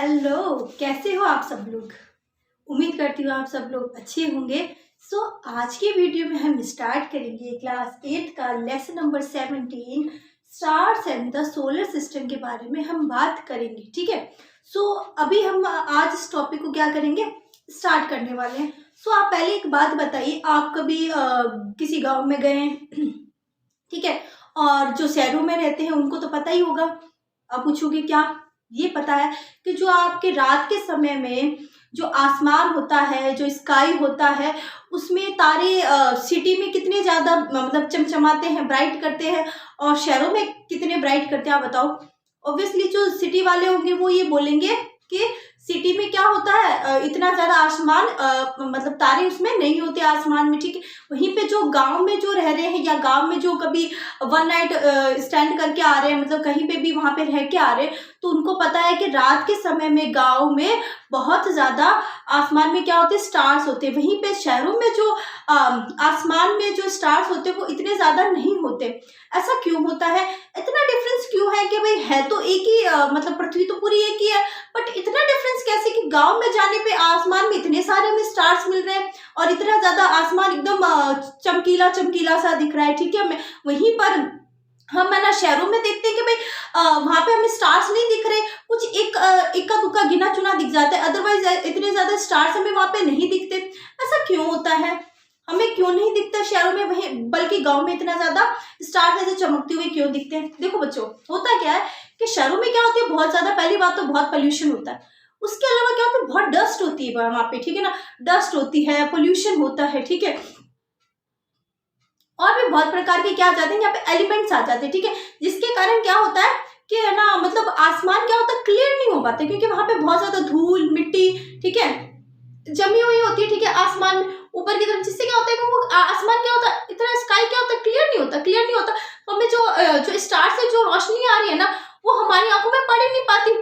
Hello, कैसे हो आप सब लोग। उम्मीद करती हूँ आप सब लोग अच्छे होंगे। आज के वीडियो में हम स्टार्ट करेंगे क्लास 8 का lesson number 17 stars and the solar system के बारे में हम बात करेंगे। ठीक है। अभी हम आज इस टॉपिक को क्या करेंगे, स्टार्ट करने वाले हैं। आप पहले एक बात बताइए, आप कभी किसी गांव में गए हैं? ठीक है। और जो शहरों में रहते हैं उनको तो पता ही होगा। आप पूछोगे क्या, ये पता है कि जो आपके रात के समय में जो आसमान होता है, जो स्काई होता है, उसमें तारे सिटी में कितने ज्यादा मतलब चमचमाते हैं, ब्राइट करते हैं, और शहरों में कितने ब्राइट करते हैं आप बताओ। ऑब्वियसली जो सिटी वाले होंगे वो ये बोलेंगे कि सिटी में क्या होता है, इतना ज्यादा आसमान मतलब तारे उसमें नहीं होते आसमान में। ठीक है। वहीं पे जो गांव में जो रह रहे हैं या गांव में जो कभी वन नाइट स्टैंड करके आ रहे हैं, मतलब कहीं पे भी वहां पे रह के आ रहे हैं, तो उनको पता है कि रात के समय में गांव में बहुत ज्यादा आसमान में क्या होते हैं, स्टार्स होते हैं। वहीं पे शहरों में जो आसमान में जो स्टार्स होते हैं वो इतने ज्यादा नहीं होते। ऐसा क्यों होता है, इतना डिफरेंस क्यों है कि भाई है तो एक ही मतलब पृथ्वी तो पूरी एक ही है, बट इतना डिफरेंस कैसे कि गांव में जाने पे आसमान में इतने सारे हमें स्टार्स मिल रहे हैं और इतना ज्यादा आसमान एकदम चमकीला चमकीला सा दिख रहा है। ठीक है। वहीं पर हम है ना शहरों में देखते हैं कि भाई वहां पे हमें स्टार्स नहीं दिख रहे, कुछ इक्का दुक्का गिना चुना दिख जाता है, अदरवाइज इतने ज्यादा स्टार्स हमें वहां पे नहीं दिखते। ऐसा क्यों होता है, हमें क्यों नहीं दिखता शहरों में वही, बल्कि गांव में इतना ज्यादा स्टार्स ऐसे चमकते हुए क्यों दिखते हैं? देखो बच्चों, होता क्या है कि शहरों में क्या होती है, बहुत ज्यादा, पहली बात तो बहुत पोल्यूशन होता है। उसके अलावा क्या होता है, बहुत डस्ट होती है वहां पे। ठीक है ना, डस्ट होती है, पोल्यूशन होता है। ठीक है। और भी बहुत प्रकार के क्या आ जाते हैं यहाँ पे, एलिमेंट्स आ जाते हैं। ठीक है। जिसके कारण क्या होता है कि है ना, मतलब आसमान क्या होता है, क्लियर नहीं हो पाता, क्योंकि वहां पे बहुत ज्यादा धूल मिट्टी, ठीक है, जमी हुई होती है। ठीक है। आसमान ऊपर की तरफ, जिससे क्या होता है कि वो आसमान क्या होता है, इतना स्काई क्या होता है, क्लियर नहीं होता, क्लियर नहीं होता। तो हमें जो स्टार से जो रोशनी आ रही है ना, वो हमारी आंखों में पड़ ही नहीं पाती,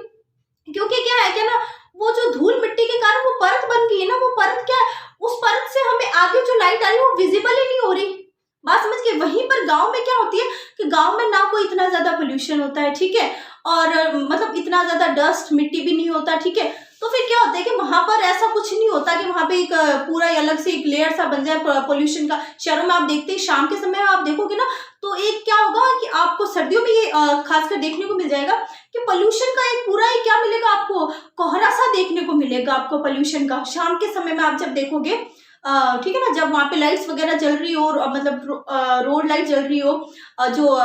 क्योंकि क्या है क्या ना, वो जो धूल मिट्टी के कारण वो परत बन गई है ना, वो परत क्या है, उस परत से हमें आगे जो लाइट आ रही है वो विजिबल ही नहीं हो रही। बात समझ गए। वहीं पर गांव में क्या होती है कि गांव में ना कोई इतना ज्यादा पोल्यूशन होता है। ठीक है। और मतलब इतना ज्यादा डस्ट मिट्टी भी नहीं होता। ठीक है। तो फिर क्या होता है कि वहां पर ऐसा कुछ नहीं होता कि वहां पे एक पूरा अलग से एक लेयर सा बन जाए पोल्यूशन का। शहरों में आप देखते हैं शाम के समय आप देखोगे ना, तो एक क्या होगा कि आपको सर्दियों में ये खासकर देखने को मिल जाएगा कि पोल्यूशन का एक पूरा ही क्या मिलेगा आपको, कोहरा सा देखने को मिलेगा आपको पोल्यूशन का। शाम के समय में आप जब देखोगे, ठीक है ना, जब वहां पे लाइट्स वगैरह जल रही हो, और मतलब रोड लाइट जल रही हो, जो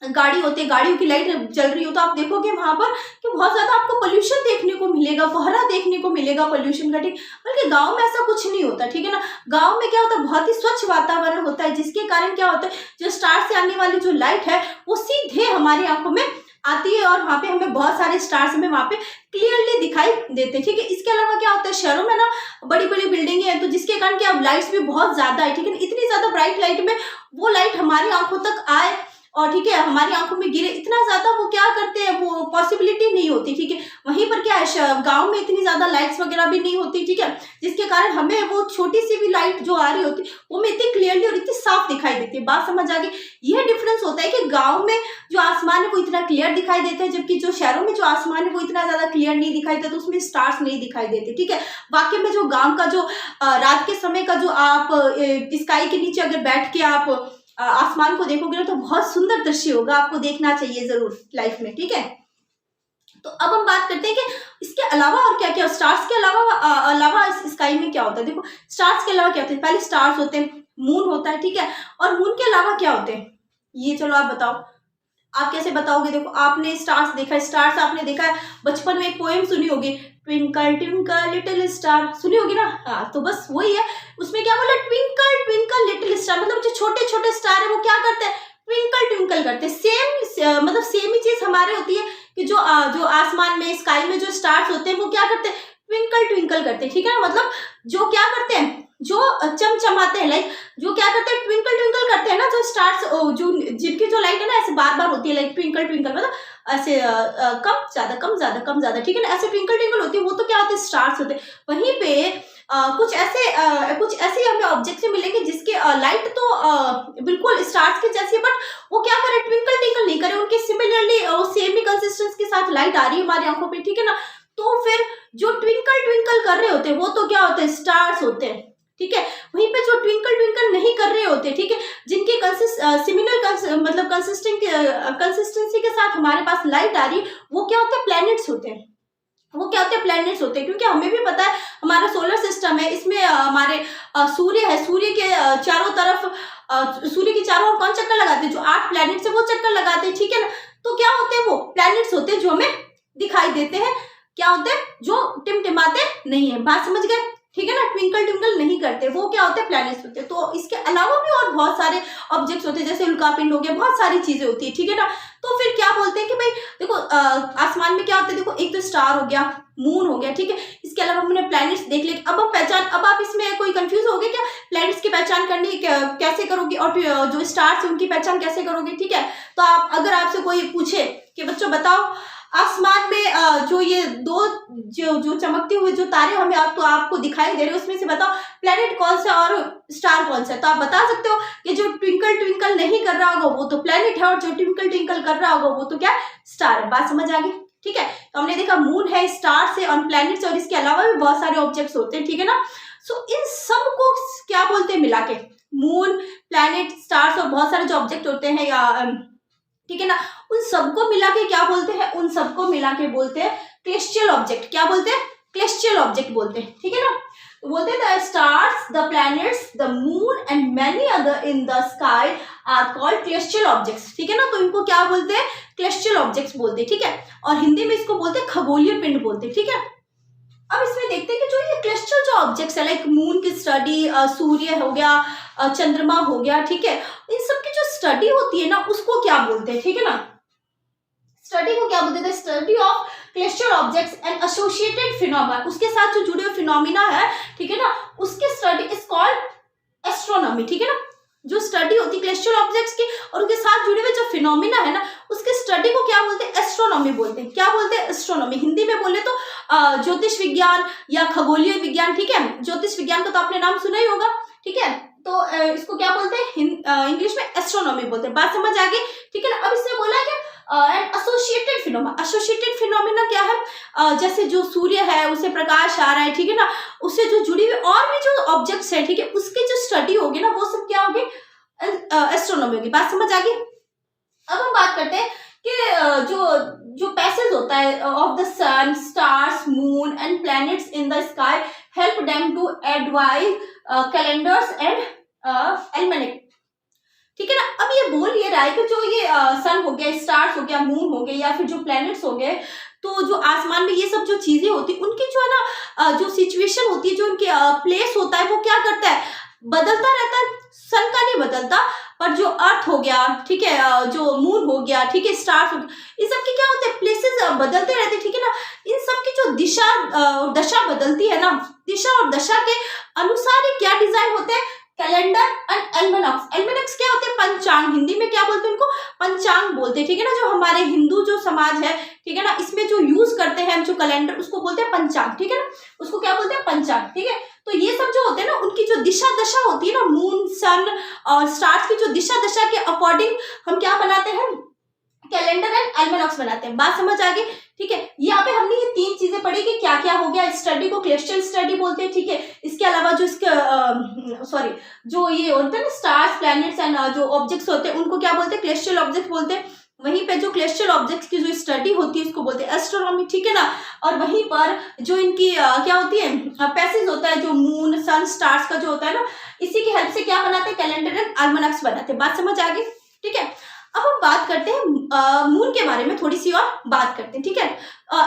गाड़ी होती है, गाड़ियों की लाइट जल रही हो, तो आप देखोगे वहां पर कि बहुत ज्यादा आपको पोल्यूशन देखने को मिलेगा, कोहरा देखने को मिलेगा पोल्यूशन का। ठीक, बल्कि गांव में ऐसा कुछ नहीं होता। ठीक है ना, गांव में क्या होता है, बहुत ही स्वच्छ वातावरण होता है, जिसके कारण क्या होता है, जो स्टार से आने वाली जो लाइट है वो सीधे हमारी आंखों में आती है, और वहां पे हमें बहुत सारे स्टार्स हमें वहां पे क्लियरली दिखाई देते हैं। ठीक है। इसके अलावा क्या होता है, शहरों में ना बड़ी बड़ी बिल्डिंगे हैं, तो जिसके कारण क्या लाइट्स भी बहुत ज्यादा है। ठीक है। इतनी ज्यादा ब्राइट लाइट में वो लाइट हमारी आंखों तक आए और ठीक है हमारी आंखों में गिरे, इतना ज्यादा वो क्या करते हैं, वो पॉसिबिलिटी नहीं होती। ठीक है। वहीं पर क्या है, गांव में इतनी ज्यादा लाइट्स वगैरह भी नहीं होती। ठीक है। जिसके कारण हमें वो छोटी सी भी लाइट जो आ रही होती वो हमें इतनी क्लियरली और इतनी साफ दिखाई देती है। बात समझ आ गई। यह डिफरेंस होता है कि गाँव में जो आसमान है वो इतना क्लियर दिखाई देता है, जबकि जो शहरों में जो आसमान है वो इतना ज्यादा क्लियर नहीं दिखाई देता, तो उसमें स्टार्स नहीं दिखाई देते। ठीक है। वाकई में जो गाँव का जो रात के समय का जो आप स्काई के नीचे अगर बैठ के आप आसमान को देखोगे ना, तो बहुत सुंदर दृश्य होगा, आपको देखना चाहिए जरूर लाइफ में। ठीक है। तो अब हम बात करते हैं कि इसके अलावा और क्या क्या, स्टार्स के अलावा इस स्काई में क्या होता है। देखो, स्टार्स के अलावा क्या होता है, पहले स्टार्स होते हैं, मून होता है। ठीक है। और मून के अलावा क्या होते हैं, ये चलो आप बताओ, आप कैसे बताओगे। देखो, आपने स्टार्स देखा है, स्टार्स आपने देखा है, बचपन में एक पोएम सुनी होगी, ट्विंकल ट्विंकल लिटिल स्टार, सुनी होगी ना। हाँ, तो बस वही है। उसमें क्या बोला, ट्विंकल ट्विंकल लिटिल स्टार, मतलब जो छोटे छोटे स्टार है वो क्या करते हैं, ट्विंकल ट्विंकल करते हैं। सेम मतलब सेम ही चीज हमारे होती है कि जो आसमान में स्काई में जो स्टार्स होते हैं वो क्या करते हैं, ट्विंकल ट्विंकल करते हैं। ठीक है ना, मतलब जो क्या करते हैं, जो चमचमाते हैं, लाइक जो क्या करते हैं, ट्विंकल ट्विंकल करते हैं ना, जो स्टार्स जो जिनकी जो लाइट है ना ऐसे बार बार होती है, लाइक ट्विंकल ट्विंकल, मतलब ऐसे कम ज्यादा कम ज्यादा कम ज्यादा। ठीक है ना, ऐसे ट्विंकल ट्विंकल होती है, वो तो क्या होते हैं, स्टार्स होते हैं। वहीं पे कुछ ऐसे हमें ऑब्जेक्ट मिलेंगे जिसके लाइट तो बिल्कुल स्टार्स के जैसी, बट वो क्या करे, ट्विंकल ट्विंकल नहीं करे, उनके सिमिलरली सेम ही कंसिस्टेंस के साथ लाइट आ रही है हमारी आंखों पे। ठीक है ना, तो फिर जो ट्विंकल ट्विंकल कर रहे होते हैं वो तो क्या होते हैं, स्टार्स होते हैं, ठीक है। वहीं पे जो ट्विंकल ट्विंकल नहीं कर रहे होते, ठीक है, जिनके सिमिलर मतलब कंसिस्टेंसी के साथ हमारे पास लाइट आ रही है, वो क्या होते हैं, प्लैनेट्स होते हैं। वो क्या होते हैं, प्लैनेट्स होते हैं। क्योंकि हमें भी पता है हमारा सोलर सिस्टम है, इसमें हमारे सूर्य है, सूर्य के चारों तरफ सूर्य के चारों ओर कौन चक्कर लगाते हैं, जो 8 प्लैनेट्स है वो चक्कर लगाते हैं, ठीक है ना। तो क्या होते हैं, वो प्लैनेट्स होते हैं जो हमें दिखाई देते हैं, क्या होते हैं, जो टिमटिमाते नहीं है। बात समझ गए, ठीक है ना। ट्विंकल ट्विंकल नहीं करते, वो क्या होते हैं, प्लैनेट्स होते हैं। तो इसके अलावा भी और बहुत सारे ऑब्जेक्ट्स होते हैं, जैसे उल्कापिंड हो गया, बहुत सारी चीजें होती है, ठीक है ना। तो फिर क्या बोलते हैं कि भाई देखो आसमान में क्या होता है, देखो एक तो स्टार हो गया, मून हो गया, ठीक है। इसके अलावा हमने प्लैनेट्स देख लिए। अब आप इसमें कोई कंफ्यूज हो गए क्या, प्लैनेट्स की पहचान करनी कैसे करोगे और जो स्टार्स है उनकी पहचान कैसे करोगे, ठीक है। तो आप अगर आपसे कोई पूछे कि बच्चों बताओ आसमान में जो ये दो जो चमकते हुए जो तारे हमें आपको दिखाई दे रहे हैं, उसमें से बताओ प्लेनेट कौन सा और स्टार कौन सा है। तो आप बता सकते हो कि जो ट्विंकल ट्विंकल नहीं कर रहा होगा वो तो प्लेनेट है, और जो ट्विंकल ट्विंकल कर रहा होगा वो तो क्या, स्टार है। बात समझ आ गई, ठीक है। तो हमने देखा मून है, स्टार्स है और प्लैनेट्स, और इसके अलावा भी बहुत सारे ऑब्जेक्ट्स होते हैं, ठीक है ना। सो इन सब को क्या बोलते हैं मिला के, मून, प्लैनेट, स्टार्स और बहुत सारे जो ऑब्जेक्ट होते हैं या ठीक है ना, उन सबको मिला के क्या बोलते हैं, उन सबको मिला के बोलते हैं क्लेस्टियल ऑब्जेक्ट। क्या बोलते हैं, क्लेस्टियल ऑब्जेक्ट बोलते हैं, ठीक है ना। तो बोलते हैं the stars, the planets, the moon and many other in the sky are called celestial objects, ठीक है ना। तो इनको क्या बोलते हैं, क्लेस्टियल ऑब्जेक्ट्स बोलते हैं, ठीक है। और हिंदी में इसको बोलते हैं खगोलीय पिंड बोलते हैं, ठीक है। अब इसमें देखते हैं कि जो ये क्लेस्टियल जो ऑब्जेक्ट्स है, लाइक मून की स्टडी, सूर्य हो गया, चंद्रमा हो गया, ठीक है, इन सब की जो स्टडी होती है ना उसको क्या बोलते हैं, ठीक है ना। स्टडी को क्या बोलते हैं, study of celestial objects and associated phenomena, उसके साथ जो जुड़े हुए फिनोमेना है, ठीक है ना, उसके स्टडी इज कॉल्ड एस्ट्रोनॉमी, ठीक है ना। जो स्टडी होती है क्लेस्टियल ऑब्जेक्ट्स की और उनके साथ जुड़े हुए जो फिनोमेना है ना, उसके स्टडी को क्या बोलते हैं, एस्ट्रोनॉमी बोलते हैं। क्या बोलते हैं, एस्ट्रोनॉमी। हिंदी में बोले तो ज्योतिष विज्ञान या खगोलीय विज्ञान, ठीक है। ज्योतिष विज्ञान का तो आपने नाम सुना ही होगा, ठीक है। तो इसको क्या बोलते हैं, इंग्लिश में एस्ट्रोनॉमी बोलते हैं। बात समझ आ गई, ठीक है ना। अब इसमें बोला है कि and associated phenomena, associated phenomena क्या है, जैसे जो सूर्य है उसे प्रकाश आ रहा है, ठीक है ना, उससे जो जुड़ी हुई और भी जो ऑब्जेक्ट्स है, ठीक है, उसकी जो स्टडी होगी ना वो सब क्या होगी, एस्ट्रोनॉमी होगी। बात समझ आ गई। अब हम बात करते हैं कि जो पैसेज होता है of the sun, stars, moon and planets in the sky help them to advise calendars and almanac, ठीक है ना। अब ये बोल ये रहा है कि जो ये सन हो गया, स्टार्स हो गया, मून हो गए या फिर जो प्लैनेट्स हो गए, तो जो आसमान में ये सब जो चीजें होती उनकी जो है ना जो सिचुएशन होती है, जो उनके प्लेस होता है वो क्या करता है, बदलता रहता है। सन का नहीं बदलता, पर जो अर्थ हो गया, ठीक है, जो मून हो गया, ठीक है, स्टार्स हो गया, इन सब के क्या होते हैं, प्लेसेस बदलते रहते हैं, ठीक है ना। इन सब की जो दिशा दशा बदलती है ना, दिशा और दशा के अनुसार ही क्या डिजाइन होते हैं, कैलेंडर एंड एल्मेनॉक्स। एल्मेनॉक्स क्या होते हैं, पंचांग। हिंदी में क्या बोलते हैं उनको, पंचांग बोलते हैं, ठीक है ना। जो हमारे हिंदू जो समाज है, ठीक है ना, इसमें जो यूज करते हैं हम जो कैलेंडर, उसको बोलते हैं पंचांग, ठीक है ना, उसको क्या बोलते हैं, पंचांग, ठीक है। तो ये सब जो होते हैं ना, उनकी जो दिशा दशा होती है ना, मून, सन और स्टार्स की जो दिशा दशा के अकॉर्डिंग हम क्या बनाते हैं, कैलेंडर एंड एल्मेनॉक्स बनाते हैं। बात समझ आ गई, ठीक है। यहाँ पे हमने ये 3 चीजें पढ़ी कि क्या क्या हो गया। स्टडी को क्लेस्टियल स्टडी बोलते हैं, ठीक है। इसके अलावा जो इसके जो ये होते हैं ना स्टार्स, प्लैनेट्स एंड जो ऑब्जेक्ट्स होते हैं उनको क्या बोलते हैं, क्लेस्टियल ऑब्जेक्ट बोलते हैं। वहीं पे जो क्लेस्टियल ऑब्जेक्ट्स की जो स्टडी होती है उसको बोलते हैं एस्ट्रोनॉमी, ठीक है ना। और वहीं पर जो इनकी क्या होती है, पैसेज होता है, जो मून, सन, स्टार्स का जो होता है ना, इसी की हेल्प से क्या बनाते हैं, कैलेंडर एंड एल्मेनॉक्स बनाते हैं। बात समझ आ गई, ठीक है। अब हम बात करते हैं मून के बारे में, थोड़ी सी और बात करते हैं, ठीक है।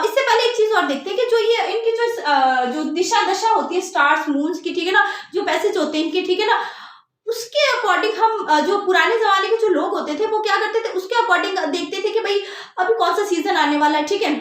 इससे पहले एक चीज और देखते हैं कि जो ये इनकी जो दिशा दशा होती है स्टार्स, मून्स की, ठीक है ना, जो पैसेज होते हैं इनके, ठीक है ना, उसके अकॉर्डिंग हम जो पुराने जमाने के जो लोग होते थे वो क्या करते थे, उसके अकॉर्डिंग देखते थे कि भाई अभी कौन सा सीजन आने वाला है, ठीक है।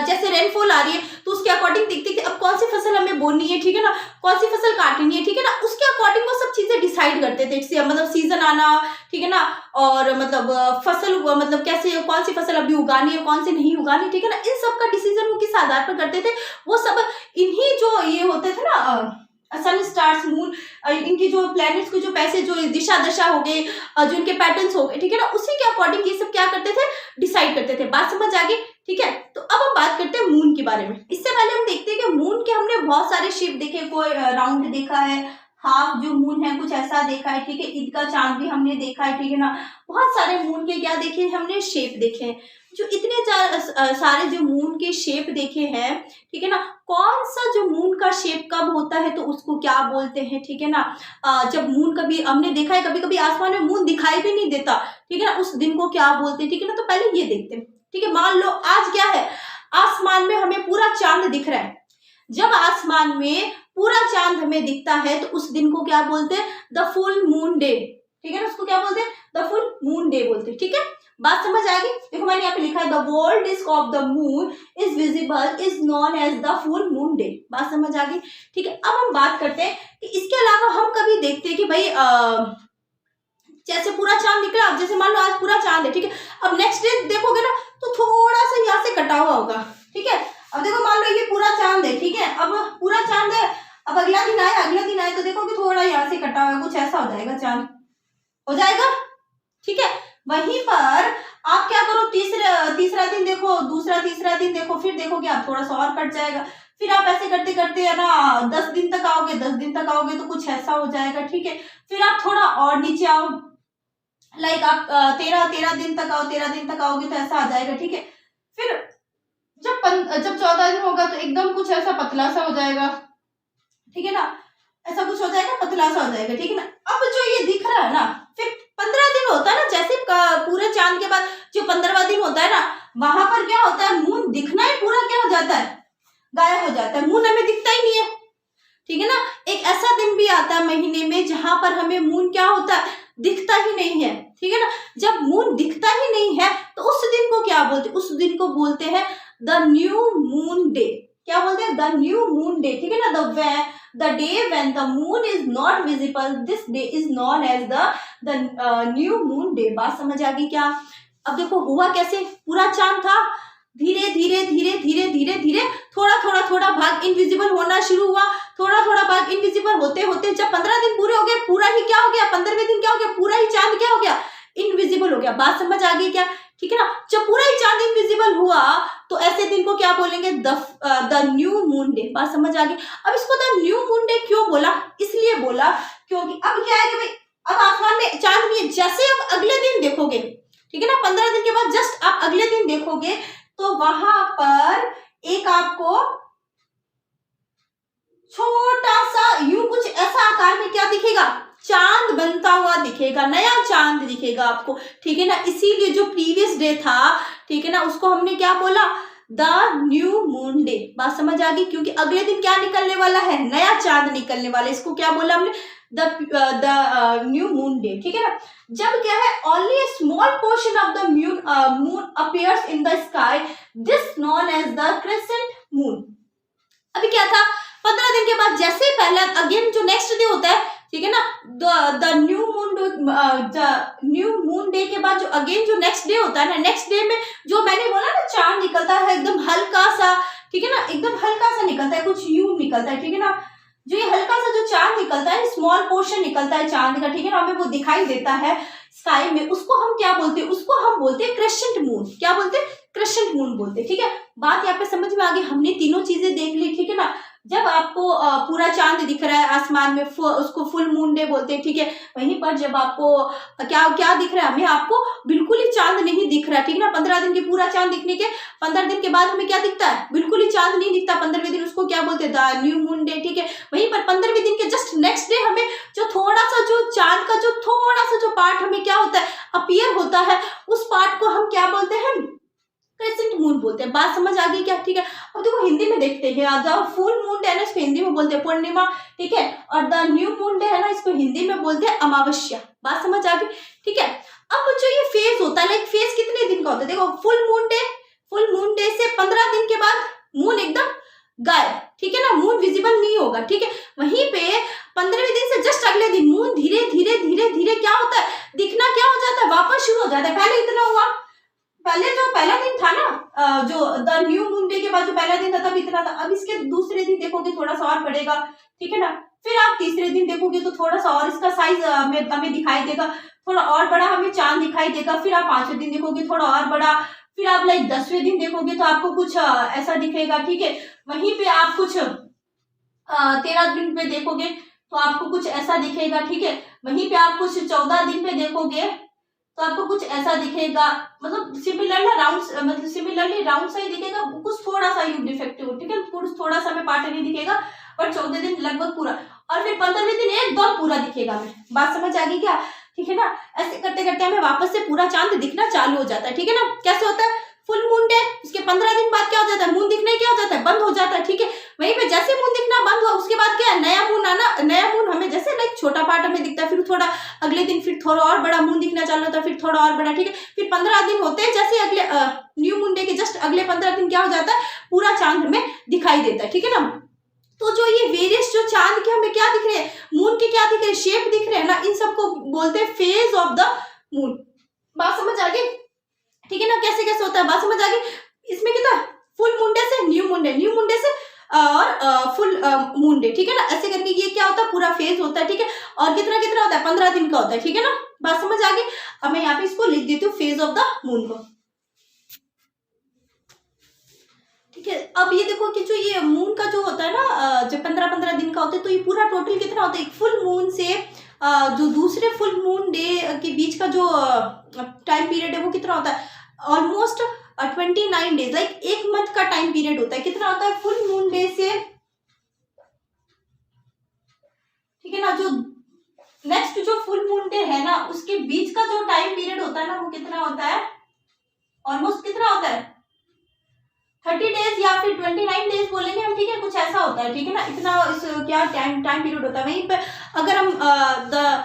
जैसे रेनफॉल आ रही है तो उसके अकॉर्डिंग देखते थे अब कौन सी फसल हमें बोनी है, ठीक है ना, कौन सी फसल काटनी है, ठीक है ना, उसके अकॉर्डिंग वो सब चीजें डिसाइड करते थे। मतलब सीजन आना, ठीक है ना, और मतलब फसल मतलब कैसे कौन सी फसल अभी उगानी है, कौन सी नहीं उगानी, ठीक है ना, इन सब का डिसीजन वो किस आधार पर करते थे, वो सब इन्हीं जो ये होते थे ना सन, स्टार्स, मून, इनकी जो प्लैनेट्स की जो पैसेज, जो दिशा दशा हो गए, जो इनके पैटर्न्स हो गए, ठीक है ना, उसी के अकॉर्डिंग ये सब क्या करते थे, डिसाइड करते थे। बात समझ आ गई, ठीक है। तो अब हम बात करते हैं मून मून के बारे में। इससे पहले हम देखते हैं कि मून के हमने बहुत सारे शेप देखे, कोई राउंड देखा है, हाफ जो मून है कुछ ऐसा देखा है, ठीक है, ईद का चांद भी हमने देखा है, ठीक है ना। बहुत सारे मून के क्या देखे हमने, शेप देखे हैं। जो इतने सारे जो मून के शेप देखे हैं, ठीक है ना, कौन सा जो मून का शेप कब होता है तो उसको क्या बोलते हैं, ठीक है ना। जब मून कभी हमने देखा है, कभी कभी आसमान में मून दिखाई भी नहीं देता, ठीक है ना, उस दिन को क्या बोलते हैं, ठीक है ना। तो पहले ये देखते हैं, ठीक है। मान लो आज क्या है, आसमान में हमें पूरा चांद दिख रहा है। जब आसमान में पूरा चांद हमें दिखता है तो उस दिन को क्या बोलते हैं, द फुल मून डे, ठीक है ना, उसको क्या बोलते हैं, द फुल मून डे बोलते हैं, ठीक है। बात समझ आ गई। देखो मैंने यहाँ पे लिखा है the world disc of the moon is visible is known as the full moon day. बात समझ आ गई, ठीक है। अब हम बात करते हैं कि इसके अलावा हम कभी देखते हैं कि भाई जैसे पूरा चांद निकला, अब जैसे मान लो आज पूरा चांद है, ठीक है, अब नेक्स्ट डे देखोगे ना तो थोड़ा सा यहाँ से कटा हुआ होगा, ठीक है। अब देखो मान लो ये पूरा चांद है, ठीक है, अब पूरा चांद है, अब अगला दिन आए तो देखोगे थोड़ा यहाँ से कटा हुआ, कुछ ऐसा हो जाएगा, चांद हो जाएगा, ठीक है। वहीं पर आप क्या करो, तीसरा दिन देखो, दूसरा तीसरा दिन देखो, फिर देखोगे आप थोड़ा सा और कट जाएगा, फिर आप ऐसे करते करते है ना 10 दिन तक आओगे, 10 दिन तक आओगे तो कुछ ऐसा हो जाएगा, ठीक है। फिर आप थोड़ा और नीचे आओ, लाइक आप 13 दिन तक आओ, 13 दिन तक आओगे तो ऐसा आ जाएगा, ठीक है। फिर जब 14 दिन होगा तो एकदम कुछ ऐसा पतला सा हो जाएगा, ठीक है ना, ऐसा कुछ हो जाएगा, पतला सा हो जाएगा, ठीक है ना। अब जो ये दिख रहा है ना, फिर 15 दिन होता है ना, जैसे पूरे चांद के बाद जो 15वां दिन होता है ना, वहां पर क्या होता है, मून दिखना ही पूरा क्या हो जाता है, गायब हो जाता है, मून हमें दिखता ही नहीं है, ठीक है ना। एक ऐसा दिन भी आता है महीने में जहां पर हमें मून क्या होता है, दिखता ही नहीं है, ठीक है ना। जब मून दिखता ही नहीं है तो उस दिन को क्या बोलते हैं, उस दिन को बोलते हैं द न्यू मून डे। क्या बोलते हैं, द न्यू मून डे, ठीक है ना। The day when the moon is not visible, this day is known as the new moon day. बात समझ आ गई क्या। अब देखो हुआ कैसे, पूरा चांद था, धीरे धीरे धीरे धीरे धीरे धीरे थोड़ा भाग इनविजिबल होना शुरू हुआ, थोड़ा भाग इनविजिबल होते होते जब 15 दिन पूरे हो गए, पूरा ही क्या हो गया, 15वें दिन क्या हो गया, पूरा ही चांद क्या हो गया, इनविजिबल हो गया। बात समझ आ गई क्या, ठीक है ना। जब पूरा ही चांद इनविजिबल हुआ तो ऐसे दिन को क्या बोलेंगे, द न्यू मून डे। बात समझ आ गई। अब इसको द न्यू मून डे क्यों बोला, इसलिए बोला क्योंकि अब क्या है कि भाई अब आसमान में चांद नहीं है, जैसे अब अगले दिन देखोगे, ठीक है ना, 15 दिन के बाद जस्ट आप अगले दिन देखोगे तो वहां पर एक आपको छोटा सा यूं कुछ ऐसा आकार में क्या दिखेगा, चांद बनता हुआ दिखेगा, नया चांद दिखेगा आपको, ठीक है ना। इसीलिए जो प्रीवियस डे था, ठीक है ना, उसको हमने क्या बोला, द न्यू मून डे। बात समझ आ गई, क्योंकि अगले दिन क्या निकलने वाला है, नया चांद निकलने वाला है, इसको क्या बोला हमने, द न्यू मून डे, ठीक है ना। जब क्या है, only a small portion of the moon appears in the sky, this known as the crescent moon. अभी क्या था, 15 दिन के बाद जैसे पहला अगेन जो नेक्स्ट डे होता है, ठीक है ना, द न्यू मून डे के बाद जो अगेन जो नेक्स्ट डे होता है ना, नेक्स्ट डे में जो मैंने बोला ना चांद निकलता है एकदम हल्का सा, ठीक है ना, एकदम हल्का सा निकलता है, कुछ यूं निकलता है, ठीक है ना। जो ये हल्का सा जो चांद निकलता है, स्मॉल पोर्शन निकलता है चांद का, ठीक है ना, हमें वो दिखाई देता है स्काई में, उसको हम क्या बोलते हैं, उसको हम बोलते हैं क्रेसेंट मून। क्या बोलते हैं, क्रेसेंट मून बोलते हैं, ठीक है। बात यहाँ पे समझ में आ गई, हमने तीनों चीजें देख ली, ठीक है ना। जब आपको पूरा चांद दिख रहा है आसमान में, उसको फुल मून डे बोलते हैं, ठीक है। वहीं पर जब आपको क्या क्या दिख रहा है, हमें आपको बिल्कुल ही चांद नहीं दिख रहा है, ठीक है ना। 15 दिन के पूरा चांद दिखने के 15 दिन के बाद हमें क्या दिखता है, बिल्कुल ही चांद नहीं दिखता, 15वें दिन, उसको क्या बोलते हैं, द न्यू मून डे, ठीक है। वहीं पर 15वें दिन के जस्ट नेक्स्ट डे हमें जो थोड़ा सा जो चांद का जो थोड़ा सा जो पार्ट हमें क्या होता है, अपीयर होता है, उस पार्ट को हम क्या बोलते हैं, क्रेसेंट मून बोलते हैं। बात समझ आ गई क्या, ठीक है। अब देखो हिंदी में देखते हैं, द फुल मून डे है ना, इसको हिंदी में बोलते हैं पूर्णिमा, ठीक है, और द न्यू मून डे है ना, इसको हिंदी में बोलते हैं अमावस्या। बात समझ आ गई, ठीक है। अब जो ये फेज होता है, लाइक फेज कितने दिन का होता है, देखो फुल मून डे से 15 दिन के बाद मून एकदम गायब, ठीक है ना, मून विजिबल नहीं होगा, ठीक है। वहीं पे 15वें दिन से जस्ट अगले दिन मून धीरे धीरे धीरे धीरे क्या होता है, दिखना क्या हो जाता है, वापस शुरू हो जाता है। पहले इतना हुआ, पहले जो पहला दिन था ना, जो द न्यू मून डे के बाद जो पहला दिन था तब इतना था, अब इसके दूसरे दिन देखोगे थोड़ा सा और बढ़ेगा, ठीक है ना। फिर आप तीसरे दिन देखोगे तो थोड़ा सा और इसका साइज हमें दिखाई देगा, थोड़ा और बड़ा हमें चांद दिखाई देगा। फिर आप 5वें दिन देखोगे थोड़ा और बड़ा, फिर आप लाइक 10वें दिन देखोगे तो आपको कुछ ऐसा दिखेगा, ठीक है। वहीं पे आप कुछ 13 दिन पे देखोगे तो आपको कुछ ऐसा दिखेगा, ठीक है। वहीं पे आप कुछ 14 दिन पे देखोगे तो आपको कुछ ऐसा दिखेगा, मतलब सिमिलरली राउंड सा ही दिखेगा, कुछ थोड़ा सा यू डिफेक्टिव, ठीक है, कुछ थोड़ा सा में पार्ट नहीं दिखेगा, और 14 दिन लगभग पूरा, और फिर 15वें दिन एकदम पूरा दिखेगा हमें। बात समझ आ गई क्या, ठीक है ना। ऐसे करते करते हमें वापस से पूरा चांद दिखना चालू हो जाता है, ठीक है ना। कैसे होता है, फुल मून डे, उसके 15 दिन बाद क्या हो जाता है, मून दिखना क्या हो जाता है, बंद हो जाता है, ठीक है। वहीं पे जैसे मून दिखना बंद हुआ उसके बाद क्या है, नया मून आना, नया मून हमें जैसे लाइक छोटा पार्ट हमें दिखता है, फिर थोड़ा अगले दिन फिर थोड़ा और बड़ा मून दिखना चालू होता है, फिर थोड़ा और बड़ा, ठीक है। फिर 15 दिन होते हैं, जैसे अगले न्यू मून डे के जस्ट अगले 15 दिन क्या हो जाता है, पूरा चांद हमें दिखाई देता है, ठीक है ना। तो जो ये वेरियस जो चांद के हमें क्या दिख रहे हैं, मून के क्या दिख रहे हैं, शेप दिख रहे हैं ना, इन सबको बोलते हैं फेज ऑफ द मून। बात समझ आ गई, ठीक है ना। कैसे कैसे होता है, बात समझ आ गई। इसमें कितना, फुल मून डे से new moon day, new moon day से और फुल मून डे, ठीक है ना। ऐसे करके ये क्या होता है, पूरा फेज होता है, ठीक है। और कितना कितना होता है, 15 दिन का होता है, ठीक है ना। बात समझ आ गई। अब मैं यहाँ पे इसको लिख देती हूँ, फेज ऑफ द मून को, ठीक है। अब ये देखो कि जो ये मून का जो होता है ना, जो 15-15 दिन का होता है, तो ये पूरा टोटल कितना होता है, एक फुल मून से जो दूसरे फुल मून डे के बीच का जो टाइम पीरियड है वो कितना होता है, ऑलमोस्ट 29 डेज, लाइक एक मंथ का टाइम पीरियड होता है। कितना होता है, फुल मून डे से, ठीक है ना, जो नेक्स्ट जो फुल मून डे है ना उसके बीच का जो टाइम पीरियड होता है ना, वो कितना होता है, ऑलमोस्ट कितना होता है, 30 डेज या फिर 29 डेज बोलेंगे हम, ठीक है, कुछ ऐसा होता है, ठीक है ना। इतना इस क्या टाइम पीरियड होता है। वहीं पे अगर हम द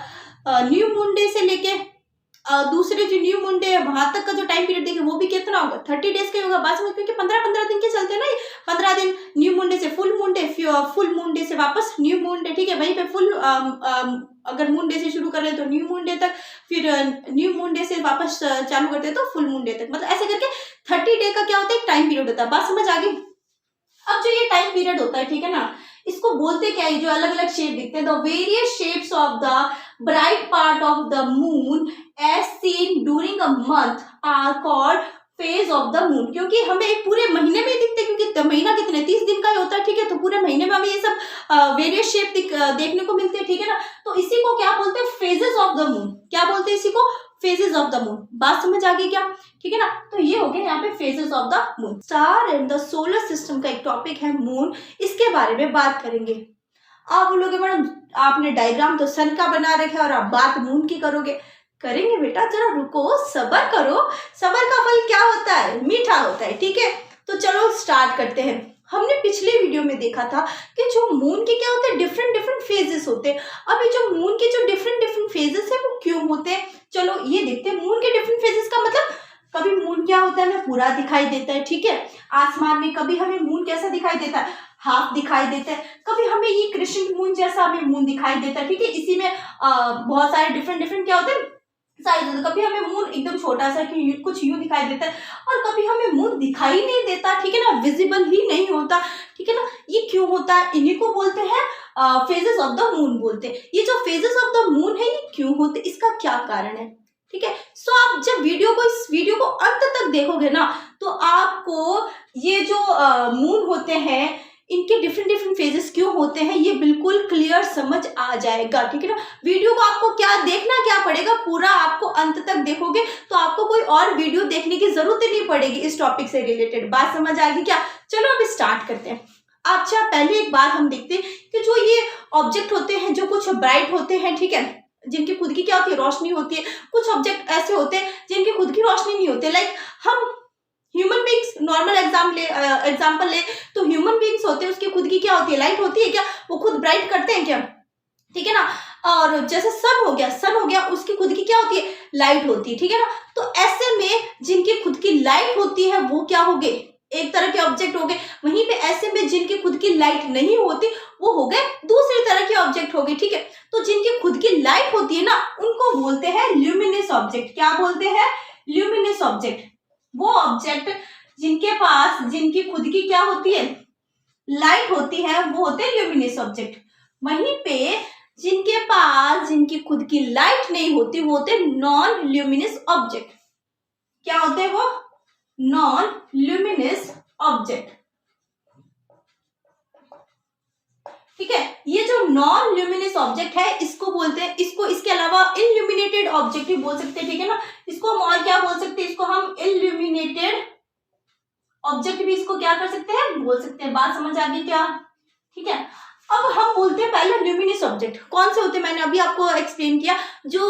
न्यू मून डे से लेके दूसरे जो न्यू मून डे है वहां तक का जो टाइम पीरियड देखें वो भी कितना होगा, 30 डेज का ही होगा। बात में, क्योंकि 15-15 दिन के चलते ना, 15 दिन न्यू मून डे से full moon day, full moon day से वापस न्यू मून डे, ठीक है। वहीं पे फुल अगर मून डे से शुरू कर रहे हैं तो न्यू मून डे तक, फिर न्यू मून डे से वापस चालू करते हैं तो फुल मून डे तक, मतलब ऐसे करके 30 डे का क्या होता है, एक टाइम पीरियड होता है। बात समझ आ गई। अब जो ये टाइम पीरियड होता है, ठीक है ना, इसको बोलते क्या है, जो अलग अलग शेप दिखते हैं, the various shapes of the bright part of the moon as seen during a month are called phase of the moon. क्योंकि हमें एक पूरे महीने में दिखते हैं, क्योंकि महीना कितने 30 दिन का ही होता है, ठीक है, तो पूरे महीने में हमें ये सब वेरियस शेप देखने को मिलते हैं, ठीक है ना। तो इसी को क्या बोलते हैं, फेजेस ऑफ द मून। क्या बोलते हैं इसी को, फेजेस ऑफ द मून। बात समझ आ गई क्या, ठीक है ना। तो ये हो गया यहाँ पे phases of the moon. Star and the solar system का एक टॉपिक है मून, इसके बारे में बात करेंगे। आप बोलोगे मैडम आपने डायग्राम तो सन का बना रखा है और आप बात मून की करोगे। करेंगे बेटा, जरा रुको, सबर करो। सबर का फल क्या होता है, मीठा होता है, ठीक है। तो चलो स्टार्ट करते हैं। हमने पिछले वीडियो में देखा था कि जो मून के क्या होते हैं, डिफरेंट डिफरेंट फेजेस होते हैं। अब ये जो मून के जो डिफरेंट डिफरेंट फेजेस है वो क्यों होते हैं, चलो ये देखते हैं। मून के डिफरेंट फेजेस का मतलब, कभी मून क्या होता है, हमें पूरा दिखाई देता है, ठीक है, आसमान में। कभी हमें मून कैसा दिखाई देता है, हाफ दिखाई देता है। कभी हमें ये क्रिसेंट मून जैसा हमें मून दिखाई देता है, ठीक है। इसी में बहुत सारे डिफरेंट डिफरेंट क्या होते हैं, साइज होते हैं। कभी हमें मून एकदम छोटा सा कि कुछ यूं दिखाई देता है, और कभी हमें मून दिखाई नहीं देता, ठीक है ना, विजिबल ही नहीं होता, ठीक है ना। ये क्यों होता है, इन्हीं को बोलते हैं फेजेस ऑफ द मून बोलते हैं। ये जो फेजेस ऑफ द मून है ये क्यों होते, इसका क्या कारण है, ठीक है। सो आप जब इस वीडियो को अंत तक देखोगे ना, तो आपको ये जो मून होते हैं इनके डिफरेंट डिफरेंट फेजेस क्यों होते हैं ये बिल्कुल क्लियर समझ आ जाएगा, ठीक है ना। वीडियो को आपको क्या देखना क्या पड़ेगा, पूरा आपको अंत तक देखोगे तो आपको कोई और वीडियो देखने की जरूरत ही नहीं पड़ेगी इस टॉपिक से रिलेटेड। बात समझ आ गई क्या, चलो अब स्टार्ट करते हैं। अच्छा, पहले एक बात हम देखते हैं कि जो ये ऑब्जेक्ट होते हैं जो कुछ ब्राइट होते हैं, ठीक है, जिनकी खुद की क्या होती है, रोशनी होती है। कुछ ऑब्जेक्ट ऐसे होते हैं जिनकी खुद की रोशनी नहीं होती, लाइक हम ह्यूमन बींग्स, नॉर्मल एग्जाम्पल ले तो ह्यूमन बींग्स होते हैं, उसकी खुद की क्या होती है, लाइट होती है क्या, वो खुद ब्राइट करते हैं क्या, ठीक है ना। और जैसे सन हो गया, उसकी खुद की क्या होती है, लाइट होती है, ठीक है ना। तो ऐसे में जिनकी खुद की लाइट होती है वो क्या हो गए, एक तरह के ऑब्जेक्ट हो गए। वहीं पे ऐसे में जिनकी खुद की लाइट नहीं होती वो हो गए दूसरी तरह के ऑब्जेक्ट हो गए, ठीक है। तो जिनकी खुद की लाइट होती है ना उनको बोलते हैं ल्यूमिनस ऑब्जेक्ट। क्या बोलते हैं, ल्यूमिनस ऑब्जेक्ट। वो ऑब्जेक्ट जिनकी खुद की क्या होती है, लाइट होती है, वो होते हैं ल्यूमिनस ऑब्जेक्ट। वहीं पे जिनकी खुद की लाइट नहीं होती वो होते हैं नॉन ल्यूमिनस ऑब्जेक्ट। क्या होते हैं वो, नॉन ल्यूमिनस ऑब्जेक्ट। ठीक है, ये जो नॉन ल्यूमिनस ऑब्जेक्ट है इसको बोलते हैं, इसको इसके अलावा इल्यूमिनेटेड ऑब्जेक्ट भी बोल सकते हैं। ठीक है ना, इसको हम और क्या बोल सकते हैं, इसको हम इल्यूमिनेटेड ऑब्जेक्ट भी इसको क्या कर सकते हैं, बोल सकते हैं। बात समझ आ गई क्या? ठीक है, अब हम बोलते हैं पहले ल्यूमिनस ऑब्जेक्ट कौन से होते हैं, मैंने अभी आपको एक्सप्लेन किया। जो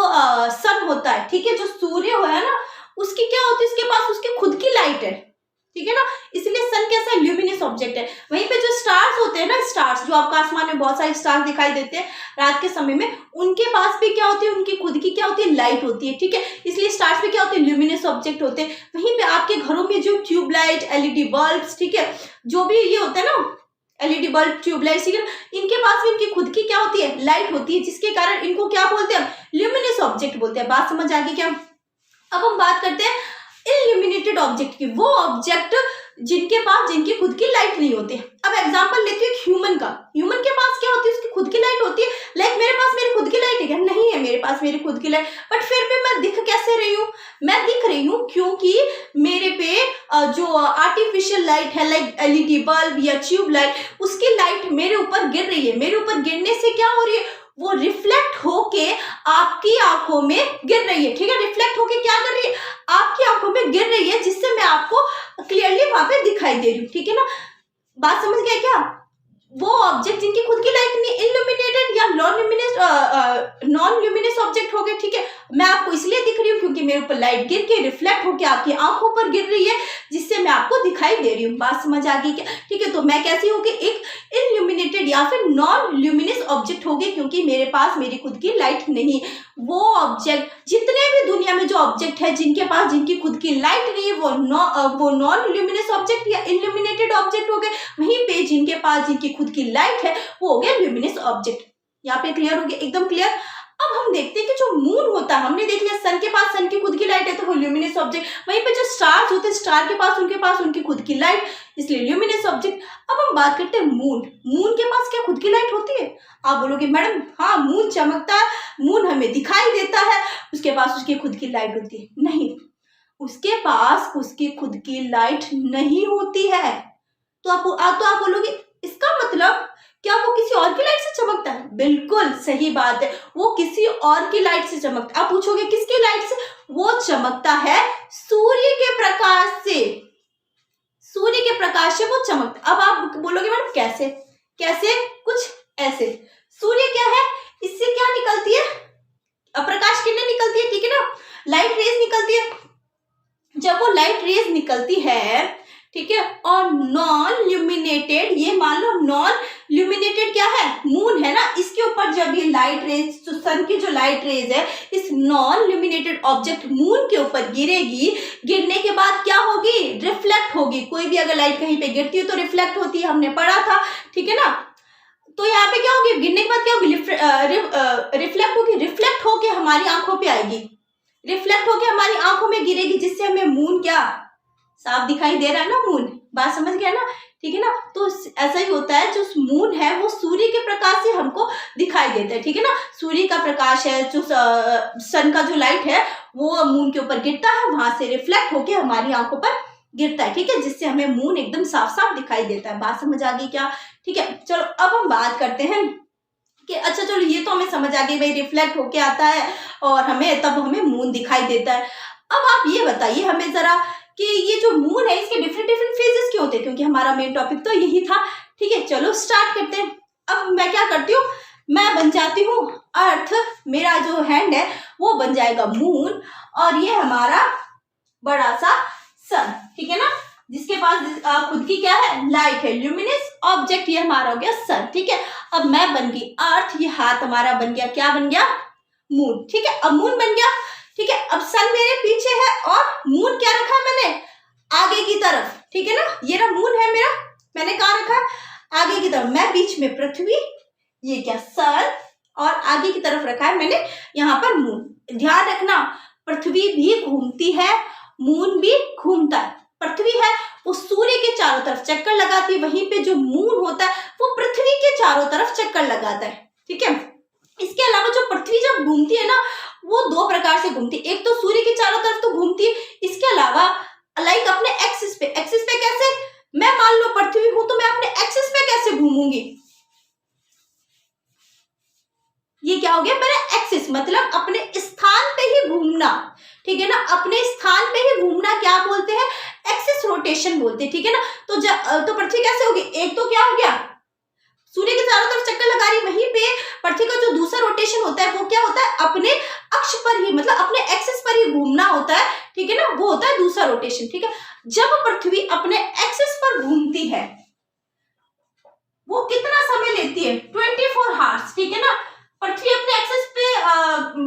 सन होता है, ठीक है, जो सूर्य है ना, उसकी क्या होती है, उसके पास उसकी खुद की लाइट है। ठीक है ना, इसलिए सन कैसा है, ल्यूमिनस ऑब्जेक्ट है। वहीं पे जो स्टार्स होते हैं ना, स्टार्स जो आपको आसमान में बहुत सारे स्टार्स दिखाई देते हैं रात के समय में, उनके पास भी क्या होती है, उनकी खुद की क्या होती है, लाइट होती है। ठीक है, इसलिए स्टार्स भी क्या होते हैं, ल्यूमिनस ऑब्जेक्ट होते हैं। वहीं पे आपके घरों में जो ट्यूबलाइट, एलईडी बल्ब, ठीक है, जो भी ये होता है ना, एलईडी बल्ब, ट्यूबलाइट, इनके पास भी इनकी खुद की क्या होती है, लाइट होती है, जिसके कारण इनको क्या बोलते हैं, ल्यूमिनस ऑब्जेक्ट बोलते हैं। बात समझ आ गई क्या? अब हम बात करते हैं इल्यूमिनेटेड ऑब्जेक्ट की, वो ऑब्जेक्ट जिनके पास जिनकी खुद की लाइट नहीं होती। अब एग्जांपल लेते हैं ह्यूमन का। ह्यूमन के पास क्या होती है, उसकी खुद की लाइट होती है। लाइक मेरे पास मेरी खुद की लाइट है क्या? नहीं है मेरे पास मेरी खुद की लाइट, बट फिर भी मैं दिख कैसे रही हूँ, मैं दिख रही हूँ क्योंकि मेरे पे जो आर्टिफिशियल लाइट है, लाइक एलईडी बल्ब या ट्यूब लाइट, उसकी लाइट मेरे ऊपर गिर रही है। मेरे ऊपर गिरने से क्या हो रही है, वो रिफ्लेक्ट होके आपकी आंखों में गिर रही है। ठीक है, रिफ्लेक्ट होके क्या कर रही है, आपकी आंखों में गिर रही है, जिससे मैं आपको क्लियरली वहां पे दिखाई दे रही हूँ। ठीक है ना, बात समझ गए क्या? वो ऑब्जेक्ट जिनकी खुद की लाइट नहीं, इल्यूमिनेटेड या नॉन ल्यूमिनस ऑब्जेक्ट हो गए। ठीक है, मैं आपको इसलिए दिख रही हूँ क्योंकि मेरे ऊपर लाइट गिर के रिफ्लेक्ट होके आपकी आंखों पर गिर रही है, जिससे मैं आपको दिखाई दे रही हूँ। बात समझ आ गई क्या? ठीक है, तो मैं कैसी होगी, एक इल्यूमिनेटेड या फिर नॉन ल्यूमिनस ऑब्जेक्ट होगी, क्योंकि मेरे पास मेरी खुद की लाइट नहीं। वो ऑब्जेक्ट, जितने भी दुनिया में जो ऑब्जेक्ट है जिनके पास जिनकी खुद की लाइट नहीं है, वो नॉन ल्यूमिनस ऑब्जेक्ट या इल्यूमिनेटेड ऑब्जेक्ट हो गए। वहीं पे जिनके पास जिनकी खुद की लाइट है, वो हो गया ल्यूमिनस ऑब्जेक्ट। यहाँ पे क्लियर हो गया, एकदम क्लियर। अब हम देखते हैं कि जो मून होता है, हमने देख लिया सन के पास सन की खुद की लाइट है तो वो ल्यूमिनस ऑब्जेक्ट। वहीं पे जो स्टार्स होते हैं, स्टार के पास उनकी खुद की लाइट, इसलिए ल्यूमिनस ऑब्जेक्ट। अब हम बात करते हैं मून। मून के पास क्या खुद की लाइट होती है? आप बोलोगे मैडम हाँ, मून चमकता है, मून हमें दिखाई देता है, उसके पास उसकी खुद की लाइट होती है। नहीं, उसके पास उसकी खुद की लाइट नहीं होती है। तो आप बोलोगे इसका मतलब क्या वो किसी और की लाइट से चमकता है? बिल्कुल सही बात है, वो किसी और की लाइट से चमकता है। आप पूछोगे किसकी लाइट से? वो चमकता है सूर्य के प्रकाश से। सूर्य के प्रकाश से वो चमकता। अब आप बोलोगे मैडम कैसे? कैसे? कुछ ऐसे। सूर्य क्या है, इससे क्या निकलती है, प्रकाश किरणें निकलती है। ठीक है ना, लाइट रेज निकलती है। जब वो लाइट रेज निकलती है, ठीक है, और नॉन ल्यूमिनेटेड, ये मान लो नॉन ल्यूमिनेटेड क्या है, मून है ना, इसके ऊपर जब ये लाइट रेज, जो सन की जो लाइट रेज है, इस नॉन ल्यूमिनेटेड ऑब्जेक्ट मून के ऊपर गिरेगी, गिरने के बाद क्या होगी, रिफ्लेक्ट होगी। कोई भी अगर लाइट कहीं पे गिरती है तो रिफ्लेक्ट होती है, हमने पढ़ा था। ठीक है ना, तो यहाँ पे क्या होगी, गिरने के बाद क्या होगी, रिफ्लेक्ट होगी। रिफ्लेक्ट होके हमारी आंखों पे आएगी, रिफ्लेक्ट होके हमारी आंखों में गिरेगी, जिससे हमें मून क्या साफ दिखाई दे रहा है ना, मून। बात समझ गया ना? ठीक है ना, तो ऐसा ही होता है, जो मून है वो सूर्य के प्रकाश से हमको दिखाई देता है। ठीक है ना, सूर्य का प्रकाश है, जो सन का जो लाइट है वो मून के ऊपर गिरता है, वहां से रिफ्लेक्ट होके हमारी आंखों पर गिरता है। ठीक है, जिससे हमें मून एकदम साफ साफ दिखाई देता है। बात समझ आ गई क्या? ठीक है, चलो अब हम बात करते हैं कि अच्छा चलो ये तो हमें समझ आ गई भाई, रिफ्लेक्ट होके आता है और हमें मून दिखाई देता है। अब आप ये बताइए हमें जरा कि ये जो मून है इसके डिफरेंट डिफरेंट फेजेस क्यों होते हैं, क्योंकि हमारा मेन टॉपिक तो यही था। ठीक है, चलो स्टार्ट करते हैं। अब मैं क्या करती हूँ, मैं बन जाती हूँ अर्थ, मेरा जो हैंड है वो बन जाएगा मून, और ये हमारा बड़ा सा सन। ठीक है ना, जिसके पास खुद की क्या है, लाइट है, ल्यूमिनस ऑब्जेक्ट, ये हमारा हो गया सन। ठीक है, अब मैं बन गई अर्थ, ये हाथ हमारा बन गया, क्या बन गया, मून। ठीक है, अब मून बन गया। ठीक है, अब सन मेरे पीछे है और मून क्या रखा है मैंने, आगे की तरफ। ठीक है ना, ये रहा मून है मेरा, मैंने कहाँ रखा है, आगे की तरफ। मैं बीच में पृथ्वी, ये क्या सन, और आगे की तरफ रखा है मैंने यहाँ पर मून। ध्यान रखना, पृथ्वी भी घूमती है, मून भी घूमता है। पृथ्वी है वो सूर्य के चारों तरफ चक्कर लगाती है, वहीं पे जो मून होता है वो पृथ्वी के चारों तरफ चक्कर लगाता है। ठीक है, इसके अलावा जो पृथ्वी जब घूमती है ना, वो दो प्रकार से घूमती है। एक तो सूर्य के चारों तरफ तो घूमती है, इसके अलावा लाइक अपने एक्सिस पे। एक्सिस पे कैसे? मैं मान लो पृथ्वी हूं तो मैं अपने एक्सिस पे कैसे घूमूंगी? ये क्या हो गया मेरा एक्सिस, मतलब अपने स्थान पे ही घूमना, ठीक है ना। अपने स्थान पे ही घूमना क्या बोलते हैं? एक्सिस रोटेशन बोलते हैं, ठीक है ना। तो पृथ्वी कैसे होगी? एक तो क्या हो गया, सूर्य के चारों तरफ चक्कर लगा रही, वहीं पे पृथ्वी का जो दूसरा रोटेशन होता है वो क्या होता है? अपने अक्ष पर ही, मतलब अपने एक्सिस पर ही घूमना होता है, ठीक है ना। वो होता है दूसरा रोटेशन, ठीक है। जब पृथ्वी अपने एक्सिस पर घूमती है वो कितना समय लेती है? 24 हावर्स, ठीक है ना। पृथ्वी अपने एक्सिस पे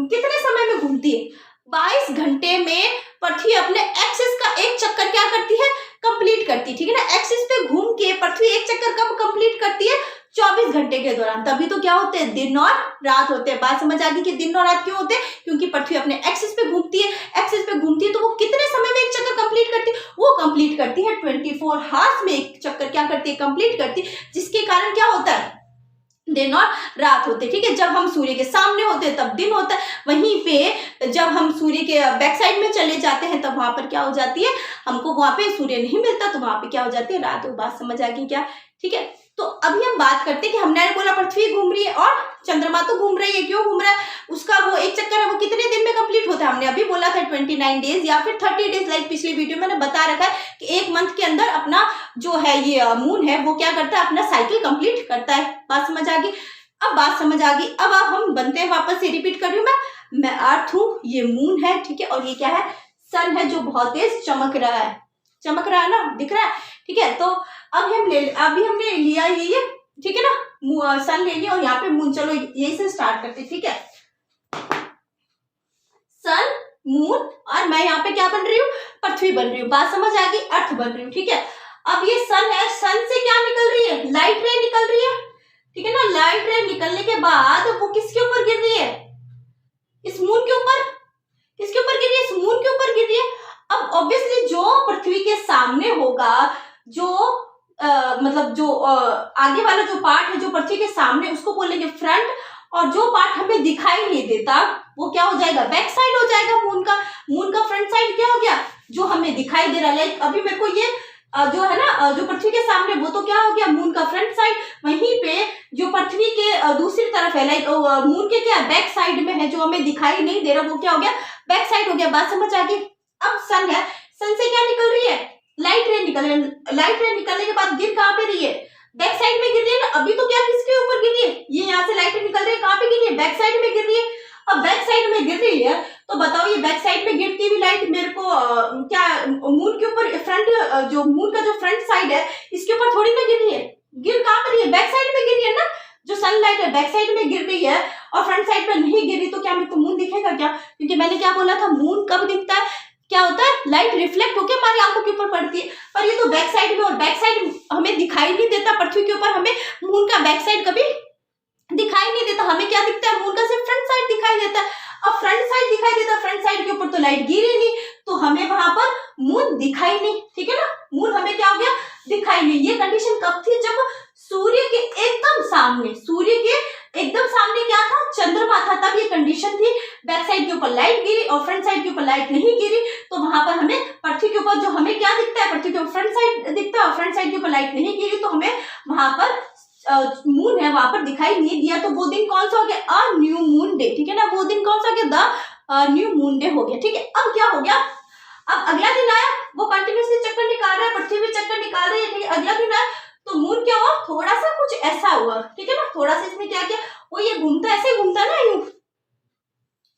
कितने समय में घूमती है? 22 घंटे में पृथ्वी अपने एक्सिस का एक चक्कर क्या करती है? कंप्लीट करती है, ठीक है ना। एक्सिस पे घूम के पृथ्वी एक चक्कर कब कंप्लीट करती है? 24 घंटे के दौरान। तभी तो क्या होते हैं? दिन और रात होते हैं। बात समझ आ गई कि दिन और रात क्यों होते हैं? क्योंकि पृथ्वी अपने एक्सिस पे घूमती है। एक्सिस पे घूमती है तो वो कितने समय में एक चक्कर कंप्लीट करती है? वो कंप्लीट करती है 24 हावर्स में एक चक्कर क्या करती है? कंप्लीट करती है। जिसके कारण क्या होता है? दिन और रात होते, ठीक है। जब हम सूर्य के सामने होते हैं तब दिन होता है, वहीं पे जब हम सूर्य के बैक साइड में चले जाते हैं तब वहां पर क्या हो जाती है? हमको वहां पे सूर्य नहीं मिलता तो वहां पे क्या हो जाती है? रात। वो बात समझ आ गई क्या? ठीक है। तो अभी हम बात करते हैं कि हमने बोला पृथ्वी घूम रही है और चंद्रमा तो घूम रही है। क्यों घूम रहा है? उसका वो एक चक्कर है वो कितने दिन में कंप्लीट होता है? हमने अभी बोला था 29 डेज या फिर 30 डेज, लाइक पिछली वीडियो में मैंने बता रखा है कि एक मंथ के अंदर अपना जो है ये मून है वो क्या करता है? अपना साइकिल कंप्लीट करता है। बात समझ आ गई? अब बात समझ आ गई। अब हम बनते हैं वापस से, रिपीट कर रही हूँ मैं अर्थ हूँ, ये मून है, ठीक है, और ये क्या है? सन है जो बहुत तेज चमक रहा है। चमक रहा है ना, दिख रहा है, ठीक है। तो अभी हमने लिया ये, ठीक है ना, सन ले लिया और यहाँ पे मून। चलो यही से स्टार्ट करते, ठीक है। सन, मून, और मैं यहाँ पे क्या बन रही हूँ? पृथ्वी बन रही हूँ। बात समझ आ गई? अर्थ बन रही हूँ, ठीक है। अब ये सन है, सन से क्या निकल रही है? लाइट रे निकल रही है, ठीक है ना। लाइट रे निकलने के बाद वो किसके ऊपर गिर रही है? इस मून के ऊपर। किसके ऊपर गिर रही है? इस मून के ऊपर गिर रही है। अब ऑब्वियसली जो पृथ्वी के सामने होगा, जो मतलब जो आगे वाला जो पार्ट है जो पृथ्वी के सामने, उसको बोलेंगे फ्रंट, और जो पार्ट हमें दिखाई नहीं देता वो क्या हो जाएगा? बैक साइड हो जाएगा मून का। मून का फ्रंट साइड क्या हो गया? जो हमें दिखाई दे रहा है। लाइक अभी मेरे को ये जो है ना जो पृथ्वी के सामने वो तो क्या हो गया? मून का फ्रंट साइड। वहीं पे जो पृथ्वी के दूसरी तरफ है, लाइक मून के क्या बैक साइड में है, जो हमें दिखाई नहीं दे रहा वो क्या हो गया? बैक साइड हो गया। बात समझ आ गई? अब सन है, सन से क्या निकल रही है? लाइट रे निकल रही है। लाइट रे निकलने के बाद गिर कहाँ पे रही है? बैक साइड में गिर रही है ना। अभी तो क्या किसके ऊपर गिर रही है? ये यहाँ से लाइट निकल रही है, कहाँ पे गिर रही है? बैक साइड में गिर रही है। अब बैक साइड में गिर रही है तो बताओ ये बैक साइड में गिरती हुई लाइट मेरे को क्या मून के ऊपर फ्रंट, जो मून का जो फ्रंट साइड है इसके ऊपर थोड़ी ना गिर रही है। गिर कहाँ पर रही है? बैक साइड में गिर रही है ना। जो सनलाइट है बैक साइड में गिर रही है और फ्रंट साइड पर नहीं गिर रही, तो क्या मेरे को मून दिखेगा क्या? क्योंकि मैंने क्या बोला था, मून कब दिखता है? क्या होता है? लाइट रिफ्लेक्ट होकर हमारी आंखों के ऊपर पड़ती है। पर ये तो बैक साइड में, और बैक साइड हमें दिखाई नहीं देता पृथ्वी के ऊपर। हमें मून का बैक साइड कभी दिखाई नहीं देता। हमें क्या दिखता है? मून का सिर्फ फ्रंट साइड दिखाई देता है। अब फ्रंट साइड दिखाई देता, फ्रंट साइड के ऊपर तो लाइट गिरी नहीं, तो हमें वहां पर मून दिखाई नहीं, ठीक है ना। मून हमें क्या हो गया? दिखाई नहीं। ये कंडीशन कब थी? जब सूर्य के एकदम सामने, सूर्य के एकदम सामने क्या था? चंद्रमा था, तब ये कंडीशन थी। बैक साइड के ऊपर लाइट गिरी और फ्रंट साइड के ऊपर लाइट नहीं गिरी, तो वहां पर हमें पृथ्वी के ऊपर जो हमें क्या दिखता है? पृथ्वी के ऊपर फ्रंट साइड दिखता है और फ्रंट साइड के ऊपर लाइट नहीं गिरी, तो हमें वहां पर मून है वहां पर दिखाई नहीं दिया। तो वो दिन कौन सा हो गया? अ न्यू मून डे, ठीक है ना। वो दिन कौन सा हो गया? द न्यू मून डे हो गया, ठीक है। अब क्या हो गया? अब अगला दिन आया, वो कंटिन्यूसली चक्कर निकाल रहा है, पृथ्वी भी चक्कर निकाल रही है, ठीक है। अगला दिन आया तो मून क्या हुआ? थोड़ा सा कुछ ऐसा हुआ, ठीक है ना। थोड़ा सा इसमें क्या किया? वो ये घूमता, ऐसे घूमता ना यूं,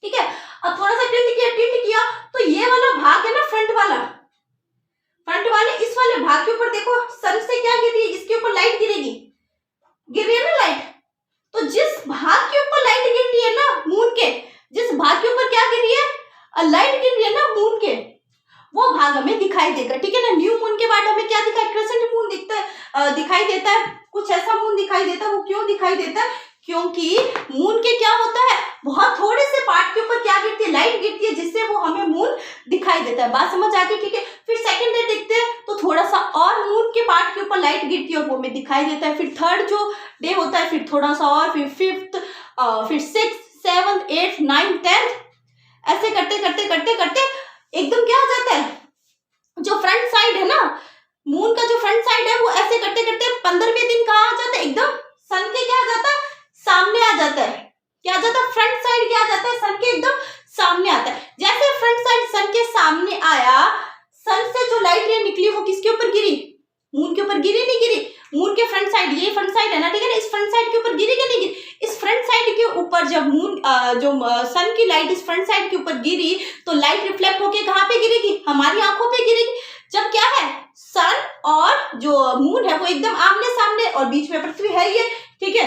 ठीक है। अब थोड़ा सा टिल्ट किया तो ये वाला भाग है ना, फ्रंट वाला, फ्रंट वाले इस वाले भाग के ऊपर देखो सन से क्या गिर रही है? इसके ऊपर लाइट गिरेगी, गिर रही है ना लाइट। तो जिस भाग के ऊपर लाइट गिर रही है ना मून के, जिस भाग के ऊपर क्या गिर रही है? लाइट गिर रही है ना मून के, वो भाग हमें दिखाई देगा, ठीक है ना। न्यू मून के बाद हमें क्या दिखाई? क्रेसेंट मून दिखता है, दिखाई देता है। कुछ ऐसा मून दिखाई देता है। वो क्यों दिखाई देता है? क्योंकि मून के क्या होता है? बहुत थोड़े से पार्ट के ऊपर क्या गिरती है? लाइट गिरती है, जिससे वो हमें मून दिखाई देता है। बात समझ आती है, ठीक है। फिर सेकंड डे देखते हैं तो थोड़ा सा और मून के पार्ट के ऊपर लाइट गिरती है और वो हमें दिखाई देता है। फिर थर्ड जो डे होता है फिर थोड़ा सा और, फिर फिफ्थ, फिर 6th 7th 8th 9th 10th, ऐसे करते करते करते करते एकदम क्या हो जाता है? जो फ्रंट साइड है ना, मून का जो फ्रंट साइड है वो ऐसे करते करते 15वें दिन कहाँ आ जाता है, एकदम सन के क्या आ जाता है, सामने आ जाता है। क्या आ जाता है, फ्रंट साइड क्या आ जाता है, सन के एकदम सामने आता है। जैसे फ्रंट साइड सन के सामने आया, सन से जो लाइट रे निकली वो किसके ऊपर गिरी, मून के ऊपर गिरी, नहीं गिरी, मून के फ्रंट साइड, ये फ्रंट साइड है ना, ठीक है ना, इस फ्रंट साइड के ऊपर गिरी क्या नहीं गिरी, इस फ्रंट साइड के ऊपर जब मून जो सन की लाइट इस फ्रंट साइड के ऊपर गिरी तो लाइट रिफ्लेक्ट होके कहाँ पे गिरेगी, हमारी आंखों पे गिरेगी। जब क्या है, सन और जो मून है वो एकदम आमने सामने और बीच में पृथ्वी है ये, ठीक है,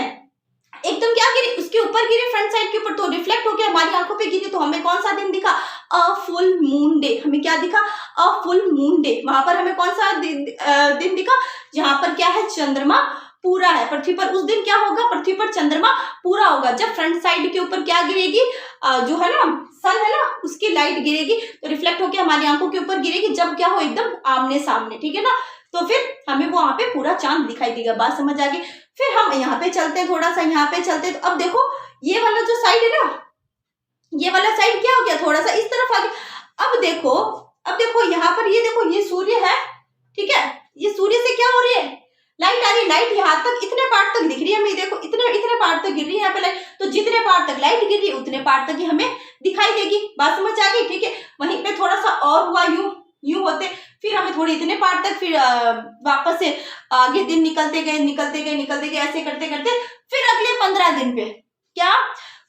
एकदम क्या गिरी, उसके ऊपर गिरी फ्रंट साइड के ऊपर, तो रिफ्लेक्ट होके हमारी आंखों पे गिरी, तो हमें कौन सा दिन दिखा, अ फुल मून डे। हमें क्या दिखा, अ फुल मून डे। वहां पर हमें कौन सा दिन दिखा, जहां पर क्या है, चंद्रमा पूरा है पृथ्वी पर। उस दिन क्या होगा, पृथ्वी पर चंद्रमा पूरा होगा जब फ्रंट साइड के ऊपर क्या गिरेगी, जो है ना सन है ना, उसकी लाइट गिरेगी तो रिफ्लेक्ट होके हमारी आंखों के ऊपर गिरेगी, जब क्या हो, एकदम आमने सामने, ठीक है ना। तो फिर हमें वहां पे पूरा चांद दिखाई देगा। बात समझ आ गई। फिर हम यहाँ पे चलते हैं, थोड़ा सा यहाँ पे चलते हैं, तो अब देखो ये वाला जो साइड है ना, ये वाला साइड क्या हो गया, थोड़ा सा इस तरफ आ गया। अब देखो यहाँ पर, ये देखो ये सूर्य है, ठीक है, ये सूर्य से क्या हो रही है, लाइट आ रही है। लाइट यहाँ तक इतने पार्ट तक दिख रही है हमें, देखो इतने पार्ट तक गिर रही है यहाँ पे लाइट, तो जितने पार्ट तक लाइट गिर रही है उतने पार्ट तक ही हमें दिखाई देगी। बात समझ आ गई, ठीक है। वहीं पे थोड़ा सा और हुआ, यूं होते फिर हमें थोड़े इतने पार्ट तक, फिर वापस से आगे दिन निकलते गए ऐसे करते करते फिर अगले 15 दिन पे क्या,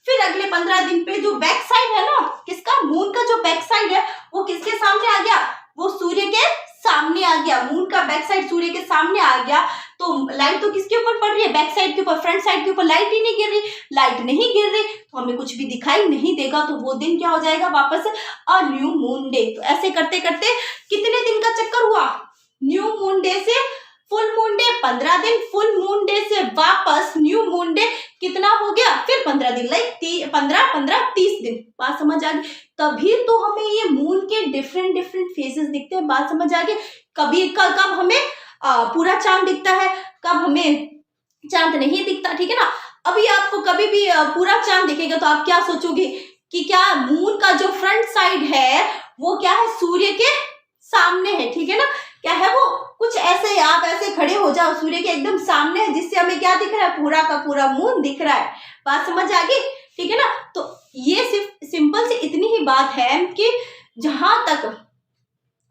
फिर अगले 15 दिन पे जो बैक साइड है ना, किसका, मून का जो बैक साइड है वो किसके सामने आ गया, वो सूर्य के सामने आ गया। मून का बैक साइड सूर्य के सामने आ गया, तो लाइट तो किसके ऊपर पड़ रही है, बैक साइड के ऊपर। फ्रंट साइड के ऊपर लाइट ही नहीं गिर रही, लाइट नहीं गिर रही तो हमें कुछ भी दिखाई नहीं देगा, तो वो दिन क्या हो जाएगा, वापस अ न्यू मून डे। तो ऐसे करते करते कितने दिन का चक्कर हुआ, न्यू मून डे से फुल मून डे 15 दिन, फुल मून डे से वापस न्यू मून डे कितना हो गया, फिर 15 दिन, लाइक 30 दिन। बात समझ आ गई। तभी तो हमें ये मून के डिफरेंट डिफरेंट फेजेस दिखते हैं। बात समझ आ गई। कब हमें पूरा चांद दिखता है, कब हमें चांद नहीं दिखता, ठीक है ना। अभी आपको कभी भी पूरा चांद दिखेगा तो आप क्या सोचोगे कि क्या मून का जो फ्रंट साइड है वो क्या है, सूर्य के सामने है, ठीक है ना। क्या है वो, कुछ ऐसे आप ऐसे खड़े हो जाओ सूर्य के एकदम सामने है, जिससे हमें क्या दिख रहा है, पूरा का पूरा मून दिख रहा है। बात समझ आ गई, ठीक है ना। तो ये सिर्फ सिंपल सी इतनी ही बात है कि जहां तक,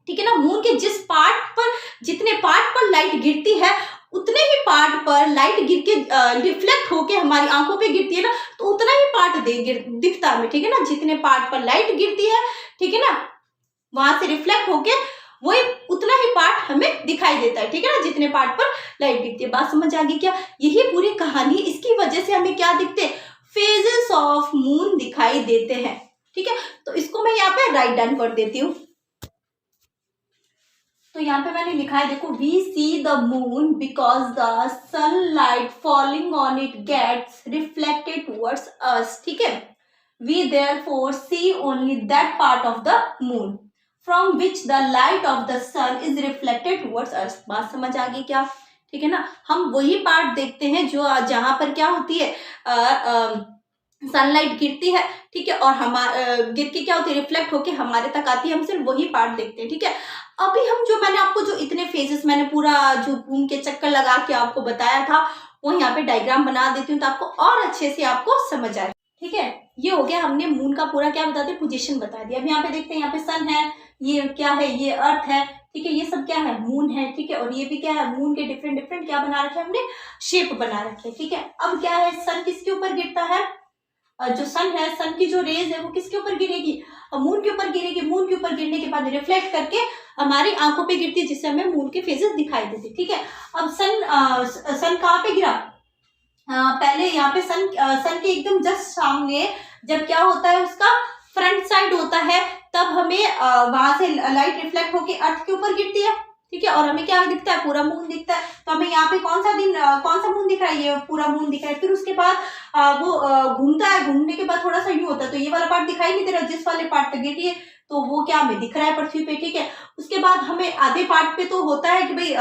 ठीक है ना, मून के जिस पार्ट पर, जितने पार्ट पर लाइट गिरती है उतने ही पार्ट पर लाइट गिर के रिफ्लेक्ट होके हमारी आंखों पे गिरती है ना, तो उतना ही पार्ट दिखता है हमें, ठीक है ना। जितने पार्ट पर लाइट गिरती है, ठीक है ना, वहां से रिफ्लेक्ट होके वही उतना ही पार्ट हमें दिखाई देता है, ठीक है ना, जितने पार्ट पर लाइट दिखती है। बात समझ आ गई क्या, यही पूरी कहानी। इसकी वजह से हमें क्या दिखते हैं, फेजेस ऑफ मून दिखाई देते हैं, ठीक है। तो इसको मैं यहाँ पे राइट डाउन कर देती हूँ। तो यहाँ पे मैंने लिखा है, देखो, we see the moon because the sunlight falling on it gets reflected towards us, ठीक है। We therefore see only that part of the moon from which the light of the sun is reflected towards us. बात समझ आ गई क्या, ठीक है ना। हम वही पार्ट देखते हैं जो जहां पर क्या होती है, सनलाइट गिरती है, ठीक है, और गिर के क्या होती है, रिफ्लेक्ट होके हमारे तक आती है, हम सिर्फ वही पार्ट देखते हैं, ठीक है। अभी हम जो मैंने आपको जो इतने फेजेस मैंने पूरा जो घूम के चक्कर लगा के आपको बताया था वो यहाँ पे डायग्राम बना देती हूँ, तो आपको और अच्छे से आपको समझ आए, ठीक है। ये हो गया, हमने मून का पूरा क्या बता दिया, पोजीशन बता दिया। अब यहाँ पे देखते हैं, यहाँ पे सन है, ये क्या है, ये अर्थ है, ठीक है, ये सब क्या है, मून है, ठीक है, और ये भी क्या है, मून के डिफरेंट डिफरेंट क्या बना रखे हमने, शेप बना रखे, ठीक है। अब क्या है, सन किसके ऊपर गिरता है, जो सन है, सन की जो रेज है वो किसके ऊपर गिरेगी, मून के ऊपर गिरेगी। मून के ऊपर गिरने के बाद रिफ्लेक्ट करके हमारी आंखों पे गिरती है, जिससे हमें मून के फेजेस दिखाई देते, ठीक है। अब सन कहाँ पे गिरा, पहले यहाँ पे सन के एकदम जस्ट सामने जब क्या होता है, उसका फ्रंट साइड होता है, तब हमें वहां से लाइट रिफ्लेक्ट होके अर्थ के ऊपर गिरती है, ठीक है, और हमें क्या दिखता है, पूरा मून दिखता है। तो हमें यहाँ पे कौन सा मून दिख रहा है, ये पूरा मून दिख रहा है। फिर उसके बाद वो घूमता है, घूमने के बाद थोड़ा सा यूं होता है, तो ये वाला पार्ट दिखाई नहीं दे रहा, जिस वाले पार्ट तक गिरी है तो वो क्या हमें दिख रहा है पृथ्वी पे, ठीक है। उसके बाद हमें आधे पार्ट पे तो होता है कि भाई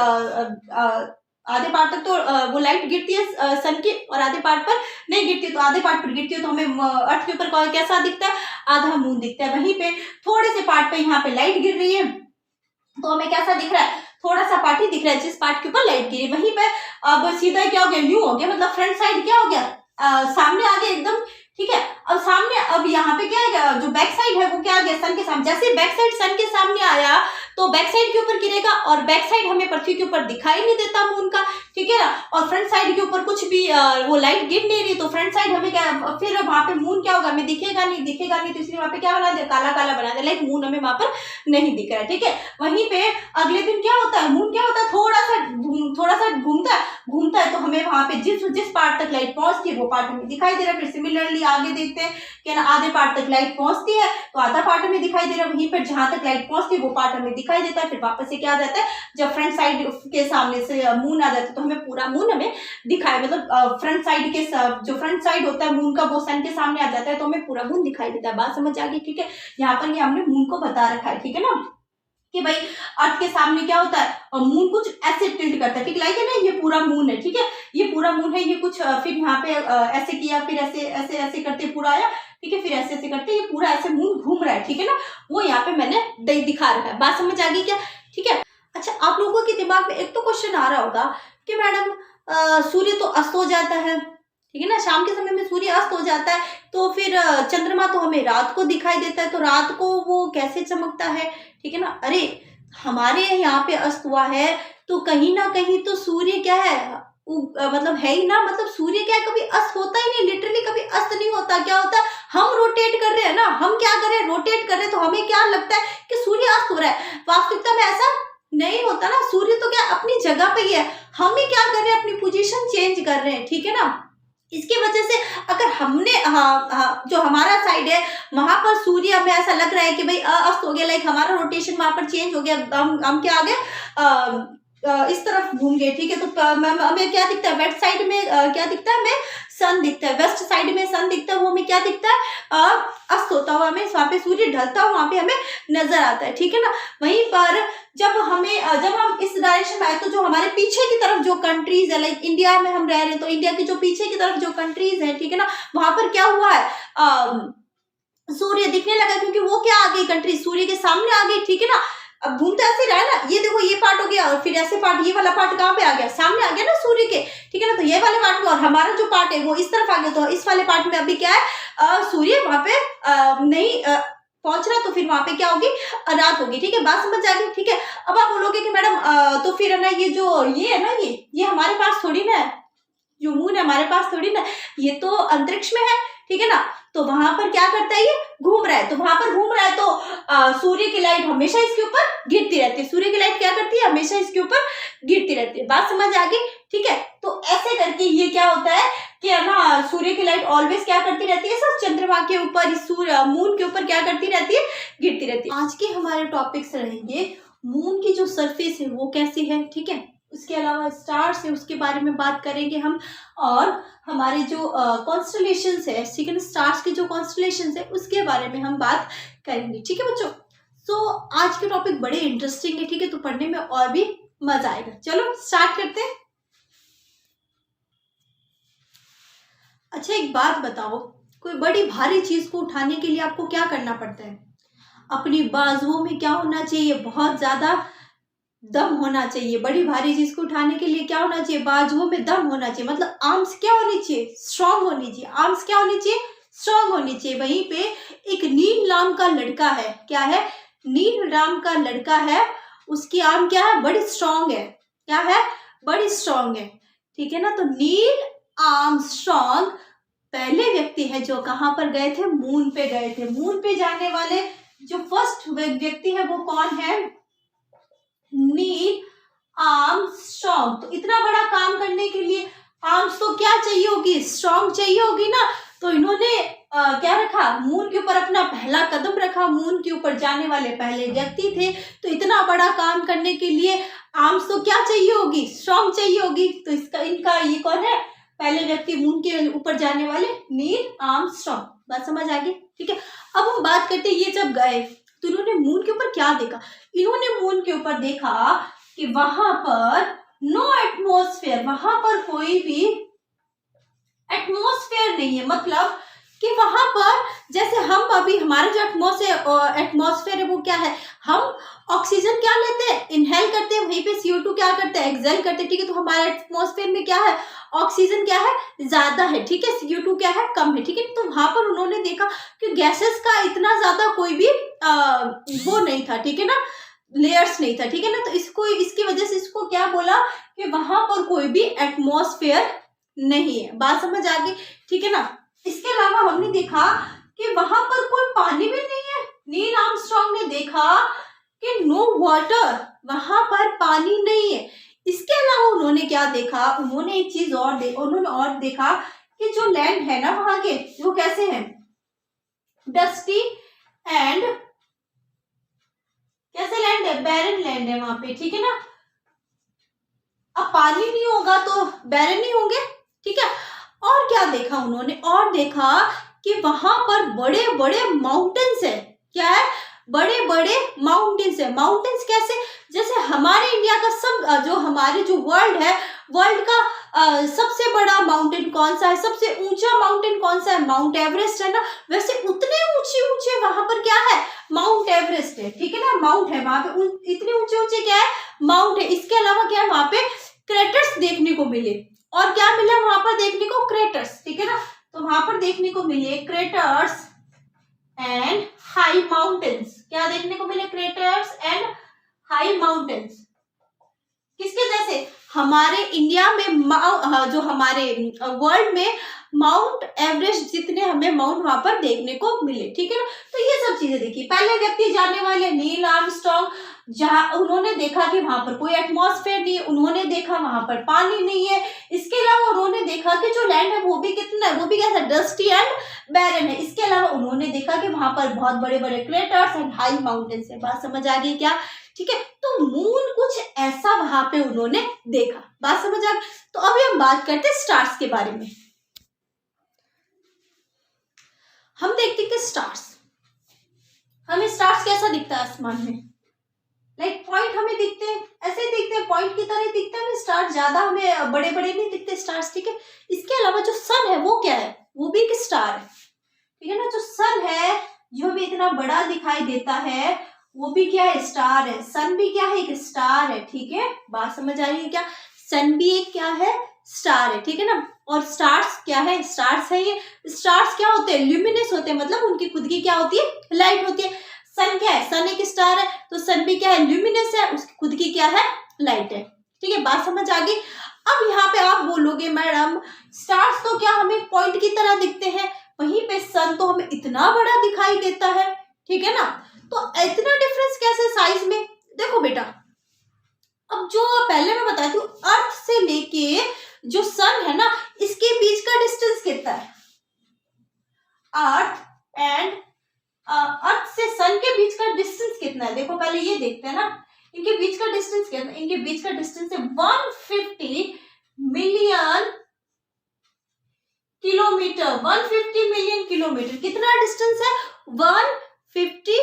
आधे पार्ट तक तो वो लाइट गिरती है सन की, और आधे पार्ट पर नहीं गिरती, तो आधे पार्ट पर गिरती है तो हमें अर्थ के ऊपर कैसा दिखता है, आधा मून दिखता है। वहीं पे थोड़े से पार्ट पे यहाँ पे लाइट गिर रही है, तो हमें कैसा दिख रहा है, थोड़ा सा पार्ट ही दिख रहा है जिस पार्ट के ऊपर लाइट गिरी। वहीं पे अब सीधा क्या हो गया, न्यू हो गया, मतलब फ्रंट साइड क्या हो गया, सामने आ गया एकदम, ठीक है। अब सामने, अब यहाँ पे क्या है, जो बैक साइड है वो क्या आ गया, सन के सामने। जैसे बैक साइड सन के सामने आया तो बैक साइड के ऊपर गिरेगा, और बैक साइड हमें पृथ्वी के ऊपर दिखाई नहीं देता मून का, ठीक है ना। और फ्रंट साइड के ऊपर कुछ भी वो लाइट गिर नहीं रही, तो फ्रंट साइड हमें क्या, फिर वहां पे मून क्या होगा, हमें दिखेगा नहीं, दिखेगा नहीं, तो इसलिए वहां पे क्या बना दिया, काला काला बना दिया, लाइक मून हमें वहां पर नहीं दिख रहा है, ठीक है। वहीं पे अगले दिन क्या होता है, मून क्या होता है, थोड़ा सा घूमता है, तो हमें वहां पे जिस पार्ट तक लाइट पहुंचती है वो पार्ट हमें दिखाई दे रहा है। फिर सिमिलरली आगे देखते हैं कि ना, आधे पार्ट तक लाइट पहुंचती है तो आधा पार्ट हमें दिखाई दे रहा है, वहीं पर जहां तक लाइट पहुंचती है वो पार्ट हमें दिखाई देता है। फिर वापस से क्या आ जाता है, जब फ्रंट साइड के सामने से मून आ जाता है तो हमें पूरा मून हमें दिखाई, मतलब फ्रंट साइड के जो फ्रंट साइड होता है मून का वो सन के सामने आ जाता है तो हमें पूरा मून दिखाई देता है। बात समझ आ गई, ठीक है। यहाँ पर ये हमने मून को बता रखा है, ठीक है ना, कि भाई अर्थ के सामने क्या होता है, और मून कुछ ऐसे टिल्ट करता है, ठीक लाइक है ना, ये पूरा मून है, ठीक है, ये पूरा मून है, ये कुछ फिर यहाँ पे ऐसे किया, फिर ऐसे ऐसे ऐसे करते पूरा आया, ठीक है, फिर ऐसे ऐसे करते ये पूरा ऐसे मून घूम रहा है, ठीक है ना, वो यहाँ पे मैंने दिखा रखा है। बात समझ आ गई क्या, ठीक है। अच्छा, आप लोगों के दिमाग में एक तो क्वेश्चन आ रहा होगा कि मैडम सूर्य तो अस्त हो जाता है, ठीक है ना, शाम के समय में सूर्य अस्त हो जाता है, तो फिर चंद्रमा तो हमें रात को दिखाई देता है, तो रात को वो कैसे चमकता है, ठीक है ना। अरे हमारे यहाँ पे अस्त हुआ है तो कहीं ना कहीं तो सूर्य क्या है, मतलब है ही ना, मतलब सूर्य क्या है, कभी अस्त होता ही नहीं, लिटरली कभी अस्त नहीं होता। क्या होता है, हम रोटेट कर रहे हैं ना, हम क्या कर रहे हैं, रोटेट कर रहे हैं, तो हमें क्या लगता है कि सूर्य अस्त हो रहा है, वास्तविकता में ऐसा नहीं होता ना, सूर्य तो क्या अपनी जगह पे ही है, हम ही क्या कर रहे हैं, अपनी पोजीशन चेंज कर रहे हैं, ठीक है ना। इसकी वजह से अगर हमने जो हमारा साइड है वहां पर सूर्य हमें ऐसा लग रहा है कि भाई अस्त हो गया, लाइक हमारा रोटेशन वहां पर चेंज हो गया, हम क्या आ गए, इस तरफ घूम गए, ठीक है। तो हमें क्या दिखता है, वेस्ट साइड में क्या दिखता है, हमें सन दिखता है, वेस्ट साइड में सन दिखता है, वो हमें क्या दिखता है, अस्त होता हुआ, हमें वहां पे सूर्य ढलता हुआ वहां पे हमें नजर आता है, ठीक है ना। वहीं पर जब हम इस डायरेक्शन में आए तो जो हमारे पीछे की तरफ जो कंट्रीज है, लाइक इंडिया में हम रह रहे हैं, तो इंडिया की जो पीछे की तरफ जो कंट्रीज है, ठीक है ना, वहां पर क्या हुआ है, सूर्य दिखने लगा, क्योंकि वो क्या आ गई, कंट्री सूर्य के सामने आ गई, ठीक है ना। अब घूमता ऐसे रहा है ना, ये देखो ये पार्ट हो गया, और फिर ऐसे पार्ट, ये वाला पार्ट कहाँ पे आ गया, सामने आ गया ना सूर्य के, ठीक है ना। तो ये वाले पार्ट में, और हमारा जो पार्ट है वो इस तरफ आ गया, तो इस वाले पार्ट में अभी क्या है, सूर्य वहां पे नहीं पहुंच रहा, तो फिर वहां पे क्या होगी, रात होगी, ठीक है। बात समझ आ गई, ठीक है। अब आप बोलोगे कि मैडम तो फिर है ना, ये है ना, ये हमारे पास थोड़ी ना है, जो मून है हमारे पास थोड़ी ना, ये तो अंतरिक्ष में है, ठीक है ना। तो वहां पर क्या करता है, ये घूम रहा है, तो वहां पर घूम रहा है तो सूर्य की लाइट हमेशा इसके ऊपर गिरती रहती है, सूर्य की लाइट क्या करती है, हमेशा इसके ऊपर गिरती रहती है। बात समझ आ गई, ठीक है। तो ऐसे करके ये क्या होता है कि ना, सूर्य की लाइट ऑलवेज क्या करती रहती है, सर चंद्रमा के ऊपर, सूर्य मून के ऊपर क्या करती रहती है, गिरती रहती है। आज के हमारे टॉपिक्स रहेंगे मून की जो सरफेस है वो कैसी है, ठीक है, उसके अलावा स्टार्स है उसके बारे में बात करेंगे हम, और हमारे जो कॉन्स्टलेशंस है, ठीक है ना, स्टार्स के जो कॉन्स्टलेशंस है उसके बारे में हम बात करेंगे, ठीक है बच्चों। सो आज के टॉपिक बड़े इंटरेस्टिंग है, ठीक है, तो पढ़ने में और भी मजा आएगा। चलो स्टार्ट करते हैं। अच्छा एक बात बताओ, कोई बड़ी भारी चीज को उठाने के लिए आपको क्या करना पड़ता है, अपनी बाजुओं में क्या होना चाहिए, बहुत ज्यादा दम होना चाहिए। बड़ी भारी चीज को उठाने के लिए क्या होना चाहिए, बाजुओं में दम होना चाहिए, मतलब आर्म्स क्या होनी चाहिए, स्ट्रांग होनी चाहिए, आर्म्स क्या होनी चाहिए, स्ट्रांग होनी चाहिए। वहीं पे एक नील नाम का लड़का है, क्या है, नील नाम का लड़का है, उसकी आर्म क्या है, बड़ी स्ट्रांग है, क्या है, बड़ी स्ट्रांग है, ठीक है ना। तो नील आर्मस्ट्रांग पहले व्यक्ति है जो कहां पर गए थे, मून पे गए थे। मून पे जाने वाले जो फर्स्ट व्यक्ति है वो कौन है, नील आर्मस्ट्रांग। तो इतना बड़ा काम करने के लिए आर्म्स तो क्या चाहिए होगी, स्ट्रांग चाहिए होगी ना। तो इन्होंने क्या रखा, मून के ऊपर अपना पहला कदम रखा, मून के ऊपर जाने वाले पहले व्यक्ति थे। तो इतना बड़ा काम करने के लिए आर्म्स तो क्या चाहिए होगी, स्ट्रांग चाहिए होगी। तो इनका ये कौन है, पहले व्यक्ति मून के ऊपर जाने वाले नील आर्मस्ट्रांग। बात समझ आ गई, ठीक है। अब हम बात करते हैं, ये जब गए तो इन्होंने मून के ऊपर क्या देखा, इन्होंने मून के ऊपर देखा कि वहां पर नो एटमॉस्फेयर, वहां पर कोई भी एटमॉस्फेयर नहीं है, मतलब कि वहां पर जैसे हम अभी हमारा जो एटमॉस्फेयर है वो क्या है, हम ऑक्सीजन क्या लेते हैं, इनहेल करते हैं, वहीं पे CO2 क्या करते हैं, एक्सहेल करते हैं, ठीक है। तो हमारे एटमॉस्फेयर में क्या है, ऑक्सीजन क्या है, ज्यादा है, ठीक है, CO2 क्या है, कम है, ठीक है। तो वहां पर उन्होंने देखा कि गैसेस का इतना ज्यादा कोई भी वो नहीं था, ठीक है ना, लेयर्स नहीं था, ठीक है ना। तो इसको इसकी वजह से इसको क्या बोला कि वहां पर कोई भी एटमॉस्फेयर नहीं है। बात समझ आ गई, ठीक है ना। इसके अलावा हमने देखा कि वहां पर कोई पानी भी नहीं है। नील आर्मस्ट्रांग ने देखा कि नो वाटर, वहां पर पानी नहीं है। इसके अलावा उन्होंने क्या देखा, उन्होंने एक चीज और देखा कि जो लैंड है ना वहां के, वो कैसे हैं, डस्टी एंड कैसे लैंड है, बैरन लैंड है वहां पे, ठीक है ना। अब पानी नहीं होगा तो बैरन नहीं होंगे, ठीक है। और क्या देखा उन्होंने, और देखा कि वहां पर बड़े बड़े माउंटेन्स है। क्या है, बड़े बड़े माउंटेन्स है। माउंटेन्स कैसे, जैसे हमारे इंडिया का सब जो हमारे जो वर्ल्ड है, वर्ल्ड का सबसे बड़ा माउंटेन कौन सा है, सबसे ऊंचा माउंटेन कौन सा है, माउंट एवरेस्ट है ना। वैसे उतने ऊंचे ऊंचे वहां पर क्या है, माउंट एवरेस्ट है, ठीक है ना, माउंट है वहां पे, इतने ऊंचे ऊंचे क्या है, माउंट है। इसके अलावा क्या है, वहां पे क्रेटर्स देखने को मिले। और क्या मिला वहां पर देखने को, क्रेटर्स, ठीक है ना। तो वहां पर देखने को मिले क्रेटर्स एंड हाई माउंटेन्स। क्या देखने को मिले, क्रेटर्स एंड हाई माउंटेन्स। किसके जैसे, हमारे इंडिया में जो हमारे वर्ल्ड में माउंट एवरेस्ट जितने हमें माउंट वहां पर देखने को मिले, ठीक है ना। तो ये सब चीजें देखी। पहले व्यक्ति जानने वाले नील आर्मस्ट्रांग, जहां उन्होंने देखा कि वहां पर कोई एटमॉस्फेयर नहीं है, उन्होंने देखा वहां पर पानी नहीं है। इसके अलावा उन्होंने देखा कि जो लैंड है वो भी कितना है, वो भी कैसा, डस्टी एंड बैरन है। इसके अलावा उन्होंने देखा कि वहां पर बहुत बड़े बड़े क्रेटर्स एंड हाई माउंटेन्स है। बात समझ आ गई क्या, ठीक है। तो मून कुछ ऐसा वहां पे उन्होंने देखा। बात समझ आ गई। तो अभी हम बात करते हैं स्टार्स के बारे में। हम देखते हैं कि स्टार्स, हमें स्टार्स कैसा दिखता है आसमान में, लाइक पॉइंट हमें दिखते हैं, ऐसे ही दिखते हैं, पॉइंट की तरह दिखते हैं हमें स्टार, ज्यादा हमें बड़े बड़े नहीं दिखते स्टार्स, ठीक है। इसके अलावा जो सन है वो क्या है, वो भी एक स्टार है, ठीक है ना। जो सन है, जो भी इतना बड़ा दिखाई देता है, वो भी क्या है, स्टार है। सन भी क्या है, एक स्टार है, ठीक है। बात समझ आ रही है क्या, सन भी एक क्या है, स्टार है, ठीक है ना। और स्टार्स क्या है, स्टार्स है ये। स्टार्स क्या होते हैं, ल्यूमिनस होते हैं, मतलब उनकी खुद की क्या होती है, लाइट होती है। सन क्या है, सन एक स्टार है, तो सन भी क्या है, ल्यूमिनस है, उसकी खुद की क्या है, लाइट है, ठीक है। बात समझ आ गई। अब यहाँ पे आप बोलोगे मैडम स्टार्स तो क्या हमें पॉइंट की तरह दिखते हैं, वहीं पे सन तो हमें इतना बड़ा दिखाई देता है, ठीक है ना। तो इतना डिफरेंस कैसे साइज में, देखो बेटा, अब जो पहले मैं बताती हूँ, अर्थ से लेके जो सन है ना, इसके बीच का डिस्टेंस कितना है, अर्थ से सन के बीच का डिस्टेंस कितना है। देखो पहले ये देखते हैं ना, इनके बीच का डिस्टेंस कितना है, इनके बीच का डिस्टेंस है 150 मिलियन किलोमीटर। 150 मिलियन किलोमीटर कितना डिस्टेंस है, 150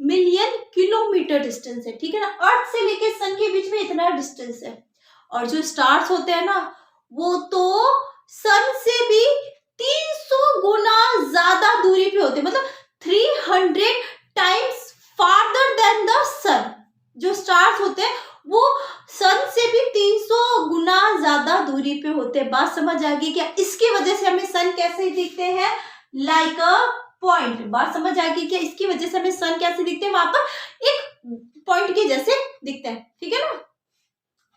मिलियन किलोमीटर डिस्टेंस है, ठीक है ना। अर्थ से लेके सन के बीच में इतना डिस्टेंस है। और जो स्टार्स होते हैं ना, वो तो सन से भी 300 गुना ज्यादा दूरी पे होते हैं, मतलब 300 टाइम्स फार्दर देन द सन। जो स्टार्स होते हैं वो सन से भी 300 गुना ज्यादा दूरी पे होते हैं। बात समझ आ गई क्या, इसकी वजह से हमें सन कैसे दिखते हैं, लाइक अ पॉइंट। बात समझ आ गई क्या, इसकी वजह से हमें सन कैसे दिखते हैं, वहां पर एक पॉइंट के जैसे दिखते हैं, ठीक है ना।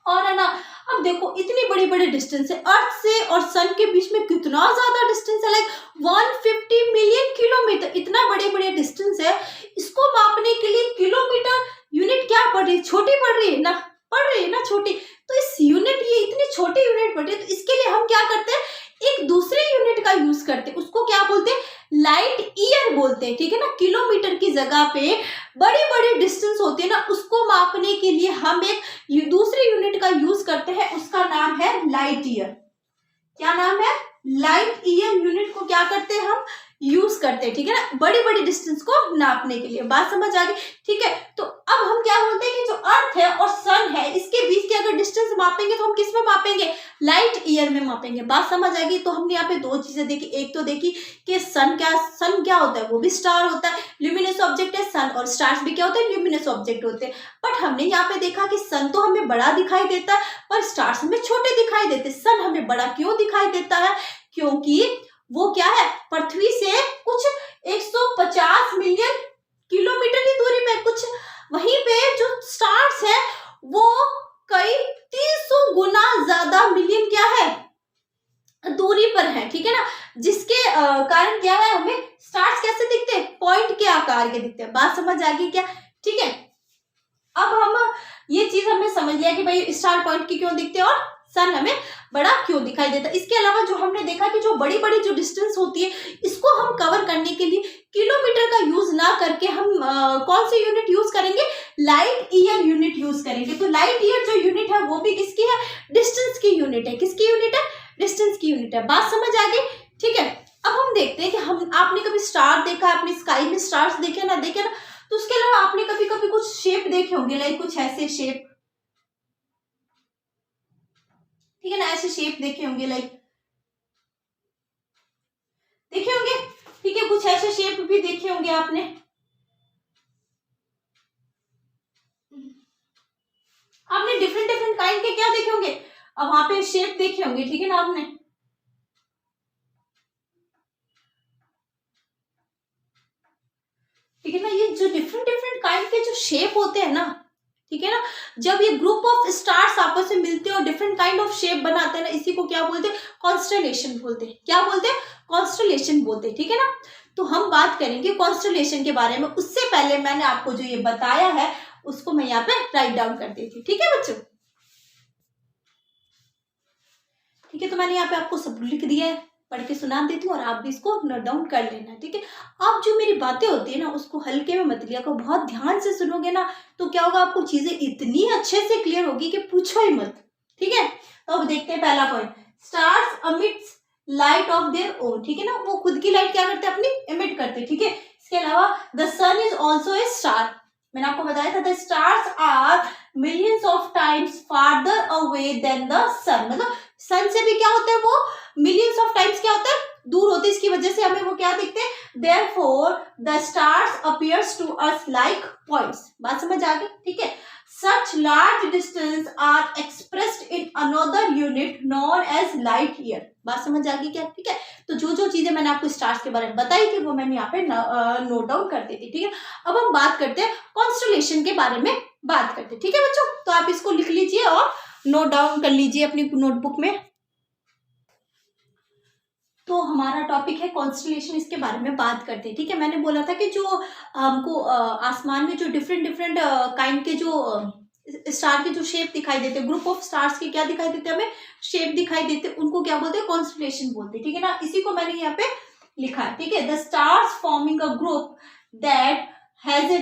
और है ना, अब देखो इतनी बड़ी बड़ी डिस्टेंस है, अर्थ से और सन के बीच में कितना ज्यादा डिस्टेंस है, लाइक 150 मिलियन किलोमीटर, इतना बड़े बड़े डिस्टेंस है। इसको मापने के लिए किलोमीटर यूनिट क्या पड़ रही है, छोटी पड़ रही है ना, पड़ रही है ना छोटी। तो इस यूनिट, ये इतनी छोटी यूनिट पड़ रही है, तो इसके लिए हम क्या करते हैं, एक दूसरे यूनिट का यूज करते हैं, उसको क्या बोलते हैं, लाइट ईयर बोलते हैं, ठीक है ना। किलोमीटर की जगह पे बड़ी बड़ी डिस्टेंस होती है ना, उसको मापने के लिए हम एक दूसरे यूनिट का यूज करते हैं, उसका नाम है लाइट ईयर। क्या नाम है, लाइट ईयर यूनिट को क्या करते हैं हम यूज करते हैं, ठीक है ना, बड़ी बड़ी डिस्टेंस को नापने के लिए। बात समझ आ गई, ठीक है। तो अब हम क्या बोलते हैं कि जो अर्थ है और सन है इसके बीच की अगर डिस्टेंस मापेंगे तो हम किस में मापेंगे, लाइट ईयर में मापेंगे। बात समझ आ गई। तो हमने यहाँ पे दो चीजें देखी, एक तो देखी कि सन क्या होता है, वो भी स्टार होता है, ल्यूमिनस ऑब्जेक्ट है सन, और स्टार्स भी क्या होते हैं, ल्यूमिनस ऑब्जेक्ट होते हैं। बट हमने यहाँ पे देखा कि सन तो हमें बड़ा दिखाई देता है पर स्टार्स हमें छोटे दिखाई देते। सन हमें बड़ा क्यों दिखाई देता है, क्योंकि वो क्या है, पृथ्वी से कुछ 150 मिलियन किलोमीटर की दूरी पे कुछ, वहीं पे जो स्टार्स है वो कई 300 गुना ज्यादा मिलियन क्या है दूरी पर है, ठीक है ना, जिसके कारण क्या है, हमें स्टार्स कैसे दिखते हैं, पॉइंट के आकार के दिखते हैं। बात समझ आ गई क्या, ठीक है। अब हम ये चीज हमने समझ लिया कि भाई स्टार पॉइंट की क्यों दिखते हैं और सन हमें बड़ा क्यों दिखाई देता है। इसके अलावा जो हमने देखा कि जो बड़ी बड़ी जो डिस्टेंस होती है इसको हम कवर करने के लिए किलोमीटर का यूज ना करके हम कौन सी यूनिट यूज करेंगे, लाइट ईयर यूनिट यूज करेंगे। तो लाइट ईयर जो यूनिट है वो भी किसकी है, डिस्टेंस की यूनिट है। किसकी यूनिट है, डिस्टेंस की यूनिट है। बात समझ आ गई, ठीक है। अब हम देखते हैं कि हम, आपने कभी स्टार देखा, आपने स्काई में स्टार्स देखे ना, तो उसके अलावा आपने कभी कभी कुछ शेप देखे होंगे, लाइक कुछ ऐसे शेप, ठीक है ना, ऐसे शेप देखे होंगे, लाइक देखे होंगे, ठीक है, कुछ ऐसे शेप भी देखे होंगे आपने। आपने डिफरेंट डिफरेंट काइंड के क्या देखे होंगे, अब वहां पे शेप देखे होंगे, ठीक है ना, आपने, ठीक है ना। ये जो डिफरेंट डिफरेंट काइंड के जो शेप होते हैं ना, ठीक है ना, जब ये ग्रुप ऑफ स्टार्स आपस में मिलते हैं और डिफरेंट काइंड ऑफ शेप बनाते हैं ना, इसी को क्या बोलते हैं, कॉन्स्टलेशन बोलते हैं। क्या बोलते हैं, कॉन्स्टलेशन बोलते हैं, ठीक है ना। तो हम बात करेंगे कॉन्स्टलेशन के बारे में। उससे पहले मैंने आपको जो ये बताया है उसको मैं यहाँ पे राइट डाउन कर देती हूँ, ठीक है बच्चों, ठीक है। तो मैंने यहाँ पे आपको सब लिख दिया है, पढ़ के सुना देती हूँ और आप भी इसको नोट डाउन कर लेना, ठीक है। आप जो मेरी बातें होती है ना उसको हल्के में मत लिया करो, बहुत ध्यान से सुनोगे ना तो क्या होगा, आपको चीजें इतनी अच्छे से क्लियर होगी कि पूछो ही मत, ठीक है। तो अब देखते हैं पहला point, stars amidst light of their own, ठीक है ना, वो खुद की लाइट क्या करते हैं, अपनी एमिट करते हैं, ठीक है। इसके अलावा the sun is also a star, मैंने आपको बताया था the stars are millions of times farther away than the sun, मतलब सन से भी क्या होता है, वो मिलियंस ऑफ टाइम्स क्या होता है, दूर होते हैं। इसकी वजह से हमें वो क्या दिखते हैं, therefore the stars appears to us like points. बात समझ आ गई, ठीक है। Such large distance are expressed in another unit known as light year. बात समझ आ गई क्या, ठीक है। तो जो जो चीजें मैंने आपको स्टार्स के बारे में बताई थी वो मैंने यहाँ पे नोट डाउन कर दी थी, ठीक है। अब हम बात करते हैं कॉन्स्टलेशन के बारे में, बात करते हैं, ठीक है बच्चों। तो आप इसको लिख लीजिए और नोट डाउन कर लीजिए अपनी नोटबुक में। तो हमारा टॉपिक है कॉन्स्टलेशन, इसके बारे में बात करते हैं, ठीक है। मैंने बोला था कि जो हमको आसमान में जो डिफरेंट डिफरेंट काइंड के जो स्टार के जो शेप दिखाई देते हैं, ग्रुप ऑफ स्टार्स के क्या दिखाई देते हैं, हमें शेप दिखाई देते हैं, उनको क्या बोलते हैं, कॉन्स्टलेशन बोलते हैं, ठीक है ना। इसी को मैंने यहाँ पे लिखा है, ठीक है। The stars forming a group that has a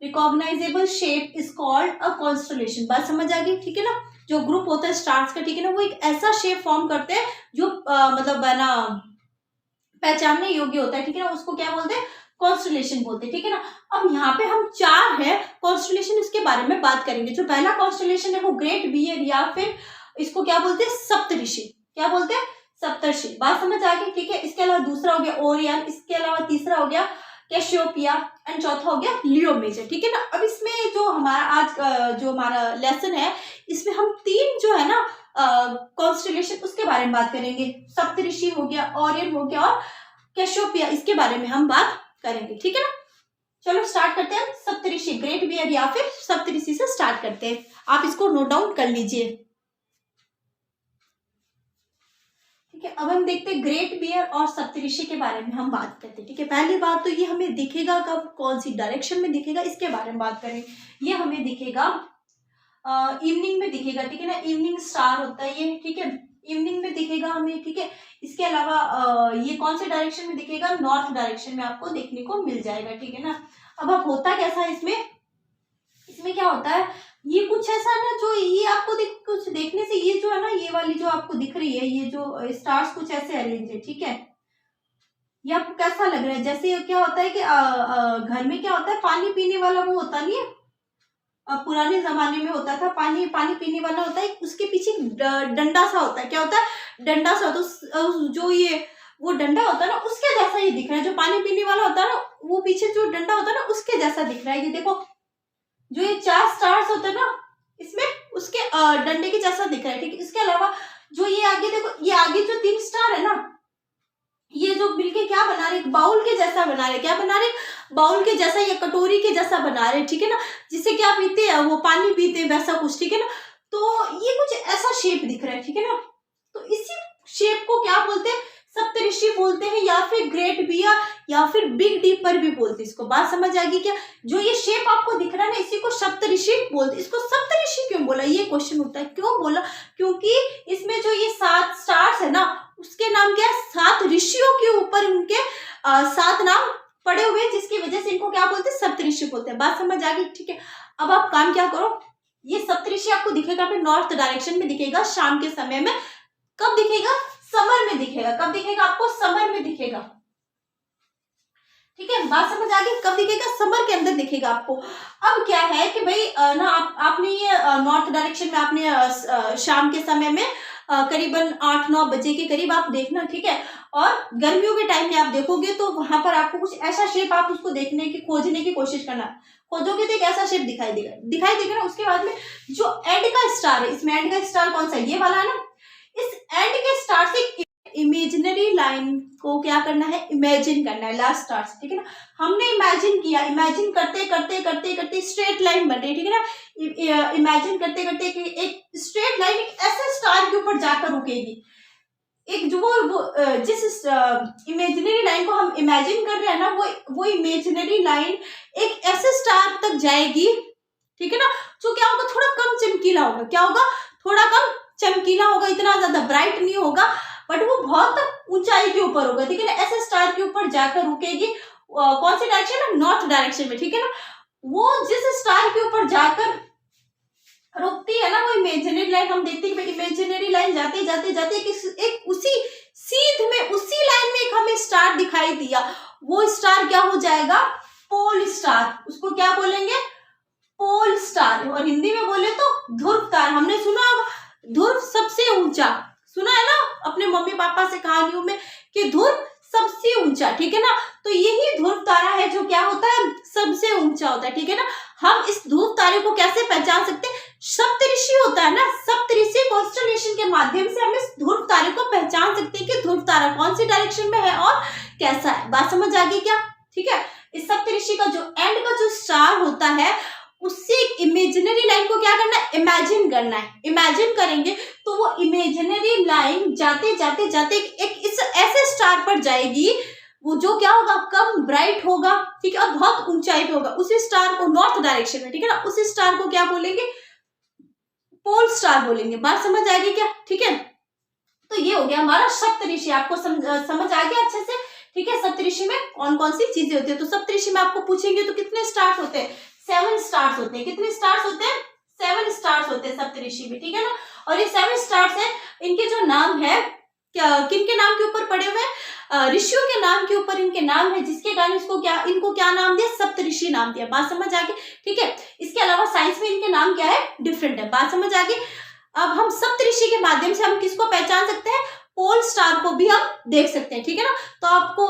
recognisable shape is called a constellation. बात समझ आ गई, ठीक है ना। जो ग्रुप होता है स्टार्स का, ठीक है ना, वो एक ऐसा शेप फॉर्म करते हैं जो मतलब है ना पहचानने योग्य होता है, ठीक है ना, उसको क्या बोलते हैं, कॉन्स्टलेशन बोलते हैं, ठीक है ना। अब यहाँ पे हम चार है कॉन्स्टलेशन, इसके बारे में बात करेंगे। जो पहला कॉन्स्टलेशन है वो ग्रेट बियर या फिर इसको क्या बोलते हैं, सप्तऋषि। क्या बोलते हैं, सप्तऋषि। बात समझ आ गई, ठीक है। इसके अलावा दूसरा हो गया ओरियन, इसके अलावा तीसरा हो गया कैसियोपिया एंड चौथा हो गया लियो मेजर, ठीक है ना। अब इसमें जो हमारा आज जो हमारा लेसन है इसमें हम तीन जो है ना कॉन्स्टलेशन उसके बारे में बात करेंगे। सप्तऋषि हो गया, ओरियन हो गया और कैसियोपिया, इसके बारे में हम बात करेंगे, ठीक है ना। चलो स्टार्ट करते हैं। सप्तऋषि, ग्रेट बियर या फिर सप्तऋषि से स्टार्ट करते हैं। आप इसको नोट डाउन कर लीजिए, ठीक है। अब हम देखते हैं ग्रेट बियर और सप्तऋषि के बारे में हम बात करते हैं, ठीक है। पहली बात तो ये हमें दिखेगा कब, कौन सी डायरेक्शन में दिखेगा, इसके बारे में बात करें। ये हमें दिखेगा इवनिंग में दिखेगा, ठीक है ना। इवनिंग स्टार होता है ये, ठीक है, इवनिंग में दिखेगा हमें, ठीक है। इसके अलावा ये कौन से डायरेक्शन में दिखेगा, नॉर्थ डायरेक्शन में आपको देखने को मिल जाएगा, ठीक है ना। अब होता कैसा है इसमें, इसमें क्या होता है, ये कुछ ऐसा ना जो ये आपको कुछ देखने से ये जो है ना, ये वाली जो आपको दिख रही है, ये जो स्टार्स कुछ ऐसे अरेंज है, ठीक है। ये आपको कैसा लग रहा है? जैसे ये क्या होता है कि घर में क्या होता है, पानी पीने वाला वो होता नहीं है, पुराने जमाने में होता था, पानी पानी पीने वाला होता है, उसके पीछे डंडा सा होता है, क्या होता है, डंडा सा होता है, जो ये वो डंडा होता है ना, उसके जैसा ये दिख रहा है। जो पानी पीने वाला होता है ना, वो पीछे जो डंडा होता है ना, उसके जैसा दिख रहा है। ये देखो, जो ये 4 स्टार्स होते हैं ना, इसमें उसके डंडे के जैसा दिख रहा है, ठीक है। इसके अलावा जो ये आगे देखो, ये आगे जो 3 स्टार है ना, ये जो मिलके क्या बना रहे, बाउल के जैसा बना रहे, क्या बना रहे, बाउल के जैसा या कटोरी के जैसा बना रहे, ठीक है ना। जिसे क्या पीते हैं, वो पानी पीते हैं, वैसा कुछ, ठीक है ना। तो ये कुछ ऐसा शेप दिख रहा है, ठीक है ना। तो इसी शेप को क्या बोलते हैं, सप्तऋषि बोलते हैं, या फिर ग्रेट बियर, या फिर बिग डीपर भी बोलते हैं इसको। बात समझ आ गई क्या? जो ये शेप आपको दिख रहा है ना, इसी को सप्तऋषि बोलते हैं। इसको सप्तऋषि क्यों बोला, ये क्वेश्चन उठता है, क्यों बोला? क्योंकि इसमें जो ये 7 स्टार्स है ना, उसके नाम क्या है, 7 ऋषियों के ऊपर उनके 7 नाम पड़े हुए हैं, जिसकी वजह से इनको क्या बोलते हैं, सप्तऋषि बोलते हैं। बात समझ आ गई, ठीक है। अब आप काम क्या करो, ये सप्तऋषि आपको दिखेगा फिर नॉर्थ डायरेक्शन में दिखेगा, शाम के समय में। कब दिखेगा? समर में दिखेगा। कब दिखेगा आपको? समर में दिखेगा, ठीक है। बात समझ आ गई, कब दिखेगा? समर के अंदर दिखेगा आपको। अब क्या है कि भाई ना आपने ये नॉर्थ डायरेक्शन में आपने शाम के समय में करीबन 8-9 बजे के करीब आप देखना, ठीक है। और गर्मियों के टाइम में आप देखोगे तो वहां पर आपको कुछ ऐसा शेप, आप उसको देखने की, खोजने की कोशिश करना, खोजोगे तो एक ऐसा शेप दिखाई देगा ना। उसके बाद में जो एंड का स्टार है, इसमें एंड का स्टार कौन सा है, ये वाला है ना। इस एंड के स्टार से इमेजिनरी लाइन को क्या करना है, इमेजिन करना है, लास्ट स्टार से, ठीक है ना। हमने इमेजिन किया, इमेजिन करते करते करते करते स्ट्रेट लाइन बन रही, ठीक है ना। इमेजिन करते करते एक स्ट्रेट लाइन एक ऐसे स्टार के ऊपर जाकर रुकेगी। एक जो वो जिस इमेजिनरी लाइन को हम इमेजिन कर रहे हैं ना, वो इमेजिनरी लाइन एक ऐसे स्टार तक जाएगी, ठीक है ना, जो क्या होगा, थोड़ा कम चमकीला होगा। क्या होगा? थोड़ा कम चमकीला होगा, इतना ज्यादा ब्राइट नहीं होगा, बट वो बहुत ऊंचाई के ऊपर होगा, ठीक है ना। ऐसे स्टार के ऊपर जाकर रुकेगी, कौन सी डायरेक्शन में, नॉर्थ डायरेक्शन में, ठीक है ना। वो जिस स्टार के ऊपर जाकर रुकती है ना, वो इमेजिनरी लाइन, हम देखते हैं कि इमेजिनरी लाइन जाते जाते जाते एक उसी सीध में, उसी लाइन में एक हमें स्टार दिखाई दिया। वो स्टार क्या हो जाएगा? Pole star. उसको क्या बोलेंगे? Pole star. और हिंदी में बोले तो ध्रुव तारा। हमने सुना होगा ध्रुव सबसे ऊंचा, सुना है ना अपने मम्मी पापा से कहानियों में कि ध्रुव सबसे ऊंचा, ठीक है ना। तो यही ध्रुव तारा है जो क्या होता है, सबसे ऊंचा होता है, ठीक है ना। हम इस ध्रुव तारे को कैसे पहचान सकते हैं? सप्तऋषि होता है ना, सप्तऋषि कॉन्स्टलेशन के माध्यम से हम इस ध्रुव तारे को पहचान सकते हैं कि ध्रुव तारा कौन सी डायरेक्शन में है और कैसा है। बात समझ आ गई क्या? ठीक है। इस सप्तऋषि का जो एंड का जो स्टार होता है, उससे एक इमेजिनरी लाइन को क्या करना है, इमेजिन करना है। इमेजिन करेंगे तो वो इमेजिनरी लाइन जाते जाते जाते एक इस ऐसे स्टार पर जाएगी, वो जो क्या होगा, कम ब्राइट होगा, ठीक है, और बहुत ऊंचाई पे होगा। उसी स्टार को नॉर्थ डायरेक्शन में, ठीक है ना, उसी स्टार को क्या बोलेंगे, पोल स्टार बोलेंगे। बात समझ आएगी क्या? ठीक है। तो ये हो गया हमारा सप्तऋषि। आपको समझ आ गया अच्छे से? ठीक है। सप्तऋषि में कौन कौन सी चीजें होती है? तो सप्तऋषि में आपको पूछेंगे तो कितने स्टार्स होते हैं? 7 स्टार्स होते हैं। कितने स्टार्स होते हैं? 7 स्टार्स होते हैं सप्तऋषि में, ठीक है ना। और ये 7 स्टार्स है, इनके जो नाम है, किन के नाम के ऊपर पड़े हुए हैं? ऋषियों के नाम के ऊपर इनके नाम है, जिसके कारण इनको क्या नाम दिया? सप्तऋषि नाम दिया। बात समझ आ गई? ठीक है। इसके अलावा साइंस में इनके नाम क्या है? डिफरेंट है। बात समझ आ गई? अब हम सप्तऋषि के माध्यम से हम किसको पहचान सकते हैं? पोल स्टार को भी हम देख सकते हैं, ठीक है ना। तो आपको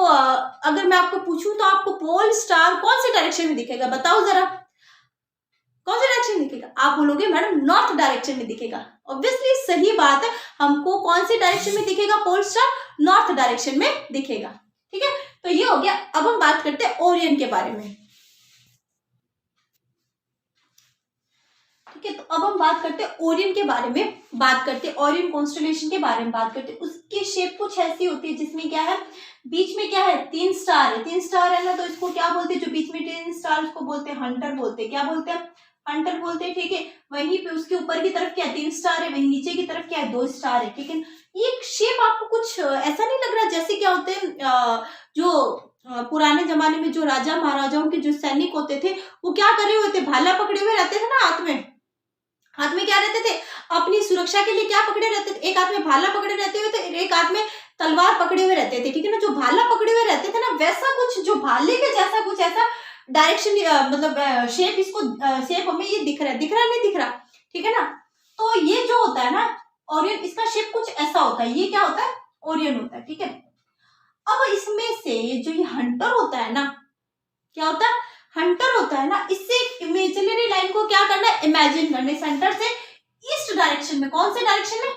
अगर मैं आपको पूछूं तो आपको पोल स्टार कौन से डायरेक्शन में दिखेगा? बताओ जरा, कौन से डायरेक्शन में दिखेगा? आप बोलोगे मैडम नॉर्थ डायरेक्शन में दिखेगा। ऑब्वियसली सही बात है, हमको कौन सी डायरेक्शन में दिखेगा पोल स्टार? नॉर्थ डायरेक्शन में दिखेगा, ठीक है। तो ये हो गया। अब हम बात करते हैं ओरियन के बारे में, ठीक है। तो अब हम बात करते हैं ओरियन के बारे में, बात करते हैं ओरियन कॉन्स्टलेशन के बारे में बात करते हैं। उसकी शेप कुछ ऐसी होती है जिसमें क्या है, बीच में क्या है, 3 स्टार है। 3 स्टार है ना, तो इसको क्या बोलते हैं? जो बीच में 3 स्टार, उसको बोलते हैं हंटर बोलते हैं। क्या बोलते हैं? हंटर बोलते हैं, ठीक है। वहीं पे उसके ऊपर की तरफ क्या है, 3 स्टार है, वहीं नीचे की तरफ क्या है, 2 स्टार है, ठीक है। ये शेप आपको कुछ ऐसा नहीं लग रहा जैसे क्या होते हैं, जो पुराने जमाने में जो राजा महाराजाओं के जो सैनिक होते थे, वो क्या करे हुए थे? भाला पकड़े हुए रहते थे ना हाथ में। हाथ में क्या रहते थे? अपनी सुरक्षा के लिए क्या पकड़े रहते थे? एक हाथ में भाला पकड़े रहते हुए थे, एक हाथ में तलवार पकड़े हुए रहते थे, ठीक है ना, जो भाला पकड़े हुए रहते थे ना, वैसा कुछ, जो भाले के जैसा कुछ ऐसा डायरेक्शन, मतलब शेप, इसको शेप हमें ये दिख रहा है, नहीं दिख रहा, ठीक है ना। तो ये जो होता है ना ओरियन, इसका शेप कुछ ऐसा होता है, ये क्या होता है, ओरियन होता है, ठीक है। अब इसमें से जो ये हंटर होता है ना, क्या होता है, हंटर होता है ना, इससे इमेजिनरी लाइन को क्या करना है, इमेजिन करने, सेंटर से ईस्ट डायरेक्शन में, कौन से डायरेक्शन में,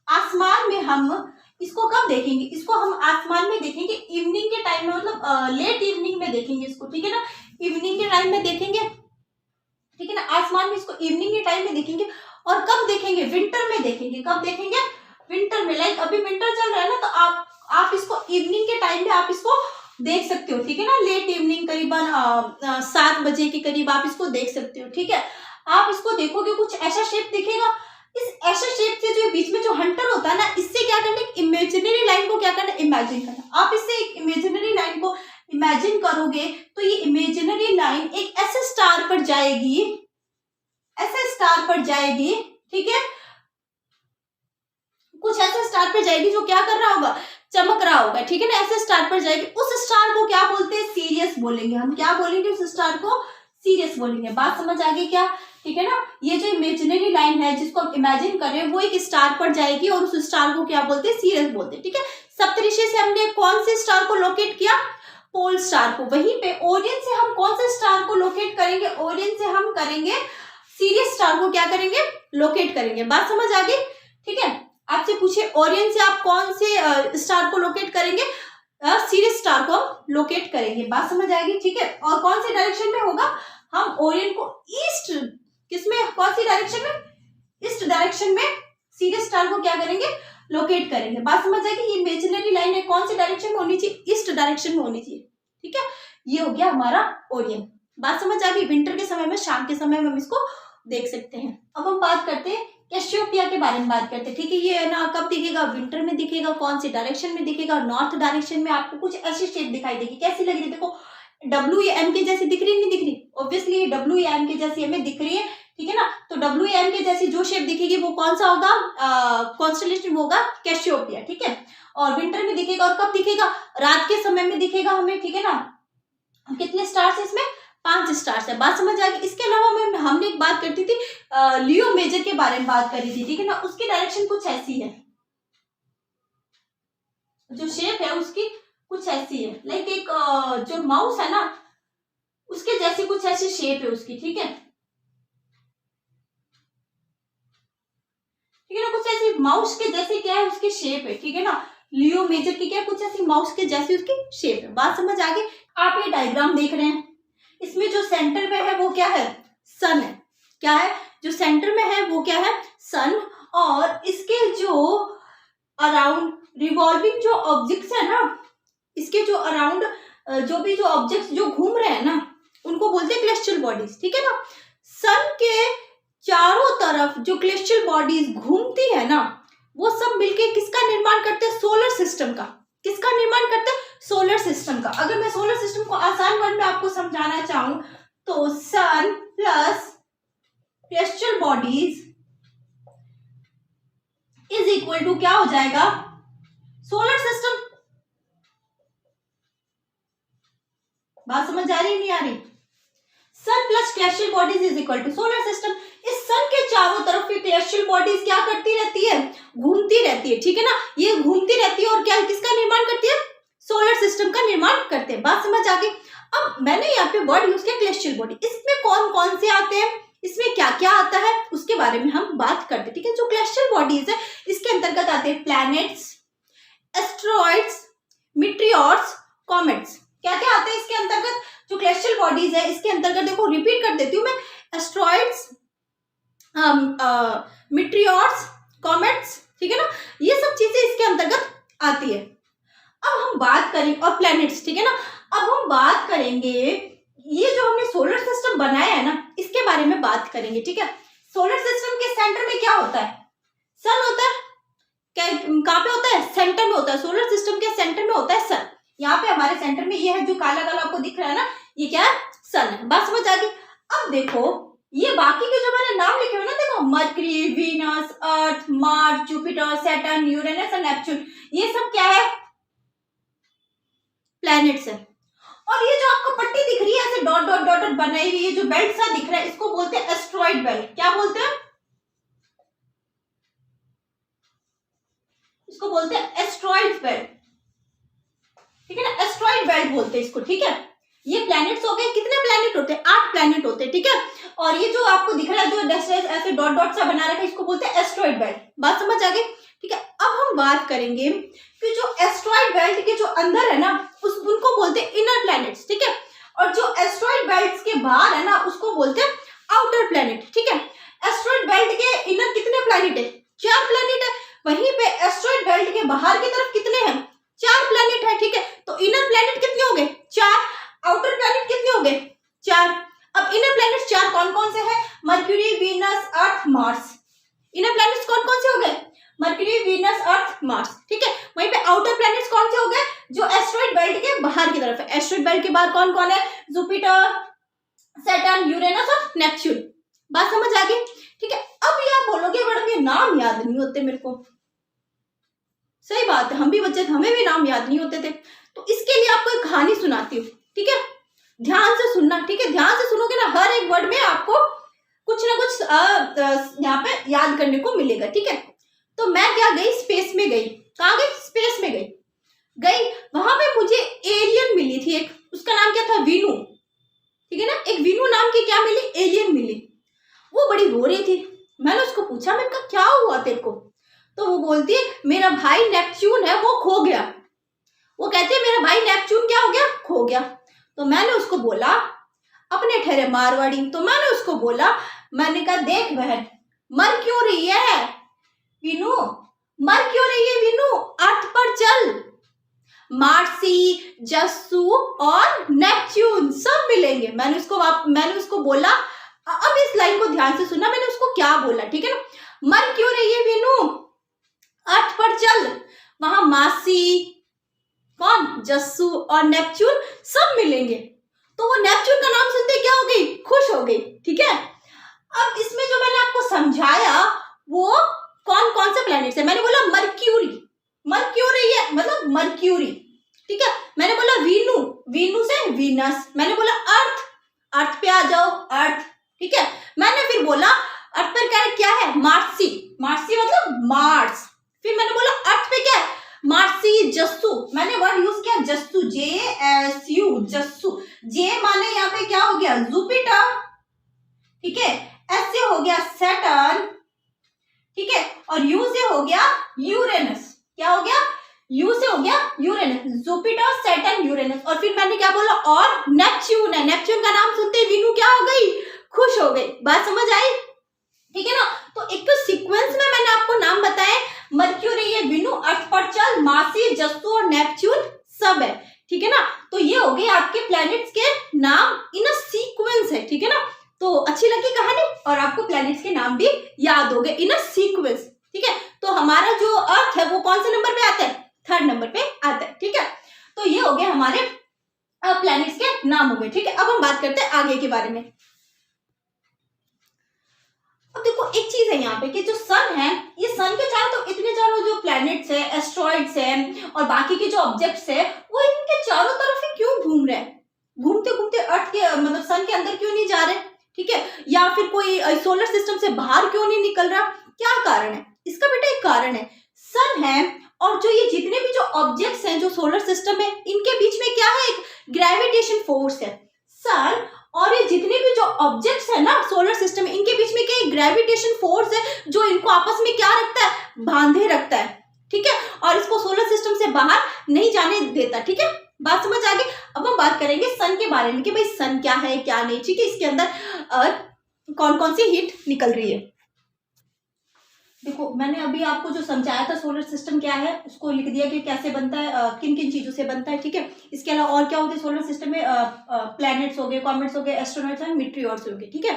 आसमान में। हम इसको कब देखेंगे, इसको हम आसमान में देखेंगे इवनिंग के टाइम में, मतलब लेट इवनिंग में देखेंगे इसको, ठीक है ना, इवनिंग के टाइम में देखेंगे, ठीक है ना, आसमान में इसको इवनिंग के टाइम में देखेंगे। और कब देखेंगे, विंटर में देखेंगे, कब देखेंगे, विंटर में। लाइक अभी विंटर चल रहा है ना, तो आप इसको इवनिंग के टाइम में आप इसको देख सकते हो, ठीक है ना, लेट इवनिंग करीबन 7 बजे के करीब आप इसको देख सकते हो, ठीक है। आप इसको देखोगे कुछ ऐसा शेप दिखेगा, इस ऐसे शेप से जो बीच में जो हंटर होता है ना, इससे क्या करना है, इमेजिनरी लाइन को क्या करना, इमेजिन करना। आप इससे एक इमेजिनरी लाइन को इमेजिन करोगे तो ये इमेजिनरी लाइन एक ऐसे स्टार पर जाएगी, ऐसे स्टार पर जाएगी, ठीक है, कुछ ऐसे स्टार पर जाएगी जो क्या कर रहा होगा, चमक रहा होगा, ठीक है ना, ऐसे स्टार पर जाएगी। उस स्टार को क्या बोलते हैं, सीरियस बोलेंगे हम, क्या बोलेंगे, उस स्टार को सीरियस बोलेंगे। बात समझ आ गई क्या, ठीक है ना। ये जो इमेजिनरी लाइन है जिसको हम इमेजिन कर रहे हैं वो एक स्टार पर जाएगी और उस स्टार को क्या बोलते हैं, सीरियस बोलते हैं, ठीक है। सप्तऋषि से हमने कौन से स्टार को लोकेट किया, पोल स्टार को। वहीं पे ओरियन से हम कौन से स्टार को लोकेट करेंगे, ओरियन से हम करेंगे सीरियस स्टार को क्या करेंगे, लोकेट करेंगे। बात समझ आ गई, ठीक है। आपसे पूछे ओरियन से आप कौन से स्टार को लोकेट करेंगे, सीरियस स्टार को हम लोकेट करेंगे। बात समझ आएगी, ठीक है। और कौन से डायरेक्शन में होगा, हम ओरियन को ईस्ट, किसमें, कौन सी डायरेक्शन में, ईस्ट डायरेक्शन में सीरियस स्टार को क्या करेंगे, लोकेट करेंगे। बात समझ आएगी, ये इमेजिनरी लाइन है कौन सी डायरेक्शन में होनी चाहिए, ईस्ट डायरेक्शन में होनी चाहिए, ठीक है। ये हो गया हमारा ओरियन। बात समझ आ गई। विंटर के समय में, शाम के समय में हम इसको देख सकते हैं। अब हम बात करते हैं कैसियोपिया के बारे में बात करते हैं, ठीक है। ये ना कब दिखेगा, विंटर में दिखेगा, कौन सी डायरेक्शन में दिखेगा, नॉर्थ डायरेक्शन में। आपको कुछ ऐसी शेप दिखाई देगी, कैसी लग रही है, देखो WM के जैसी दिख रही, नहीं दिख रही, ऑब्वियसली ये WM के जैसी हमें दिख रही है, ठीक है ना। तो WM के जैसी जो शेप दिखेगी वो कौन सा होगा, कॉन्स्टेलेशन होगा कैसियोपिया, ठीक है। और विंटर में दिखेगा, और कब दिखेगा, रात के समय में दिखेगा हमें, ठीक है ना। कितने स्टार्स है इसमें, 5 स्टार्स है। बात समझ आ गई। इसके अलावा हमने एक बात करती थी, लियो मेजर के बारे में बात करी थी, ठीक है ना। उसकी डायरेक्शन कुछ ऐसी है, जो शेप है उसकी कुछ ऐसी है, लाइक एक जो माउस है ना उसके जैसी कुछ ऐसी शेप है उसकी, ठीक है, ठीक है ना, कुछ ऐसी माउस के जैसे क्या है उसकी शेप है, ठीक है ना। लियो मेजर की क्या है, कुछ ऐसी माउस के जैसी उसकी शेप है। बात समझ आ गई। आप ये डायग्राम देख रहे हैं, इसमें जो सेंटर में है वो क्या है, सन है, क्या है, जो सेंटर में है वो क्या है, सन। और इसके जो अराउंड रिवॉल्विंग जो ऑब्जेक्ट्स है ना, इसके जो अराउंड जो भी जो ऑब्जेक्ट्स जो घूम रहे हैं ना उनको बोलते हैं क्लेस्टियल बॉडीज, ठीक है ना। सन के चारों तरफ जो क्लेस्टियल बॉडीज घूमती है ना वो सब मिलके किसका निर्माण करते हैं, सोलर सिस्टम का। किसका निर्माण करते हैं, सोलर सिस्टम का। अगर मैं सोलर सिस्टम को आसान वर्ड में आपको समझाना चाहूं तो sun plus celestial bodies is equal to क्या हो जाएगा, सोलर सिस्टम। बात समझ आ रही नहीं आ रही, sun plus celestial bodies is equal to solar system. इस सन के चारों तरफ ये क्लेस्टियल बॉडीज क्या करती रहती है, घूमती रहती है, ठीक है ना। ये घूमती रहती है और क्या किसका निर्माण करती है, सोलर सिस्टम का निर्माण करते हैं। बात समझ आ गई। अब मैंने यहाँ पे वर्ड यूज किया क्लेस्टियल बॉडी, इसमें कौन कौन से आते हैं, इसमें क्या क्या आता है उसके बारे में हम बात करते हैं, ठीक है। जो क्लेस्टियल बॉडीज है इसके अंतर्गत आते हैं प्लैनेट्स, एस्ट्रॉइड्स, मीटियोर्स, कॉमेट्स। क्या क्या आते हैं इसके अंतर्गत, जो क्लेस्टियल बॉडीज है इसके अंतर्गत, देखो रिपीट कर देती हूँ मैं, एस्ट्रॉइड्स, मीटियोर्स, कॉमेट्स, ठीक है ना, ये सब चीजें इसके अंतर्गत आती है। अब हम बात करें, और प्लैनेट्स, ठीक है ना। अब हम बात करेंगे ये जो हमने सोलर सिस्टम बनाया है ना इसके बारे में बात करेंगे, ठीक है। सोलर सिस्टम के सेंटर में क्या होता है, सन होता है। कहाँ पे होता है, सेंटर में होता है। सोलर सिस्टम के सेंटर में होता है सन। यहाँ पे हमारे सेंटर में ये है जो काला काला आपको दिख रहा है ना, ये क्या है, सन है। बात समझ आ गई। अब देखो ये बाकी के जो मैंने नाम लिखे हुए ना, देखो mercury, Venus, Earth, Mars, Jupiter, Saturn, Uranus और नेपच्यून, ये सब क्या है? प्लैनेट्स है। और ये जो आपको पट्टी दिख रही है ऐसे डॉट डॉट डॉट डॉट बनाई हुई, ये जो बेल्ट सा दिख रहा है, इसको बोलते हैं एस्ट्रॉइड बेल्ट। क्या बोलते हैं? इसको बोलते हैं एस्ट्रॉइड बेल्ट, ठीक है ना, एस्ट्रॉइड बेल्ट बोलते हैं इसको, ठीक है। ये प्लैनेट्स हो गए, कितने प्लैनेट होते हैं? 8 प्लैनेट होते हैं, ठीक है। और ये जो आपको दिख रहा है जो ऐसे डॉट डॉट सा बना रखा है, इसको बोलते हैं एस्ट्रॉइड बेल्ट। बात समझ आ गई, ठीक है। अब हम बात करेंगे कि जो एस्ट्रॉइड बेल्ट के जो अंदर है ना, उनको बोलते हैं इनर प्लैनेट्स, ठीक है। और जो एस्ट्रॉइड बेल्ट के बाहर है ना, उसको बोलते हैं आउटर प्लैनेट, ठीक है। एस्ट्रॉइड बेल्ट के इनर कितने प्लैनेट है? 4 प्लैनेट है। वहीं पे एस्ट्रॉइड बेल्ट के बाहर की तरफ कितने हैं? 4 प्लैनेट है, ठीक है। तो इनर प्लैनेट कितने हो गए? 4। आउटर प्लैनेट कितने हो गए? 4। अब इनर प्लैनेट्स 4 कौन कौन से हैं? Mercury, Venus, Earth, Mars. Inner planets कौन कौन से हो गए? मर्क्यूरी, वीनस, अर्थ, मार्स, ठीक है। वहीं पे आउटर प्लैनेट्स कौन से हो गए? जो एस्ट्रॉइड बेल्ट के बाहर की तरफ है। एस्ट्रॉइड बेल्ट के बाहर कौन कौन है? जुपिटर, सैटर्न, यूरेनस और नेपच्यून। बात समझ आ गई, ठीक है। अब ये आप बोलोगे मैडम ये नाम याद नहीं होते मेरे को। सही बात है, हम भी बच्चे थे, हमें भी नाम याद नहीं होते थे। तो इसके लिए आपको एक कहानी सुनाती हूँ, ठीक है। ध्यान से सुनना, ठीक है। ध्यान से सुनोगे ना, हर एक वर्ड में आपको कुछ ना कुछ यहाँ पे याद करने को मिलेगा, ठीक है। तो मैं क्या गई? स्पेस में गई। कहाँ गई? स्पेस में गई। वहां पे मुझे एलियन मिली थी एक, उसका नाम क्या था? वीनू, ठीक है ना। एक वीनू नाम की क्या मिली? एलियन मिली। वो बड़ी रो रही थी। मैंने उसको पूछा, मैंने कहा क्या हुआ तेरे को? तो वो बोलती है मेरा भाई नेपच्यून है वो खो गया। वो कहती है मेरा भाई नेपच्यून क्या हो गया? खो गया। तो मैंने उसको बोला, अपने ठहरे मारवाड़ी, तो मैंने उसको बोला, मैंने कहा देख बहन, मर क्यों रही है वीनू? मर क्यों रही है वीनू? अर्थ पर चल, मार्सी, जस्सू और नेपच्यून सब मिलेंगे। मैंने उसको बोला, अब इस लाइन को ध्यान से सुनना, मैंने उसको क्या बोला, ठीक है ना। मर क्यों रही है वीनू? अर्थ पर चल, वहां मासी, कौन? जस्सू और नेपच्यून सब मिलेंगे। तो वो नेपच्यून का नाम सुनते क्या हो गई? खुश हो गई, ठीक है। अब इसमें जो मैंने आपको समझाया वो कौन कौन से प्लैनेट्स है। मैंने बोला मर्क्यूरी, मर क्यों रही है मतलब मर्क्यूरी, ठीक है। मैंने बोला वीनू, वीनू से वीनस। मैंने बोला अर्थ, अर्थ पे आ जाओ, अर्थ, ठीक है। मैंने फिर बोला अर्थ पर क्या है? मार्सी, मार्सी मतलब मार्स। फिर मैंने बोला अर्थ पे क्या है? मार्सी, जस्सू। मैंने वर्ड यूज किया जस्सू, JSU, जस्सू। जे माने यहाँ पे क्या हो गया? जुपिटर, ठीक है। एस से हो गया सैटर्न, ठीक है। और यू से हो गया यूरेनस। क्या हो गया? यू से हो गया यूरेनस, जुपिटर, सैटर्न, यूरेनस। और फिर मैंने क्या बोला? और नेपच्यून है। नेपच्यून का नाम सुनते ही वीनू क्या हो गई? खुश हो गई। बात समझ आई, ठीक है ना। तो एक तो सीक्वेंस में मैंने आपको नाम बताए, मर्क्यूरी है, वीनू, अर्थ पर चल, मार्सी, जस्सू और नेपच्यून सब है, ठीक है ना। तो ये हो गए आपके प्लैनेट्स के नाम इन अ सीक्वेंस है, ठीक है ना। तो अच्छी लगी कहानी, और आपको प्लैनेट्स के नाम भी याद हो गए इन अ सीक्वेंस, ठीक है। तो हमारा जो अर्थ है वो कौन से नंबर पे आता है? 3rd नंबर पे आता है, ठीक है। तो ये हो गए हमारे प्लैनेट्स के नाम हो गए, ठीक है। अब हम बात करते हैं आगे के बारे में। अब देखो एक चीज है यहाँ पे कि जो सन है, ये सन के चारों तो इतने चारों जो प्लैनेट्स है, एस्ट्रॉइड्स है और बाकी के जो ऑब्जेक्ट्स है, वो इनके चारों तरफ ही क्यों घूम रहे हैं? घूमते घूमते अर्थ के मतलब सन के अंदर क्यों नहीं जा रहे, ठीक है। या फिर कोई सोलर सिस्टम से बाहर क्यों नहीं निकल रहा? क्या कारण है इसका? बेटा एक कारण है, सन है और जो ये जितने भी जो ऑब्जेक्ट्स हैं जो सोलर सिस्टम है, इनके बीच में क्या है? एक ग्रेविटेशन फोर्स है। सन और ये जितने भी जो ऑब्जेक्ट्स है ना सोलर सिस्टम में, इनके बीच में क्या एक ग्रेविटेशन फोर्स है जो इनको आपस में क्या रखता है? बांधे रखता है, ठीक है। और इसको सोलर सिस्टम से बाहर नहीं जाने देता, ठीक है। बात समझ आ गई। अब हम बात करेंगे सन के बारे में कि भाई सन क्या है क्या नहीं, ठीक है। इसके अंदर कौन कौन सी हीट निकल रही है। देखो मैंने अभी आपको जो समझाया था सोलर सिस्टम क्या है, उसको लिख दिया कि कैसे बनता है, किन किन चीजों से बनता है, ठीक है। इसके अलावा और क्या होते हैं सोलर सिस्टम में? प्लैनेट्स हो गए, कॉमेट्स हो गए, एस्ट्रोनॉट्स और मीटियोर्स हो गए, ठीक है।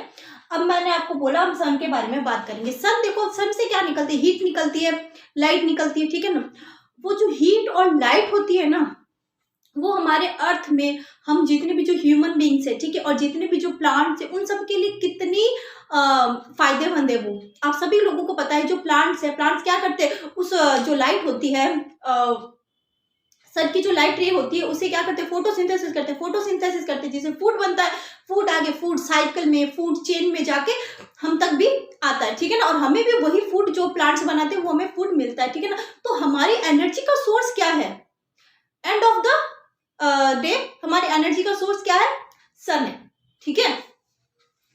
अब मैंने आपको बोला हम सन के बारे में बात करेंगे। सन देखो, सन से क्या निकलती है? हीट निकलती है, लाइट निकलती है, ठीक है ना। वो जो हीट और लाइट होती है ना, वो हमारे अर्थ में हम जितने भी जो ह्यूमन बींग्स है, ठीक है, और जितने भी जो प्लांट्स है, उन सब के लिए कितनी फायदेमंद है। वो आप सभी लोगों को पता है, जो प्लांट्स है, प्लांट्स क्या करते हैं, उस जो लाइट होती है, सन की जो लाइट रे होती है, उसे क्या करते हैं, फोटोसिंथेसिस करते हैं, फोटोसिंथेसिस करते हैं, जिससे फूड बनता है, फूड आगे फूड साइकिल में, फूड चेन में जाके हम तक भी आता है, ठीक है ना, और हमें भी वही फूड जो प्लांट्स बनाते हैं वो हमें फूड मिलता है, ठीक है ना। तो हमारी एनर्जी का सोर्स क्या है, एंड ऑफ द डे हमारी एनर्जी का सोर्स क्या है, सन है, ठीक है।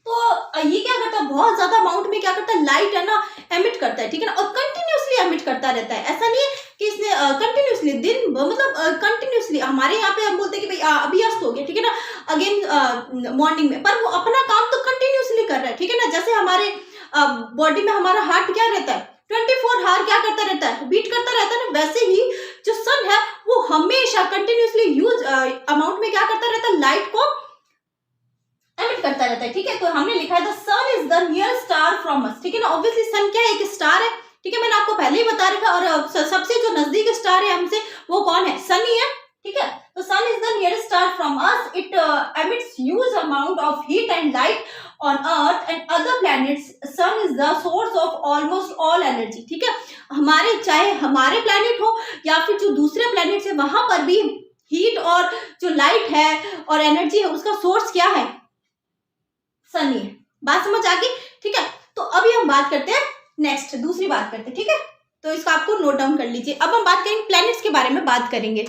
तो ये क्या करता है, बहुत ज्यादा अमाउंट में क्या करता है, लाइट है ना एमिट करता है, ठीक है ना, और कंटिन्यूअसली एमिट करता रहता है। ऐसा नहीं है कि इसने कंटिन्यूअसली दिन मतलब कंटिन्यूअसली, हमारे यहाँ पे हम बोलते हैं कि भाई अभी अस्त हो गया, ठीक है ना, अगेन मॉर्निंग में, पर वो अपना काम तो कंटिन्यूअसली कर रहा है, ठीक है ना। जैसे हमारे बॉडी में हमारा हार्ट क्या रहता है, 24 आवर क्या करता रहता है, बीट करता रहता है ना, वैसे ही जो सन है वो हमेशा कंटिन्यूअसली ह्यूज अमाउंट में क्या करता रहता है, लाइट को एमिट करता रहता है, ठीक है। तो हमने लिखा है the sun is the near star from us, ठीक है ना। ऑब्वियसली सन क्या है, एक स्टार है, ठीक है, मैंने आपको पहले ही बता रखा। और सबसे जो नजदीक स्टार है हमसे वो कौन है, सन ही है, ठीक है। तो sun is the nearest star from us, it emits huge amount of heat and light on earth and other planets. Sun is the source of almost all energy, ठीक है। हमारे चाहे हमारे प्लैनेट हो या फिर जो दूसरे प्लैनेट्स है, वहां पर भी हीट और जो लाइट है और एनर्जी है उसका सोर्स क्या है, सन ही है। बात समझ आ गई, ठीक है। तो अभी हम बात करते हैं नेक्स्ट, दूसरी बात करते हैं, ठीक है। तो इसको आपको नोट डाउन कर लीजिए। अब हम बात करेंगे प्लैनेट्स के बारे में बात करेंगे।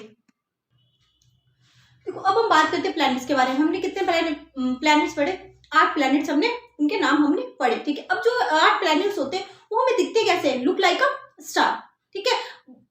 देखो अब हम बात करते हैं प्लैनेट्स के बारे में। हमने कितने प्लैनेट्स पढ़े, 8 प्लैनेट्स हमने, उनके नाम हमने पढ़े, ठीक है। अब जो 8 प्लैनेट्स होते हैं वो हमें दिखते कैसे हैं, लुक लाइक अ स्टार, ठीक है।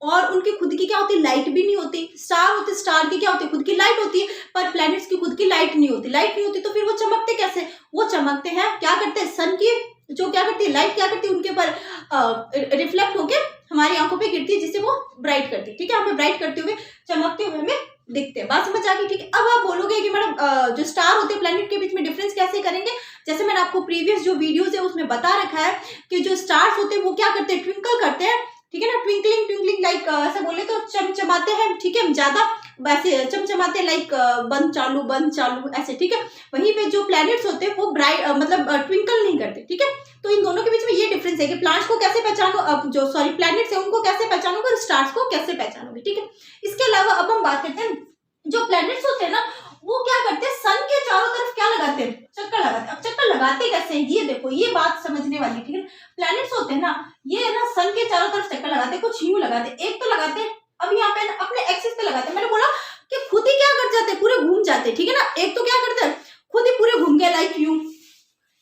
और उनकी खुद की क्या होती है, लाइट भी नहीं होती। स्टार होते, स्टार की क्या होती है, खुद की लाइट होती है, पर प्लैनेट्स की खुद की लाइट नहीं होती। लाइट नहीं होती तो फिर वो चमकते कैसे, वो चमकते हैं, क्या करते हैं, सन की जो क्या करती है, लाइट क्या करती है, उनके ऊपर रिफ्लेक्ट होके हमारी आंखों पे गिरती है, जिससे वो ब्राइट करती है, ठीक है। हमें ब्राइट करते हुए, चमकते हुए हमें दिखते हैं। बात समझ आ गई, ठीक है। अब आप बोलोगे कि मैडम जो स्टार होते हैं प्लैनेट के बीच में डिफरेंस कैसे करेंगे। जैसे मैंने आपको प्रीवियस जो वीडियोस है उसमें बता रखा है कि जो स्टार्स होते हैं वो क्या करते हैं, ट्विंकल करते हैं, ठीक है ना, ट्विंकलिंग ट्विंकलिंग लाइक ऐसा बोले तो चमचमाते हैं, ठीक है, ज्यादा वैसे चमचमाते लाइक बंद चालू ऐसे, ठीक है। वहीं पे जो प्लैनेट्स होते हैं वो ब्राइट मतलब ट्विंकल नहीं करते, ठीक है। तो इन दोनों के बीच में ये डिफरेंस है कि प्लांट्स को कैसे पहचानो, जो सॉरी प्लैनेट्स है उनको कैसे पहचानोगे और स्टार्स को कैसे पहचानोगे, ठीक है। इसके अलावा अब हम बात करते हैं जो प्लैनेट्स होते हैं ना वो क्या करते हैं, सन के चारों तरफ क्या लगाते हैं, चक्कर लगाते हैं। अब चक्कर लगाते कैसे हैं, ये देखो, ये बात समझने वाली, ठीक है। प्लैनेट्स होते हैं ना, ये ना सन के चारों तरफ चक्कर लगाते हैं, कुछ यूं लगाते हैं। एक तो लगाते हैं, अब यहाँ पे अपने एक्सिस पे लगाते हैं। मैंने बोला कि खुद ही क्या कर जाते हैं, पूरे घूम जाते हैं, ठीक है ना। एक तो क्या करते हैं, खुद ही पूरे घूम गए लाइक यूं,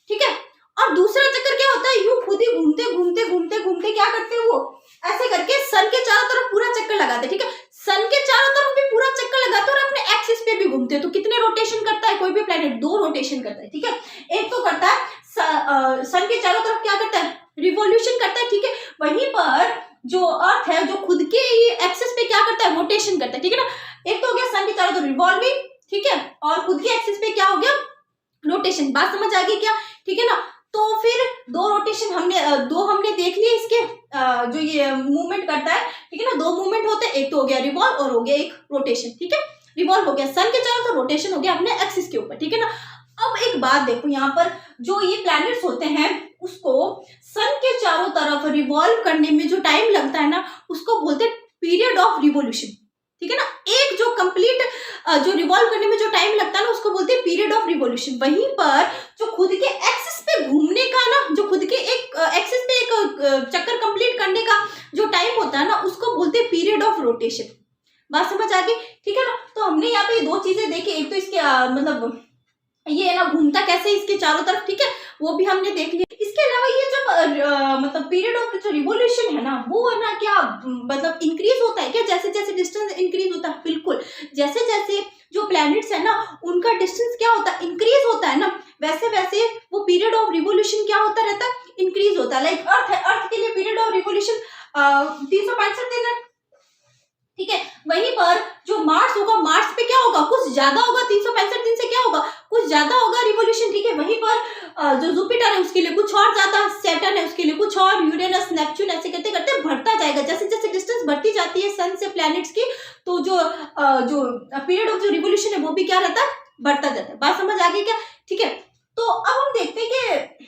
ठीक है। और दूसरा चक्कर क्या होता है, यूं खुद ही घूमते घूमते घूमते घूमते क्या करते हैं, वो ऐसे करके सन के चारों तरफ पूरा चक्कर लगाते हैं, ठीक है। सन के चारों तरफ भी पूरा चक्कर लगाते हैं और अपने एक्सिस पे भी घूमते हैं। तो कितने रोटेशन करता है कोई भी प्लैनेट, 2 रोटेशन करता है, ठीक है। एक तो करता है सन के चारों तरफ क्या करता है, रिवॉल्यूशन करता है, ठीक है। वहीं पर जो अर्थ है जो खुद के एक्सिस पे क्या करता है, रोटेशन करता है, ठीक है ना। एक तो हो गया सन के चारों तरफ रिवॉल्विंग, ठीक है, और खुद के एक्सिस पे क्या हो गया, रोटेशन। बात समझ आ गई क्या, ठीक है ना। तो फिर 2 रोटेशन हमने देख लिए इसके, जो ये मूवमेंट करता है, ठीक है ना। 2 मूवमेंट होते हैं, एक तो हो गया रिवॉल्व और हो गया एक रोटेशन, ठीक है। रिवॉल्व हो गया सन के चारों तरफ, रोटेशन हो गया अपने एक्सिस के ऊपर, ठीक है ना। अब एक बात देखो, यहाँ पर जो ये प्लैनेट्स होते हैं उसको सन के चारों तरफ रिवॉल्व करने में जो टाइम लगता है ना उसको बोलते हैं पीरियड ऑफ रिवोल्यूशन, ठीक है ना। एक जो कंप्लीट जो रिवॉल्व करने में जो टाइम लगता है ना उसको बोलते हैं पीरियड ऑफ रिवोल्यूशन। वहीं पर जो खुद के एक्सिस पे घूमने का ना, जो खुद के एक एक्सिस पे एक चक्कर कंप्लीट करने का जो टाइम होता है ना उसको बोलते हैं पीरियड ऑफ रोटेशन। बात समझ आ गई, ठीक है ना। तो हमने यहाँ पे 2 चीजें देखी, एक तो इसके मतलब ये है ना घूमता कैसे इसके चारों तरफ, ठीक है, वो भी हमने देख लिया। इसके अलावा ये जब मतलब पीरियड ऑफ जो रिवोल्यूशन है ना वो है ना क्या मतलब इंक्रीज होता है क्या, जैसे जैसे डिस्टेंस इंक्रीज होता है, बिल्कुल जैसे जैसे जो प्लैनेट्स है ना उनका डिस्टेंस क्या होता है, इंक्रीज होता है ना, वैसे वैसे वो पीरियड ऑफ रिवोल्यूशन क्या होता रहता है, इंक्रीज होता है। लाइक अर्थ है, अर्थ के लिए पीरियड ऑफ रिवोल्यूशन 365 दिन है, ठीक है। वहीं पर जो मार्स होगा, मार्स पे क्या होगा, कुछ ज्यादा होगा, 365 दिन से क्या होगा, कुछ ज्यादा होगा रिवोल्यूशन, ठीक है। वहीं पर जो जुपिटर है उसके लिए कुछ और ज्यादा, सैटर्न है उसके लिए कुछ और, यूरेनस नेपच्यून ऐसे करते करते बढ़ता जाएगा, जैसे जैसे डिस्टेंस बढ़ती जाती है सन से प्लैनेट्स की, तो जो पीरियड ऑफ जो रिवोल्यूशन है वो भी क्या रहता है, बढ़ता जाता है। बात समझ आ गई क्या? ठीक है, तो अब हम देखते हैं कि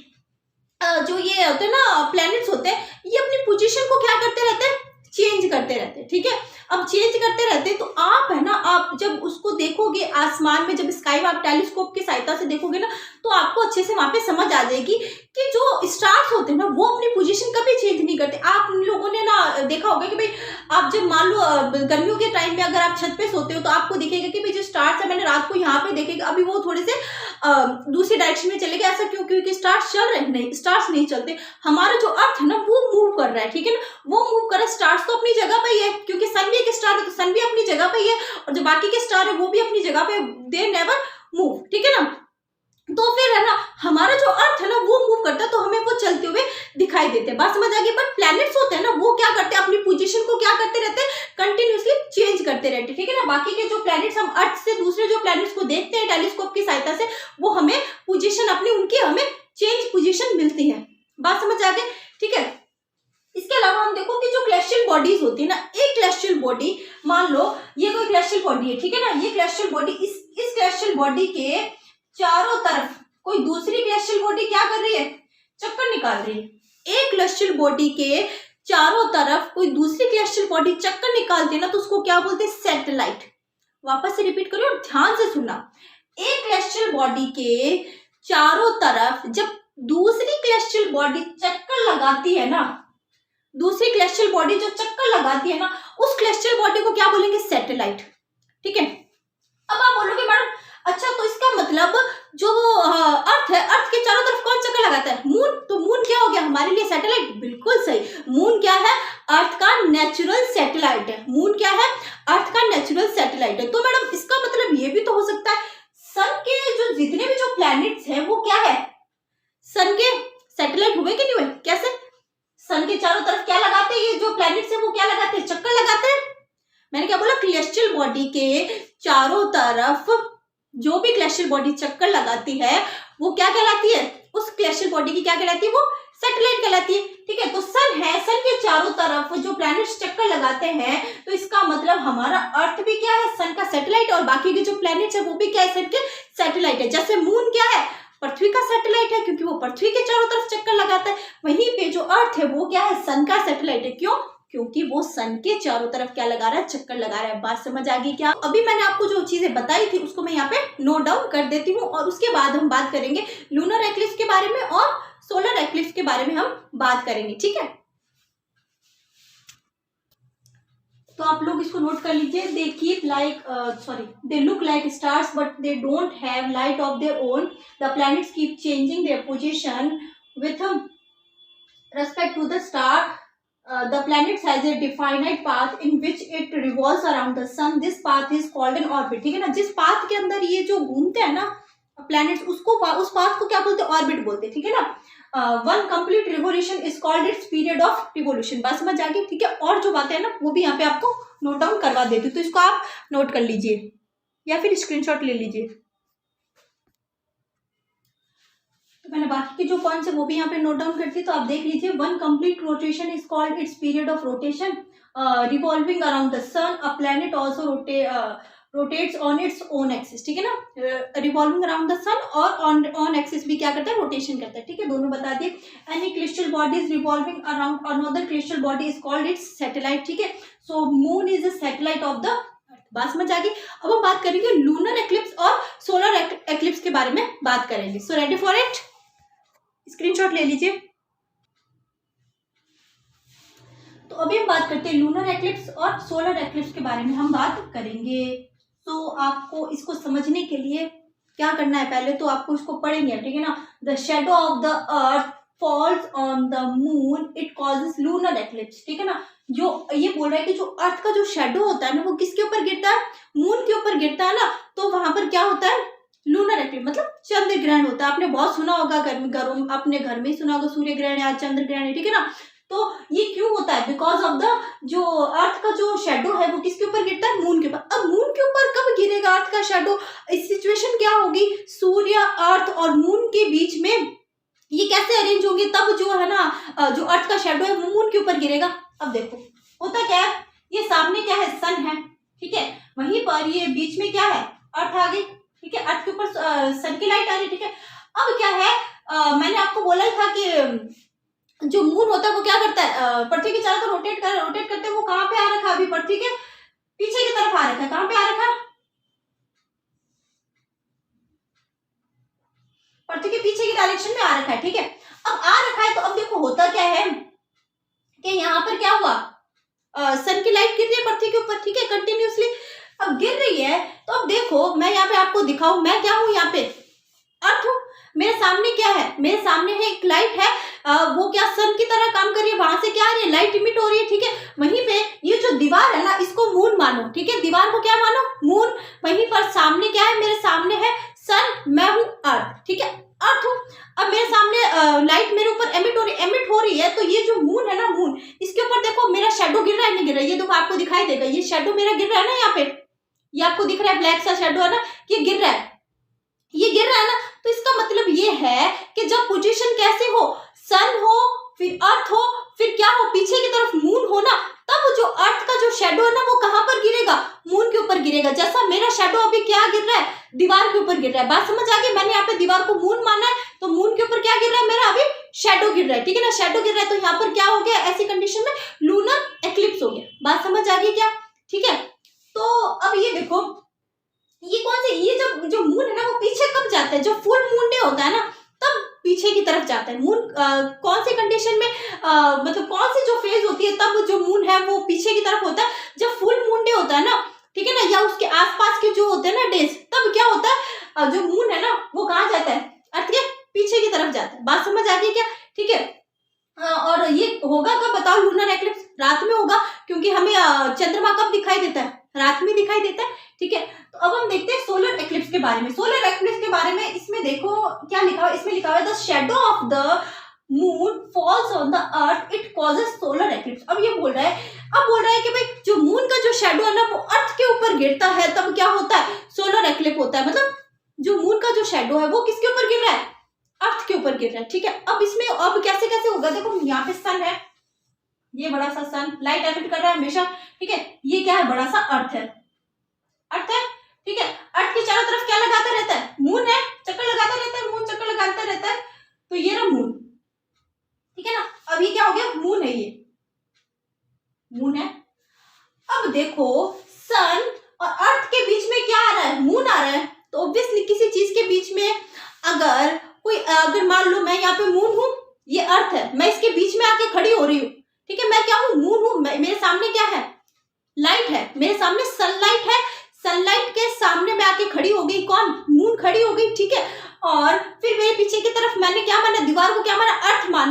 जो ये होते हैं ना प्लैनेट्स होते हैं, ये अपनी पोजीशन को क्या करते रहते हैं, चेंज करते रहते हैं। ठीक है, अब चेंज करते रहते हैं तो आप है ना, आप जब उसको देखोगे आसमान में, जब स्काई में आप टेलीस्कोप की सहायता से देखोगे ना, तो आपको अच्छे से वहां पे समझ आ जाएगी कि जो स्टार्स होते हैं ना वो अपनी पोजीशन कभी चेंज नहीं करते। आप लोगों ने ना देखा होगा कि भाई आप जब मान लो गर्मियों के टाइम में अगर आप छत पे सोते हो तो आपको दिखेगा कि भाई जो स्टार्स है, मैंने रात को यहाँ पे देखेगा, अभी वो थोड़े से दूसरी डायरेक्शन में चले गए। ऐसा क्यों? क्योंकि स्टार्स चल रहे हैं, नहीं स्टार्स नहीं चलते। हमारा जो अर्थ है ना वो मूव कर रहा है, ठीक है ना, वो मूव कर रहा है। स्टार्स तो अपनी जगह पे ही है, क्योंकि सन भी एक स्टार है तो सन भी अपनी जगह पे ही है, और जो बाकी के स्टार है वो भी अपनी जगह पे, दे नेवर मूव। ठीक है ना, तो फिर है ना हमारा जो अर्थ है ना वो मूव करता है तो हमें वो चलते हुए दिखाई देते हैं। बात समझ आ गई? बट प्लैनेट्स होते हैं ना वो क्या करते हैं, अपनी पोजीशन को क्या करते रहते हैं, कंटिन्यूअसली चेंज करते रहते हैं। ठीक है ना, बाकी के जो प्लैनेट्स हम अर्थ से दूसरे जो प्लैनेट्स को देखते हैं टेलीस्कोप की सहायता से, वो हमें पोजीशन अपनी उनकी हमें चेंज पोजीशन मिलती है। बात समझ आ गई? ठीक है, इसके अलावा हम देखो कि जो क्लेस्टियल बॉडीज होती है ना, एक क्लेस्टियल बॉडी, मान लो ये कोई क्लेस्टियल बॉडी है, ठीक है ना, ये क्लेस्टियल बॉडी, इस क्लेस्टियल बॉडी के चारों तरफ कोई दूसरी क्लेस्टियल बॉडी क्या कर रही है, चक्कर निकाल रही है। एक क्लेस्टियल बॉडी के चारों तरफ कोई दूसरी क्लेस्टियल बॉडी चक्कर निकालती है ना, तो उसको क्या बोलते हैं, सैटेलाइट। वापस से रिपीट करो और ध्यान से सुनना। एक क्लेस्टियल बॉडी के चारों तरफ जब दूसरी क्लेस्टियल बॉडी चक्कर लगाती है ना, दूसरी क्लेस्टियल बॉडी जो चक्कर लगाती है ना, उस क्लेस्टियल बॉडी को क्या बोलेंगे, सैटेलाइट। ठीक है, अब आप बोलोगे मैडम अच्छा तो इसका मतलब जो अर्थ है, अर्थ के चारों तरफ कौन चक्कर लगाता है, मून। तो मून क्या हो गया हमारे लिए, सैटेलाइट। बिल्कुल सही, मून क्या है, अर्थ का नेचुरल सैटेलाइट है। मून क्या है, अर्थ का नेचुरल सैटेलाइट है। तो मैडम इसका मतलब ये भी तो हो सकता है सन के जो जितने भी जो प्लैनेट्स हैं वो क्या है, सन के सैटेलाइट हुए कि नहीं हुए। कैसे, सन के चारों तरफ क्या लगाते हैं, ये जो प्लैनेट्स हैं वो क्या लगाते हैं, चक्कर लगाते हैं। मैंने क्या बोला, क्लेस्टियल बॉडी के चारों तरफ जो भी क्लेस्टियल बॉडी चक्कर लगाती है वो क्या कहलाती है, उस क्लेस्टियल बॉडी की क्या कहलाती है, वो सैटेलाइट कहलाती है। ठीक है, तो सन है, सन के चारों तरफ जो प्लैनेट्स चक्कर लगाते हैं, तो इसका मतलब हमारा अर्थ भी क्या है, सन का सैटेलाइट, और बाकी के जो प्लैनेट्स है वो भी क्या है, सन के सैटेलाइट है। जैसे मून क्या है, पृथ्वी का सैटेलाइट है, क्योंकि वो पृथ्वी के चारों तरफ चक्कर लगाता है। वहीं पे जो अर्थ है वो क्या है, सन का सैटेलाइट है। क्यों? क्योंकि वो सन के चारों तरफ क्या लगा रहा है, चक्कर लगा रहा है। बात समझ आ गई क्या? अभी मैंने आपको जो चीजें बताई थी उसको मैं यहाँ पे नोट डाउन कर देती हूँ, और उसके बाद हम बात करेंगे लूनर एक्लिप्स के बारे में और सोलर एक्लिप्स के बारे में हम बात करेंगे। ठीक है, तो आप लोग इसको नोट कर लीजिए। They keep like they look like stars but they don't have light of their own. The planets keep changing their position with respect to the star. The planets has a definite path in which it revolves around the sun. This path is called an orbit. ठीक है ना, जिस path के अंदर ये जो घूमते हैं ना प्लैनेट्स, उसको उस पाथ को क्या बोलते हैं, ऑर्बिट बोलते हैं। ठीक है ना, one complete revolution is called its period of revolution. बात समझ आ गई? ठीक है, और जो बातें हैं ना वो भी यहाँ पे आपको नोट डाउन करवा देती हूँ, तो इसको आप नोट कर लीजिए या फिर स्क्रीनशॉट ले लीजिए। मैंने बाकी के जो पॉइंट्स है वो भी यहाँ पे नोट डाउन करती, तो आप देख लीजिए। One complete rotation is called its period of rotation revolving around the sun. A planet also rotates on its own axis. ठीक है ना, रिवॉल्विंग अराउंड द सन और ऑन एक्सिस भी क्या करता है, रोटेशन करता है। ठीक है, दोनों बता दिए। Any celestial body is revolving around another celestial body is called its satellite. ठीक है, so moon is a satellite of the. बात समझ आ गई? अब हम बात करेंगे लूनर एक्लिप्स और सोलर एक्लिप्स के बारे में बात करेंगे। So ready for it, screenshot ले लीजिए। तो अभी हम बात करते हैं लूनर एक्लिप्स और सोलर एक्लिप्स के बारे में हम बात करेंगे। तो आपको इसको समझने के लिए क्या करना है, पहले तो आपको इसको पढ़ेंगे। ठीक है ना, the shadow of the earth falls on the moon, it causes lunar eclipse. ठीक है ना, जो ये बोल रहा है कि जो अर्थ का जो शेडो होता है ना वो किसके ऊपर गिरता है, मून के ऊपर गिरता है ना, तो वहां पर क्या होता है, लूनर एक्लिप्स मतलब चंद्र ग्रहण होता है। आपने बहुत सुना होगा, घरों अपने घर में ही सुना होगा, सूर्य ग्रहण या चंद्र ग्रहण है। ठीक है ना, तो ये क्यों होता है, बिकॉज ऑफ द जो अर्थ का जो शेडो है वो किसके ऊपर गिरता है, मून के ऊपर। अब मून के ऊपर कब गिरेगा अर्थ का शेडो, इस सिचुएशन क्या होगी, सूर्य अर्थ और मून के बीच में ये कैसे अरेंज होंगे, तब जो है ना जो अर्थ का शेडो है वो मून के ऊपर गिरेगा। अब देखो होता क्या है ये सामने क्या है, सन है, ठीक है। वहीं पर ये बीच में क्या है, अर्थ आ गई, ठीक है। अर्थ के ऊपर सन की लाइट आ रही, ठीक है। अब क्या है, मैंने आपको बोला ही था कि जो मून होता है वो क्या करता है, पृथ्वी के चारों तरफ रोटेट करते हैं। वो कहाँ पे आ रखा है, अभी पृथ्वी के पीछे की तरफ आ रखा है। कहाँ पे आ रखा है, पृथ्वी के पीछे की डायरेक्शन में आ रखा है, ठीक है। अब आ रखा है तो अब देखो होता क्या है कि यहाँ पर क्या हुआ, सन की लाइट गिर रही है पृथ्वी के ऊपर, ठीक है, कंटिन्यूसली अब गिर रही है। तो अब देखो मैं यहाँ पे आपको दिखाऊं, मैं क्या हूं यहाँ पे, अर्थ हूं। मेरे सामने क्या है, मेरे सामने है एक लाइट है, वो क्या सन की तरह काम कर रही है, वहां से क्या आ रही है, लाइट इमिट हो रही है, ठीक है। वहीं पे ये जो दीवार है ना, इसको मून मानो, ठीक है, दीवार को क्या मानो, मून। वहीं पर सामने क्या है, मेरे सामने है सन, मैं हूं अर्थ, ठीक है, अर्थ हूं। अब मेरे सामने लाइट मेरे ऊपर एमिट हो रही है, तो ये जो मून है ना, मून, इसके ऊपर देखो मेरा शेडो गिर रहा है, नहीं गिर रहा है, ये देखो आपको दिखाई देगा, ये शेडो मेरा गिर रहा है ना, यहाँ पे ये आपको दिख रहा है, ब्लैक सा शेडो है ना, ये गिर रहा है, ये गिर रहा है ना। तो इसका मतलब ये है कि जब पोजीशन कैसे हो, सन हो, फिर अर्थ हो, फिर क्या हो, पीछे की तरफ मून हो ना, तब जो अर्थ का जो शेडो है ना, वो कहां पर गिरेगा, मून के ऊपर गिरेगा। जैसा मेरा शेडो अभी क्या गिर रहा है, दीवार के ऊपर गिर रहा है। बात समझ आ गई, मैंने यहाँ पे दीवार को मून माना है, तो मून के ऊपर क्या गिर रहा है, मेरा अभी शेडो गिर रहा है, ठीक है ना, शेडो गिर रहा है। तो यहाँ पर क्या हो गया, ऐसी कंडीशन में लूनर एक्लिप्स हो गया। बात समझ आ गई क्या, ठीक है। तो अब ये देखो, ये कौन से, ये जो मून है ना, वो पीछे कब जाता है, जब फुल मून डे होता है ना, तब पीछे की तरफ जाता है मून। कौन सी कंडीशन में, मतलब कौन सी जो फेज होती है, तब जो मून है वो पीछे की तरफ होता है, जब फुल मून डे होता है ना, ठीक है ना, या उसके आसपास के जो होते हैं ना डेज, तब क्या होता है, जो मून है ना, वो कहाँ जाता है, अर्थ के पीछे की तरफ जाता है। बात समझ आ गई क्या, ठीक है। और ये होगा कब बताओ, लूनर एक्लिप्स रात में होगा, क्योंकि हमें चंद्रमा कब दिखाई देता है, रात में दिखाई देता है, ठीक है। तो अब हम देखते हैं सोलर एक्लिप्स के बारे में। सोलर एक्लिप्स के बारे में इसमें देखो क्या लिखा हुआ है, इसमें लिखा हुआ है the shadow of the moon falls on the earth, it causes solar eclipse. अब ये बोल रहा है कि भाई जो मून का जो शेडो है ना, वो अर्थ के ऊपर गिरता है, तब क्या होता है, सोलर एक्लिप्स होता है। मतलब जो मून का जो शेडो है वो किसके ऊपर गिर रहा है, अर्थ के ऊपर गिर रहा है, ठीक है। अब इसमें अब कैसे कैसे होगा, देखो यहाँ पे सन है, ये बड़ा सा सन लाइट एमिट कर रहा है हमेशा, ठीक है। ये क्या है, बड़ा सा अर्थ है, अर्थ है, ठीक है। अर्थ के चारों तरफ क्या लगाता रहता है, मून है, चक्कर लगाता रहता है, मून चक्कर लगाता रहता है। तो ये रहा मून, ठीक है ना। अब ये क्या हो गया, मून है, ये मून है। अब देखो सन और अर्थ के बीच में क्या आ रहा है, मून आ रहा है। तो ऑब्वियसली किसी चीज के बीच में अगर मान लो मैं यहाँ पे मून हूँ, ये अर्थ है, मैं इसके बीच में आके खड़ी हो रही हूँ, ठीक है। मैं क्या हूँ, मून हूँ, मेरे सामने क्या है, लाइट है, मेरे सामने सनलाइट है, सनलाइट के सामने मैं आके खड़ी हो गई, कौन, मून खड़ी हो गई, ठीक है। और फिर मेरे पीछे की तरफ मैंने क्या माना, दीवार को क्या माना,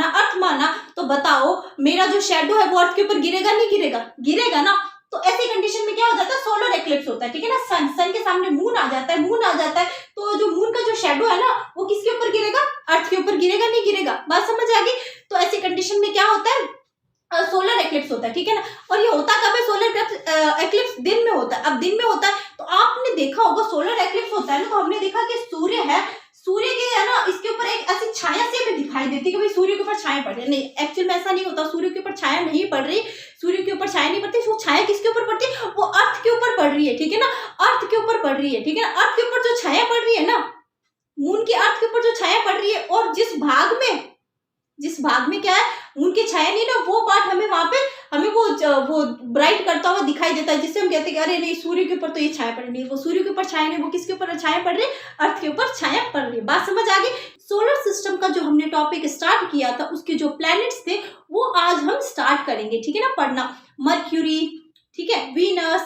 अर्थ माना। तो बताओ मेरा जो शेडो है वो अर्थ के ऊपर गिरेगा, नहीं गिरेगा, गिरेगा ना। तो ऐसी कंडीशन में क्या हो जाता है, सोलर एक्लिप्स होता है, ठीक है ना। सन के सामने मून आ जाता है, तो जो मून का जो शेडो है ना, वो किसके ऊपर गिरेगा, अर्थ के ऊपर गिरेगा, नहीं गिरेगा। बात समझ आ गई। तो ऐसी कंडीशन में क्या होता है, सोलर एक्लिप्स होता है, ठीक है ना। और ये होता कब है, सोलर एक्लिप्स दिन में होता है। अब दिन में होता है तो आपने देखा होगा, सोलर एक्लिप्स होता है ना, तो हमने देखा कि सूर्य है, सूर्य के है ना, इसके ऊपर एक ऐसी छाया सी हमें दिखाई देती है कि भाई सूर्य के ऊपर छाया पड़ रही है। नहीं, एक्चुअल में ऐसा नहीं होता, सूर्य के ऊपर छाया नहीं पड़ रही, सूर्य के ऊपर छाया नहीं पड़ती। वो छाया किसके ऊपर पड़ती है, वो अर्थ के ऊपर पड़ रही है, ठीक है ना, अर्थ के ऊपर पड़ रही है, ठीक है ना। अर्थ के ऊपर जो छाया पड़ रही है ना, मून की अर्थ के ऊपर जो छाया पड़ रही है, और जिस भाग में क्या है, मून की छाया नहीं ना, वो पार्ट हमें वहां पे हमें वो ब्राइट करता हुआ दिखाई देता है, जिससे हम कहते हैं कि अरे नहीं, सूर्य के ऊपर तो ये छाया पड़ रही है। वो सूर्य के ऊपर छाया नहीं, वो किसके ऊपर छाया पड़ रही है, अर्थ के ऊपर छाया पड़ रही है। बात समझ आ गई। सोलर सिस्टम का जो हमने टॉपिक स्टार्ट किया था, उसके जो प्लैनेट्स थे वो आज हम स्टार्ट करेंगे, ठीक है ना, पढ़ना। मर्क्यूरी, ठीक है, Venus,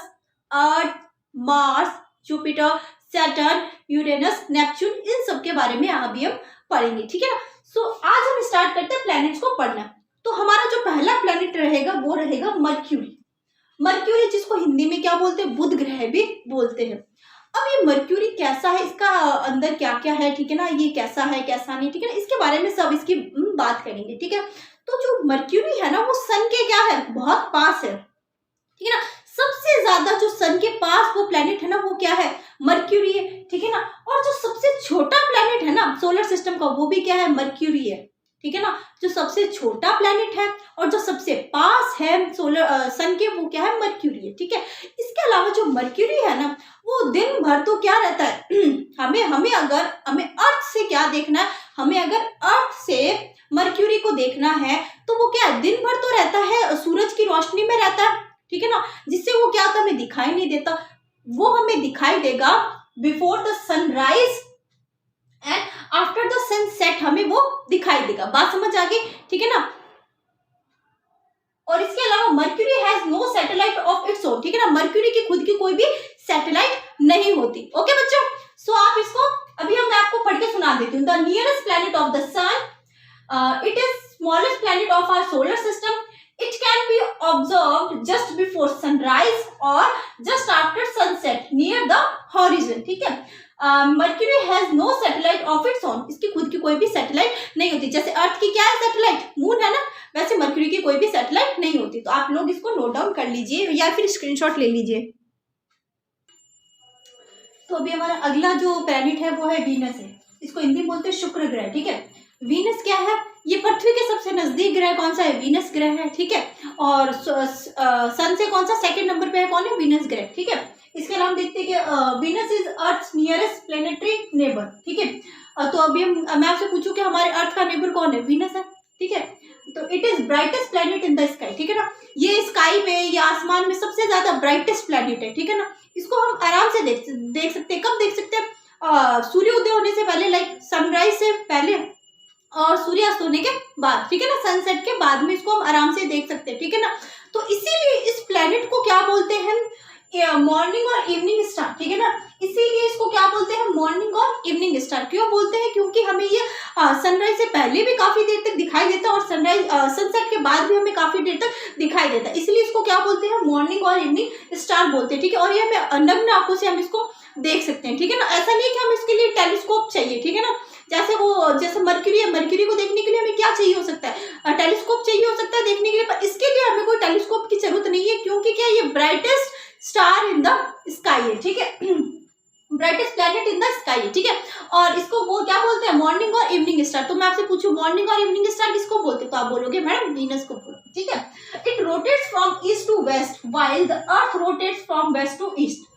Earth, Mars, Jupiter, Saturn, Uranus, Neptune, इन सब के बारे में अभी हम पढ़ेंगे, ठीक है ना। सो आज हम स्टार्ट करते हैं प्लैनेट्स को पढ़ना। तो हमारा जो पहला प्लैनेट रहेगा वो रहेगा मर्क्यूरी, जिसको हिंदी में क्या बोलते हैं, बुध ग्रह भी बोलते हैं। अब ये मर्क्यूरी कैसा है, इसका अंदर क्या क्या है, ठीक है ना, ये कैसा है कैसा नहीं, ठीक है ना, इसके बारे में सब इसकी बात करेंगे, ठीक है। तो जो मर्क्यूरी है ना, वो सन के क्या है, बहुत पास है, ठीक है ना। सबसे ज्यादा जो सन के पास वो प्लेनेट है ना, वो क्या है, मर्क्यूरी है, ठीक है ना। और जो सबसे छोटा प्लेनेट है ना सोलर सिस्टम का, वो भी क्या है, मर्क्यूरी है, ठीक है ना। जो सबसे छोटा प्लेनेट है और जो सबसे पास है सोलर सन के, वो क्या है, मर्क्यूरी है, ठीक है। इसके अलावा जो मर्क्यूरी है ना, वो दिन भर तो क्या रहता है हमें अर्थ से क्या देखना है, हमें अगर अर्थ से मर्क्यूरी को देखना है तो वो क्या है, दिन भर तो रहता है, सूरज की रोशनी में रहता है, ठीक है ना, जिससे वो क्या होता है, हमें दिखाई नहीं देता। वो हमें दिखाई देगा before the sunrise and after the sunset, हमें वो दिखाई देगा। बात समझ आ गई, ठीक है ना। और इसके अलावा Mercury has no satellite of its own, ठीक है ना, मर्क्यूरी की खुद की कोई भी सैटेलाइट नहीं होती। ओके बच्चों, सो आप इसको अभी मैं आपको पढ़ के सुना देती हूँ। The nearest planet of the sun, it is smallest planet of our solar system, it can be observed just before sunrise or just after sunset near the horizon, ठीक है। Mercury has no satellite of its own, इसकी खुद की कोई भी satellite नहीं होती। जैसे अर्थ की क्या है सैटेलाइट, मून है ना, वैसे मर्क्यूरी की कोई भी सैटेलाइट नहीं होती। तो आप लोग इसको नोट डाउन कर लीजिए या फिर स्क्रीनशॉट ले लीजिए। तो अभी हमारा अगला जो प्लैनेट है वो है वीनस है, इसको हिंदी बोलते हैं शुक्र ग्रह, ठीक है। वीनस क्या है, ये पृथ्वी के सबसे नजदीक ग्रह कौन सा है, वीनस ग्रह है, ठीक है। और सन से कौन सा सेकंड नंबर पे है, कौन है, वीनस ग्रह, ठीक है। इसके अलावा देखते हैं कि Venus is earth's nearest planetary neighbour, ठीक है। तो अभी मैं आपसे पूछूं कि हमारे अर्थ का नेबर कौन है, वीनस है, ठीक है। तो it is brightest planet in the sky, ठीक है ना, ये स्काई में या आसमान में सबसे ज्यादा ब्राइटेस्ट प्लेनेट है, ठीक है ना। इसको हम आराम से देख सकते हैं। कब देख सकते हैं, सूर्योदय होने से पहले, लाइक सनराइज से पहले और सूर्यास्त होने के बाद, ठीक है ना, सनसेट के बाद में इसको हम आराम से देख सकते हैं, ठीक है ना। तो इसीलिए इस प्लेनेट को क्या बोलते हैं, मॉर्निंग और इवनिंग स्टार, ठीक है ना। इसीलिए इसको क्या बोलते हैं, मॉर्निंग और इवनिंग स्टार। क्यों बोलते हैं, क्योंकि हमें ये सनराइज से पहले भी काफी देर तक दिखाई देता है और सनराइज सनसेट के बाद भी हमें काफी देर तक दिखाई देता है, इसलिए इसको क्या बोलते हैं, मॉर्निंग और इवनिंग स्टार बोलते हैं, ठीक है। और ये हमें नग्न आंखों से हम इसको देख सकते हैं, ठीक है ना। ऐसा नहीं कि हम इसके लिए टेलीस्कोप चाहिए, ठीक है ना। जैसे मर्क्यूरी है, मर्क्यूरी को देखने के लिए हमें क्या चाहिए हो सकता है, टेलीस्कोप चाहिए हो सकता है देखने के लिए, पर इसके लिए हमें कोई टेलीस्कोप की जरूरत नहीं है, क्योंकि क्या ये brightest star in the sky है, ठीक है, brightest planet in the sky है, ठीक है। और इसको वो क्या बोलते हैं, मॉर्निंग और इवनिंग स्टार। तो मैं आपसे पूछूं मॉर्निंग और इवनिंग स्टार किसको बोलते हैं, तो आप बोलोगे मैडम वीनस को बोलते हैं, ठीक है। It rotates from east to west while the earth rotates from west to east,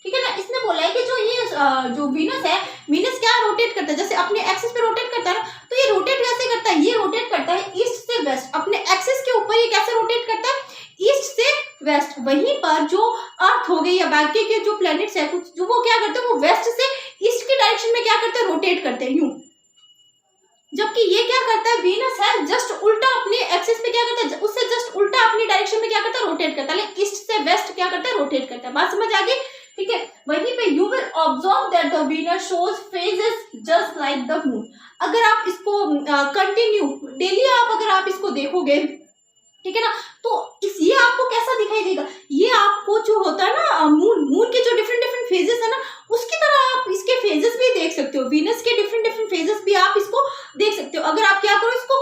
ठीक है ना। इसने बोला है कि जो वीनस है, वीनस क्या रोटेट करता है, जैसे अपने एक्सिस पे रोटेट करता है ना, तो ये रोटेट कैसे करता है, ये रोटेट करता है ईस्ट से वेस्ट, अपने एक्सिस के ऊपर ये कैसे रोटेट करता है, ईस्ट से वेस्ट। वहीं पर जो अर्थ हो गई या बाकी के जो प्लैनेट्स है कुछ, जो वो क्या करते हैं, वो वेस्ट से ईस्ट की डायरेक्शन में क्या करते हैं, रोटेट करते हैं यूं। जबकि ये क्या करता है, वीनस है जस्ट उल्टा अपने एक्सिस पे क्या करता है, उससे जस्ट उल्टा अपनी डायरेक्शन में क्या करता है, रोटेट करता है, लाइक ईस्ट से वेस्ट क्या करता है, रोटेट करता है। बात समझ आ गई, ठीक है। वहीं पे you will observe that the Venus shows phases just like the moon. अगर आप इसको कंटिन्यू डेली अगर आप इसको देखोगे, ठीक है ना, तो ये आपको कैसा दिखाई देगा, ये आपको जो होता है ना मून के जो डिफरेंट डिफरेंट फेजेस है ना, उसकी तरह आप इसके फेजेस भी देख सकते हो, वीनस के डिफरेंट डिफरेंट फेजेस भी आप इसको देख सकते हो। अगर आप क्या करो, इसको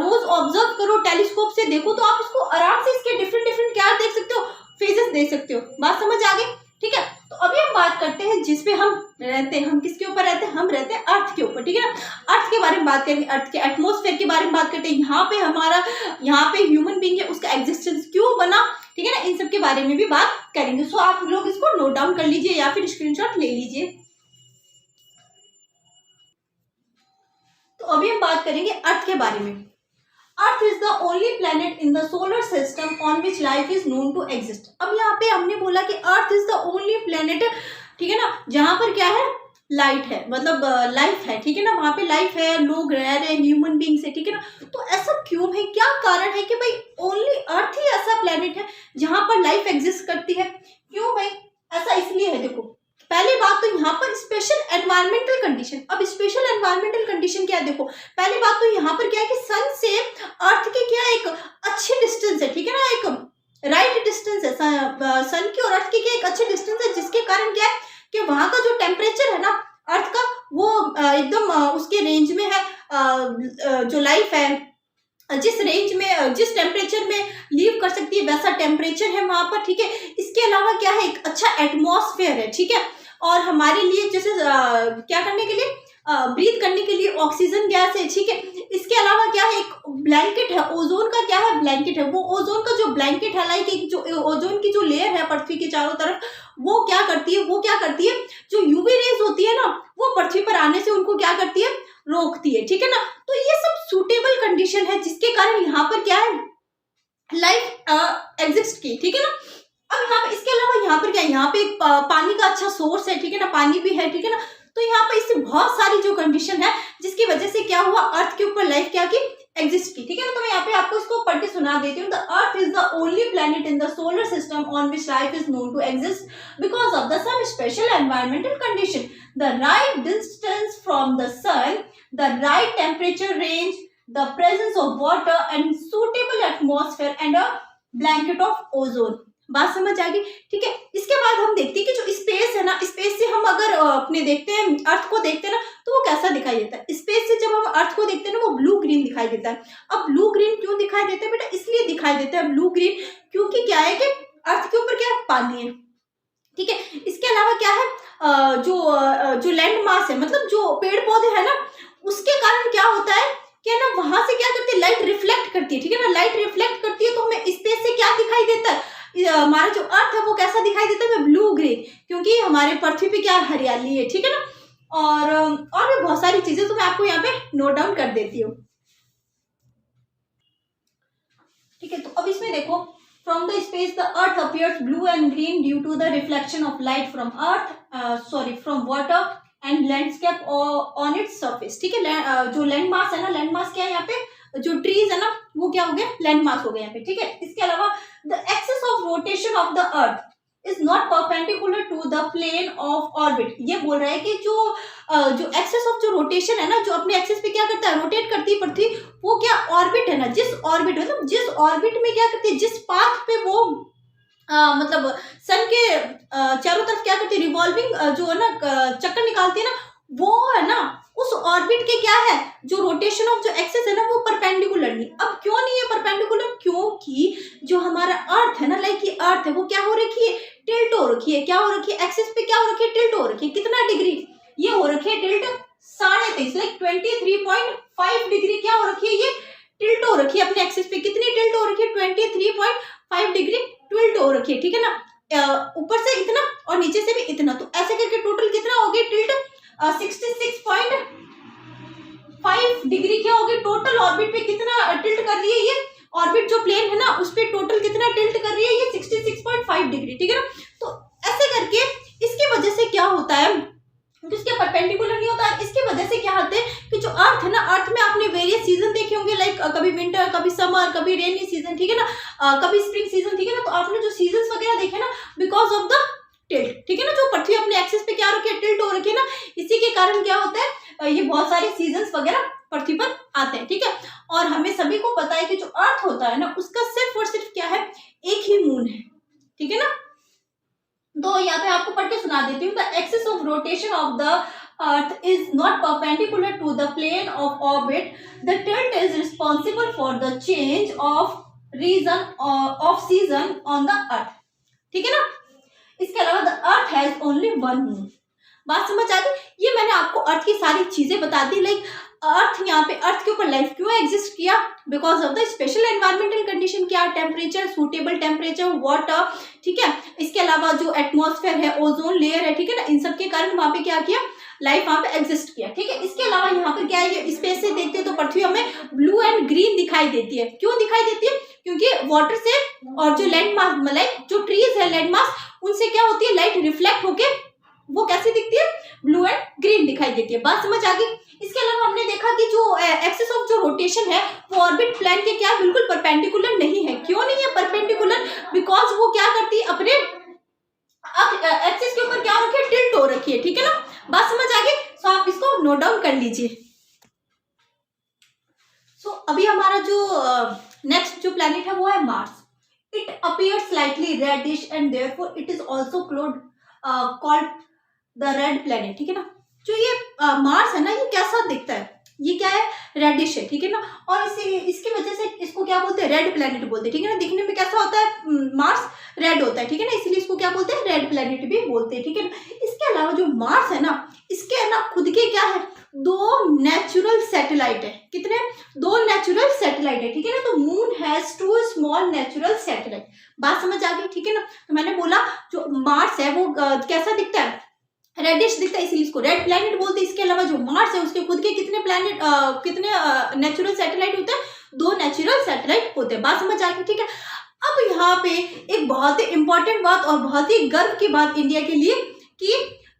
रोज ऑब्जर्व करो, टेलीस्कोप से देखो, तो आप इसको आराम से इसके डिफरेंट डिफरेंट क्या देख सकते हो, फेजेस देख सकते हो। बात समझ आ गई, ठीक है। तो अभी हम बात करते हैं जिसपे हम रहते हैं, हम किसके ऊपर रहते हैं, हम रहते हैं अर्थ के ऊपर, ठीक है ना। अर्थ के बारे में बात करेंगे, अर्थ के एटमॉस्फेयर के बारे में बात करते हैं, यहाँ पे ह्यूमन बीइंग है, उसका एग्जिस्टेंस क्यों बना, ठीक है ना, इन सब के बारे में भी बात करेंगे। सो आप लोग इसको नोट डाउन कर लीजिए या फिर स्क्रीनशॉट ले लीजिए। तो अभी हम बात करेंगे अर्थ के बारे में। Earth is the only planet in the solar system on which life is known to exist. अब यहाँ पे हमने बोला कि earth is the only planet, ठीक है ना, जहां पर क्या है, लाइट है, मतलब लाइफ है, ठीक है ना, वहां पे लाइफ है, लोग रह रहे हैं, ह्यूमन बींग्स है, ठीक है ना। तो ऐसा क्यों है, क्या कारण है कि भाई ओनली अर्थ ही ऐसा प्लैनेट है जहां पर लाइफ एग्जिस्ट करती है, क्यों भाई ऐसा इसलिए है। देखो पहली बात तो यहाँ पर स्पेशल एनवायरमेंटल कंडीशन। अब स्पेशल एनवायरमेंटल कंडीशन क्या है, देखो पहली बात तो यहाँ पर क्या है कि सन से अर्थ की क्या एक अच्छी डिस्टेंस है, ठीक है ना, एक राइट डिस्टेंस है, सन की और अर्थ की क्या एक अच्छी डिस्टेंस है, जिसके कारण क्या है कि वहां का जो टेम्परेचर है ना अर्थ का, वो एकदम उसके रेंज में है, जो लाइफ है जिस रेंज में जिस टेम्परेचर में लीव कर सकती है वैसा टेम्परेचर है वहां पर, ठीक है। इसके अलावा क्या है, एक अच्छा एटमॉस्फेयर है, ठीक है। और हमारे लिए जैसे क्या करने के लिए, ब्रीथ करने के लिए ऑक्सीजन गैस है, ठीक है। इसके अलावा क्या है, एक ब्लैंकेट है, ओजोन का क्या है, ब्लैंकेट है। वो ओजोन का जो ब्लैंकेट है, लाइक एक जो ओजोन की जो लेयर है पृथ्वी के चारों तरफ, वो क्या करती है, जो यूवी रेज होती है ना, वो पृथ्वी पर आने से उनको क्या करती है, रोकती है, ठीक है ना। तो ये सब सूटेबल कंडीशन है जिसके कारण यहाँ पर क्या है, लाइफ एग्जिस्ट की, ठीक है ना। अब यहाँ पे इसके अलावा यहाँ पर क्या है, यहाँ पे एक पानी का अच्छा सोर्स है, ठीक है ना, पानी भी है, ठीक है ना। तो यहाँ पे इससे बहुत सारी जो कंडीशन है जिसकी वजह से क्या हुआ, अर्थ के ऊपर लाइफ क्या की, एग्जिस्ट की, ठीक है ना। तो मैं यहाँ पे आपको इसको पढ़ के सुना देती हूँ। The earth is the only planet in the solar system on which life is known to exist because of the some special environmental condition, the right distance from the sun, the right temperature range, the presence of water and suitable atmosphere and a blanket of ozone. बात समझ आ गई, ठीक है। इसके बाद हम देखते हैं कि जो स्पेस है ना, स्पेस से हम अगर अपने देखते हैं, अर्थ को देखते हैं ना, तो वो कैसा दिखाई देता है। स्पेस से जब हम अर्थ को देखते हैं ना, वो ब्लू ग्रीन दिखाई देता है। अब ब्लू ग्रीन क्यों दिखाई देता है बेटा, इसलिए दिखाई देता है ब्लू ग्रीन क्योंकि क्या है कि अर्थ के ऊपर क्या है, पानी है, ठीक है। इसके अलावा क्या है, जो लैंड मास है, मतलब जो पेड़ पौधे है ना, उसके कारण क्या होता है कि ना, वहां से क्या करती है, लाइट रिफ्लेक्ट करती है, ठीक है ना। लाइट रिफ्लेक्ट करती है तो हमें स्पेस से क्या दिखाई देता है, हमारा जो अर्थ है वो कैसा दिखाई देता है, ब्लू ग्रे, क्योंकि हमारे पृथ्वी पे क्या हरियाली है, ठीक है ना। और भी बहुत सारी चीजें तो मैं आपको यहाँ पे नोट डाउन कर देती हूँ, ठीक है। तो अब इसमें देखो, from the space the earth appears blue and green due to the reflection of light from from water and landscape on its surface, ठीक है। जो लैंड मास है ना, लैंड मास क्या है यहाँ पे, जो ट्रीज है ना, वो क्या हो गया, लैंड मास हो गया यहाँ पे, ठीक है। इसके अलावा the axis of rotation of the earth is not perpendicular to the plane of orbit. ये बोल रहा है कि जो एक्सिस ऑफ जो रोटेशन है ना, जो अपने एक्सिस पे क्या करता है, रोटेट करती है पृथ्वी, वो क्या ऑर्बिट है ना, जिस ऑर्बिट मतलब जिस ऑर्बिट में क्या करती है, जिस पाथ पे वो मतलब सन के चारों तरफ क्या करती है, रिवॉल्विंग जो है ना चक्कर निकालती है ना, वो है ना, उस ऑर्बिट के क्या है, जो रोटेशन ऑफ जो एक्सिस है ना, वो परपेंडिकुलर नहीं। अब क्यों नहीं है परपेंडिकुलर, क्योंकि जो हमारा अर्थ है ना, लाइक ये अर्थ है, वो क्या हो रखी है, टिल्ट हो रखी है। क्या हो रखी है, एक्सिस पे क्या हो रखी है, टिल्ट हो रखी है। कितना डिग्री, ये हो रखी है टिल्ट 23.5, लाइक 23.5 डिग्री क्या हो रखी है, ये टिल्ट हो रखी है अपने एक्सिस पे। कितनी टिल्ट हो रखी है, 23.5 डिग्री टिल्ट हो रखी है, ठीक है ना। ऊपर से इतना और नीचे से भी इतना, तो ऐसे करके टोटल कितना हो गया टिल्ट, 66.5 डिग्री क्या होगी, टोटल ऑर्बिट पे कितना टिल्ट कर रही है ये ऑर्बिट, जो प्लेन है ना, उस पे टोटल कितना टिल्ट कर रही है, ये 66.5 डिग्री, ठीक है ना। तो ऐसे करके इसकी वजह से क्या होता है, इसके परपेंडिकुलर नहीं होता। इसकी वजह से क्या होता है कि जो अर्थ है ना, अर्थ में आपने वेरियस सीजन देखे होंगे, लाइक कभी विंटर, कभी समर, कभी रेनी सीजन, ठीक है ना, कभी स्प्रिंग सीजन, ठीक है ना। तो आपने जो सीजन वगैरह देखे ना, बिकॉज ऑफ द टिल्ट, ठीक है ना, जो पृथ्वी अपने एक्सिस पे क्या रखी है, टिल्ट हो रखी है ना, इसी के कारण क्या होता है, ये बहुत सारे सीजन्स वगैरह पृथ्वी पर आते हैं, ठीक है। और हमें सभी को पता है कि जो अर्थ होता है ना, उसका सिर्फ और सिर्फ क्या है, एक ही मून है, ठीक है ना। तो यहाँ पे आपको पढ़ के सुना देती हूँ। The axis of rotation of the earth is not perpendicular to the plane of orbit, the tilt is responsible for the change of reason of season on the earth, ठीक है ना। इसके अलावा the earth has only one moon. बात समझ आ गई, ये मैंने आपको अर्थ की सारी चीजें बता दी। लाइक अर्थ, यहाँ पे अर्थ के ऊपर लाइफ क्यों एग्जिस्ट किया, because of the special environmental condition, क्या टेम्परेचर, सूटेबल टेम्परेचर, वाटर, ठीक है। इसके अलावा जो एटमॉस्फेयर है, ओजोन लेयर है, ठीक है ना, इन सब के कारण वहां पे क्या किया, लाइफ वहां पे एग्जिस्ट किया, ठीक है। इसके अलावा यहाँ पे क्या है, स्पेस से देखते हैं तो पृथ्वी हमें ब्लू एंड ग्रीन दिखाई देती है। क्यों दिखाई देती है, क्योंकि वाटर से और जो लैंड मास, लाइक जो ट्रीज है, लैंड मास, उनसे क्या होती है, लाइट रिफ्लेक्ट होके वो कैसे दिखती है, ब्लू एंड ग्रीन दिखाई देती है। बात समझ आ गई। इसके अलावा हमने देखा कि जो एक्सिस ऑफ जो रोटेशन है, वो ऑर्बिट प्लेन के क्या बिल्कुल परपेंडिकुलर नहीं है। क्यों नहीं है परपेंडिकुलर, बिकॉज वो क्या करती है, अपने एक्सिस के ऊपर क्या रखी है, टिल्ट हो रखी है, ठीक है ना। बात समझ आ गई, सो आप इसको नोट डाउन कर लीजिए। सो अभी हमारा जो नेक्स्ट जो प्लैनेट है वो है Mars. It appears slightly reddish and therefore it is also called the red planet, ठीक है ना। जो ये मार्स है ना, ये कैसा दिखता है, ये क्या है, रेडिश है, ठीक है ना। और इसकी वजह से इसको क्या बोलते हैं, रेड प्लैनेट बोलते हैं, ठीक है ना। दिखने में कैसा होता है, मार्स रेड होता है, ठीक है ना, इसलिए इसको क्या बोलते हैं, रेड प्लैनेट भी बोलते हैं, ठीक है ना। इसके अलावा जो मार्स है ना, इसके ना खुद के क्या है, 2 नेचुरल सैटेलाइट है। कितने? 2 नेचुरल सैटेलाइट है, ठीक है ना। तो moon has 2 small natural satellite. बात समझ आ गई, ठीक है ना। तो मैंने बोला जो मार्स है वो कैसा दिखता है? रेडिश दिखता है, इसीलिए इसको रेड प्लैनेट बोलते हैं। इसके अलावा जो मार्स है उसके खुद के कितने प्लैनेट कितने नेचुरल सैटेलाइट होते हैं? 2 नेचुरल सैटेलाइट होते हैं। बात समझ आ गई, ठीक है। अब यहाँ पे एक बहुत ही इंपॉर्टेंट बात और बहुत ही गर्व की बात इंडिया के लिए कि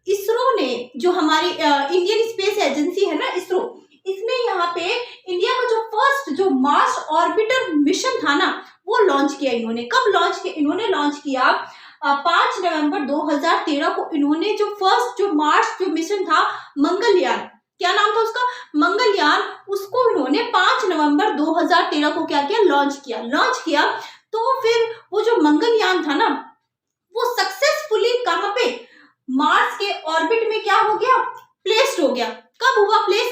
इसरो ने, जो हमारी इंडियन स्पेस एजेंसी है ना इसरो, इसने यहाँ पे इंडिया का जो फर्स्ट जो मार्स ऑर्बिटर मिशन था ना वो लॉन्च किया इन्होंने। कब लॉन्च किया? इन्होंने लॉन्च किया 5 नवंबर 2013 को। इन्होंने जो फर्स्ट जो मार्स जो मिशन था मंगलयान, क्या नाम था उसका? मंगलयान। उसको इन्होंने 5 नवंबर 2013 को क्या किया? लॉन्च किया। तो फिर वो जो मंगलयान था ना वो सक्सेसफुली कहाँ पे? मार्स के ऑर्बिट में क्या हो गया? प्लेस्ड हो गया। कब हुआ प्लेस?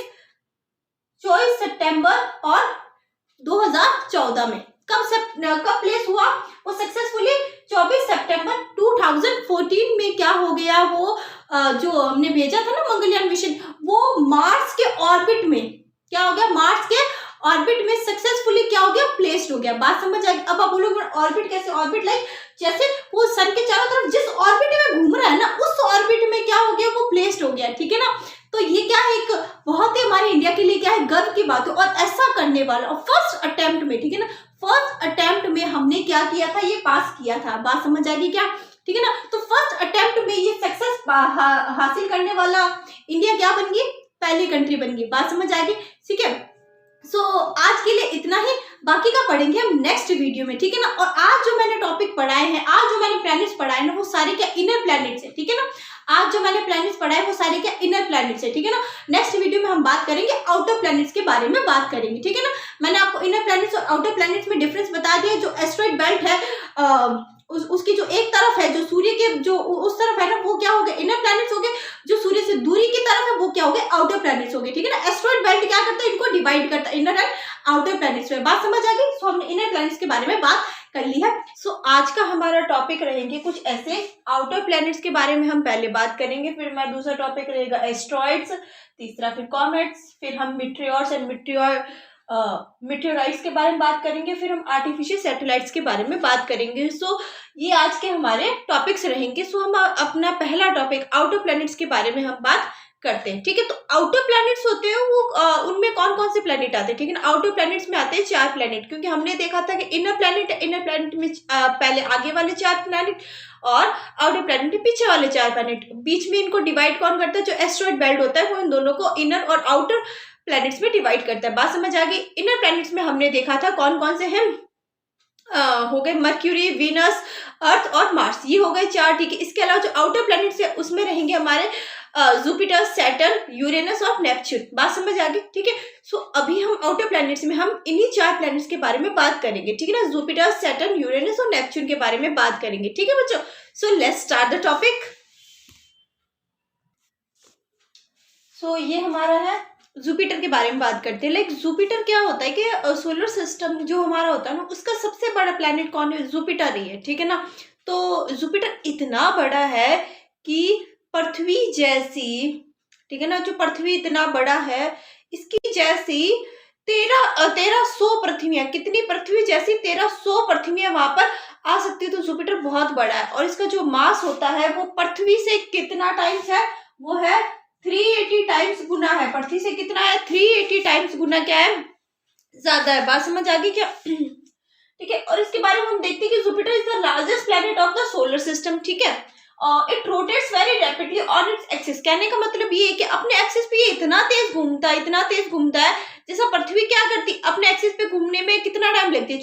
24 सितंबर और 2014 में। कब प्लेस हुआ वो सक्सेसफुली? 24 सितंबर 2014 में क्या हो गया? वो जो हमने भेजा था ना मंगलयान मिशन, वो मार्स के ऑर्बिट में क्या हो गया? मार्स के ऑर्बिट में सक्सेसफुली क्या हो गया? प्लेस्ड हो गया। बात समझ आ गई। अब आप बोलोगे ऑर्बिट कैसे? ऑर्बिट लाइक जैसे वो सन के चारों तरफ जिस ऑर्बिट में घूम रहा है ना उस ऑर्बिट में क्या हो गया? वो प्लेस्ड हो गया, ठीक है ना। तो ये क्या है? एक बहुत ही हमारे इंडिया के लिए क्या है? गर्व की बात है। और ऐसा करने वाला और फर्स्ट अटेम्प्ट में, ठीक है ना, फर्स्ट अटेम्प्ट में हमने क्या किया था? ये पास किया था। बात समझ आ गई क्या? ठीक है ना। तो फर्स्ट अटेम्प्ट में ये सक्सेस हासिल करने वाला इंडिया क्या बन गई? पहली कंट्री बन गई। बात समझ आ गई, ठीक है। सो आज के लिए इतना ही, बाकी का पढ़ेंगे हम नेक्स्ट वीडियो में, ठीक है ना। और आज जो मैंने टॉपिक पढ़ाए हैं, आज जो मैंने प्लैनेट्स पढ़ाए ना वो सारे क्या? इनर प्लैनेट्स है, ठीक है ना। आज जो मैंने प्लैनेट्स पढ़ाए वो सारे क्या? इनर प्लैनेट्स है, ठीक है ना। नेक्स्ट वीडियो में हम बात करेंगे आउटर प्लैनेट्स के बारे में बात करेंगे, ठीक है ना। मैंने आपको इनर प्लैनेट्स और आउटर प्लैनेट्स में डिफरेंस बता दिया। जो एस्टेरॉइड बेल्ट है उसकी जो एक तरफ है, जो सूर्य के जो उस तरफ है ना वो क्या हो गया? इनर प्लैनेट्स हो गए। जो सूर्य से दूरी की तरफ है वो क्या हो गए? आउटर प्लैनेट्स हो गए, ठीक है ना। एस्टेरॉइड बेल्ट क्या करता है? इनको डिवाइड करता है इनर एंड आउटर प्लैनेट्स में। बात समझ आ गई। सो हमने इनर प्लैनेट्स के बारे में बात कर ली है। सो आज का हमारा टॉपिक रहेंगे कुछ ऐसे आउटर प्लैनेट्स के बारे में हम पहले बात करेंगे, फिर हमारा दूसरा टॉपिक रहेगा एस्ट्रॉइड्स, तीसरा फिर कॉमेट्स, फिर हम मिट्रियोर्स एंड मिट्रियोराइट्स के बारे में बात करेंगे, फिर हम आर्टिफिशियल सैटेलाइट्स के बारे में बात करेंगे। सो ये आज के हमारे टॉपिक्स रहेंगे। सो हम अपना पहला टॉपिक आउटर प्लैनेट्स के बारे में हम बात करते हैं, ठीक है। तो आउटर प्लैनेट्स होते हैं वो उनमें कौन कौन से प्लैनेट आते हैं, ठीक है ना। आउटर प्लैनेट्स में आते हैं 4 प्लैनेट, क्योंकि हमने देखा था कि इनर प्लैनेट में पहले आगे वाले 4 प्लैनेट और आउटर प्लैनेट में पीछे वाले 4 प्लैनेट। बीच में इनको डिवाइड कौन करता है? जो एस्टेरॉइड बेल्ट होता है वो इन दोनों को इनर और आउटर प्लैनेट्स में डिवाइड करता है। बात समझ आ गई। इनर प्लैनेट्स में हमने देखा था कौन कौन से हैं, हो गए मर्क्यूरी, वीनस, अर्थ और मार्स, ये हो गए 4, ठीक है। इसके अलावा जो आउटर प्लैनेट्स है उसमें रहेंगे हमारे जुपिटर, सैटर्न, यूरेनस और नेपच्यून। बात समझ आ गई, ठीक है। सो अभी हम आउटर प्लैनेट्स में हम इन्हीं 4 प्लैनेट्स के बारे में बात करेंगे, ठीक है ना। जुपिटर, सैटर्न, यूरेनस और नेपच्यून के बारे में बात करेंगे, ठीक है बच्चों। So let's start the topic. So ये हमारा है जुपिटर के बारे में बात करते हैं। लाइक जुपिटर क्या होता है कि सोलर सिस्टम जो हमारा होता है ना उसका सबसे बड़ा प्लैनेट कौन है? जुपिटर ही है, ठीक है ना। तो जुपिटर इतना बड़ा है कि पृथ्वी जैसी, ठीक है ना, जो पृथ्वी इतना बड़ा है इसकी जैसी 1300 पृथ्वियां, कितनी पृथ्वी जैसी 1300 पृथ्वियां वहां पर आ सकती है। तो जुपिटर बहुत बड़ा है और इसका जो मास होता है वो पृथ्वी से कितना टाइम्स है? वो है 380 टाइम्स गुना है। पृथ्वी से कितना है? 380 टाइम्स गुना क्या है? ज्यादा है। बात समझ आ गई क्या? ठीक है। और इसके बारे में हम देखते हैं कि Jupiter is the largest planet of the solar system, ठीक है। It rotates very rapidly on its axis. कहने का मतलब ये है कि अपने एक्सिस पे ये इतना तेज घूमता है जैसा पृथ्वी क्या करती है अपने एक्सिस पे घूमने में कितना टाइम लगती है,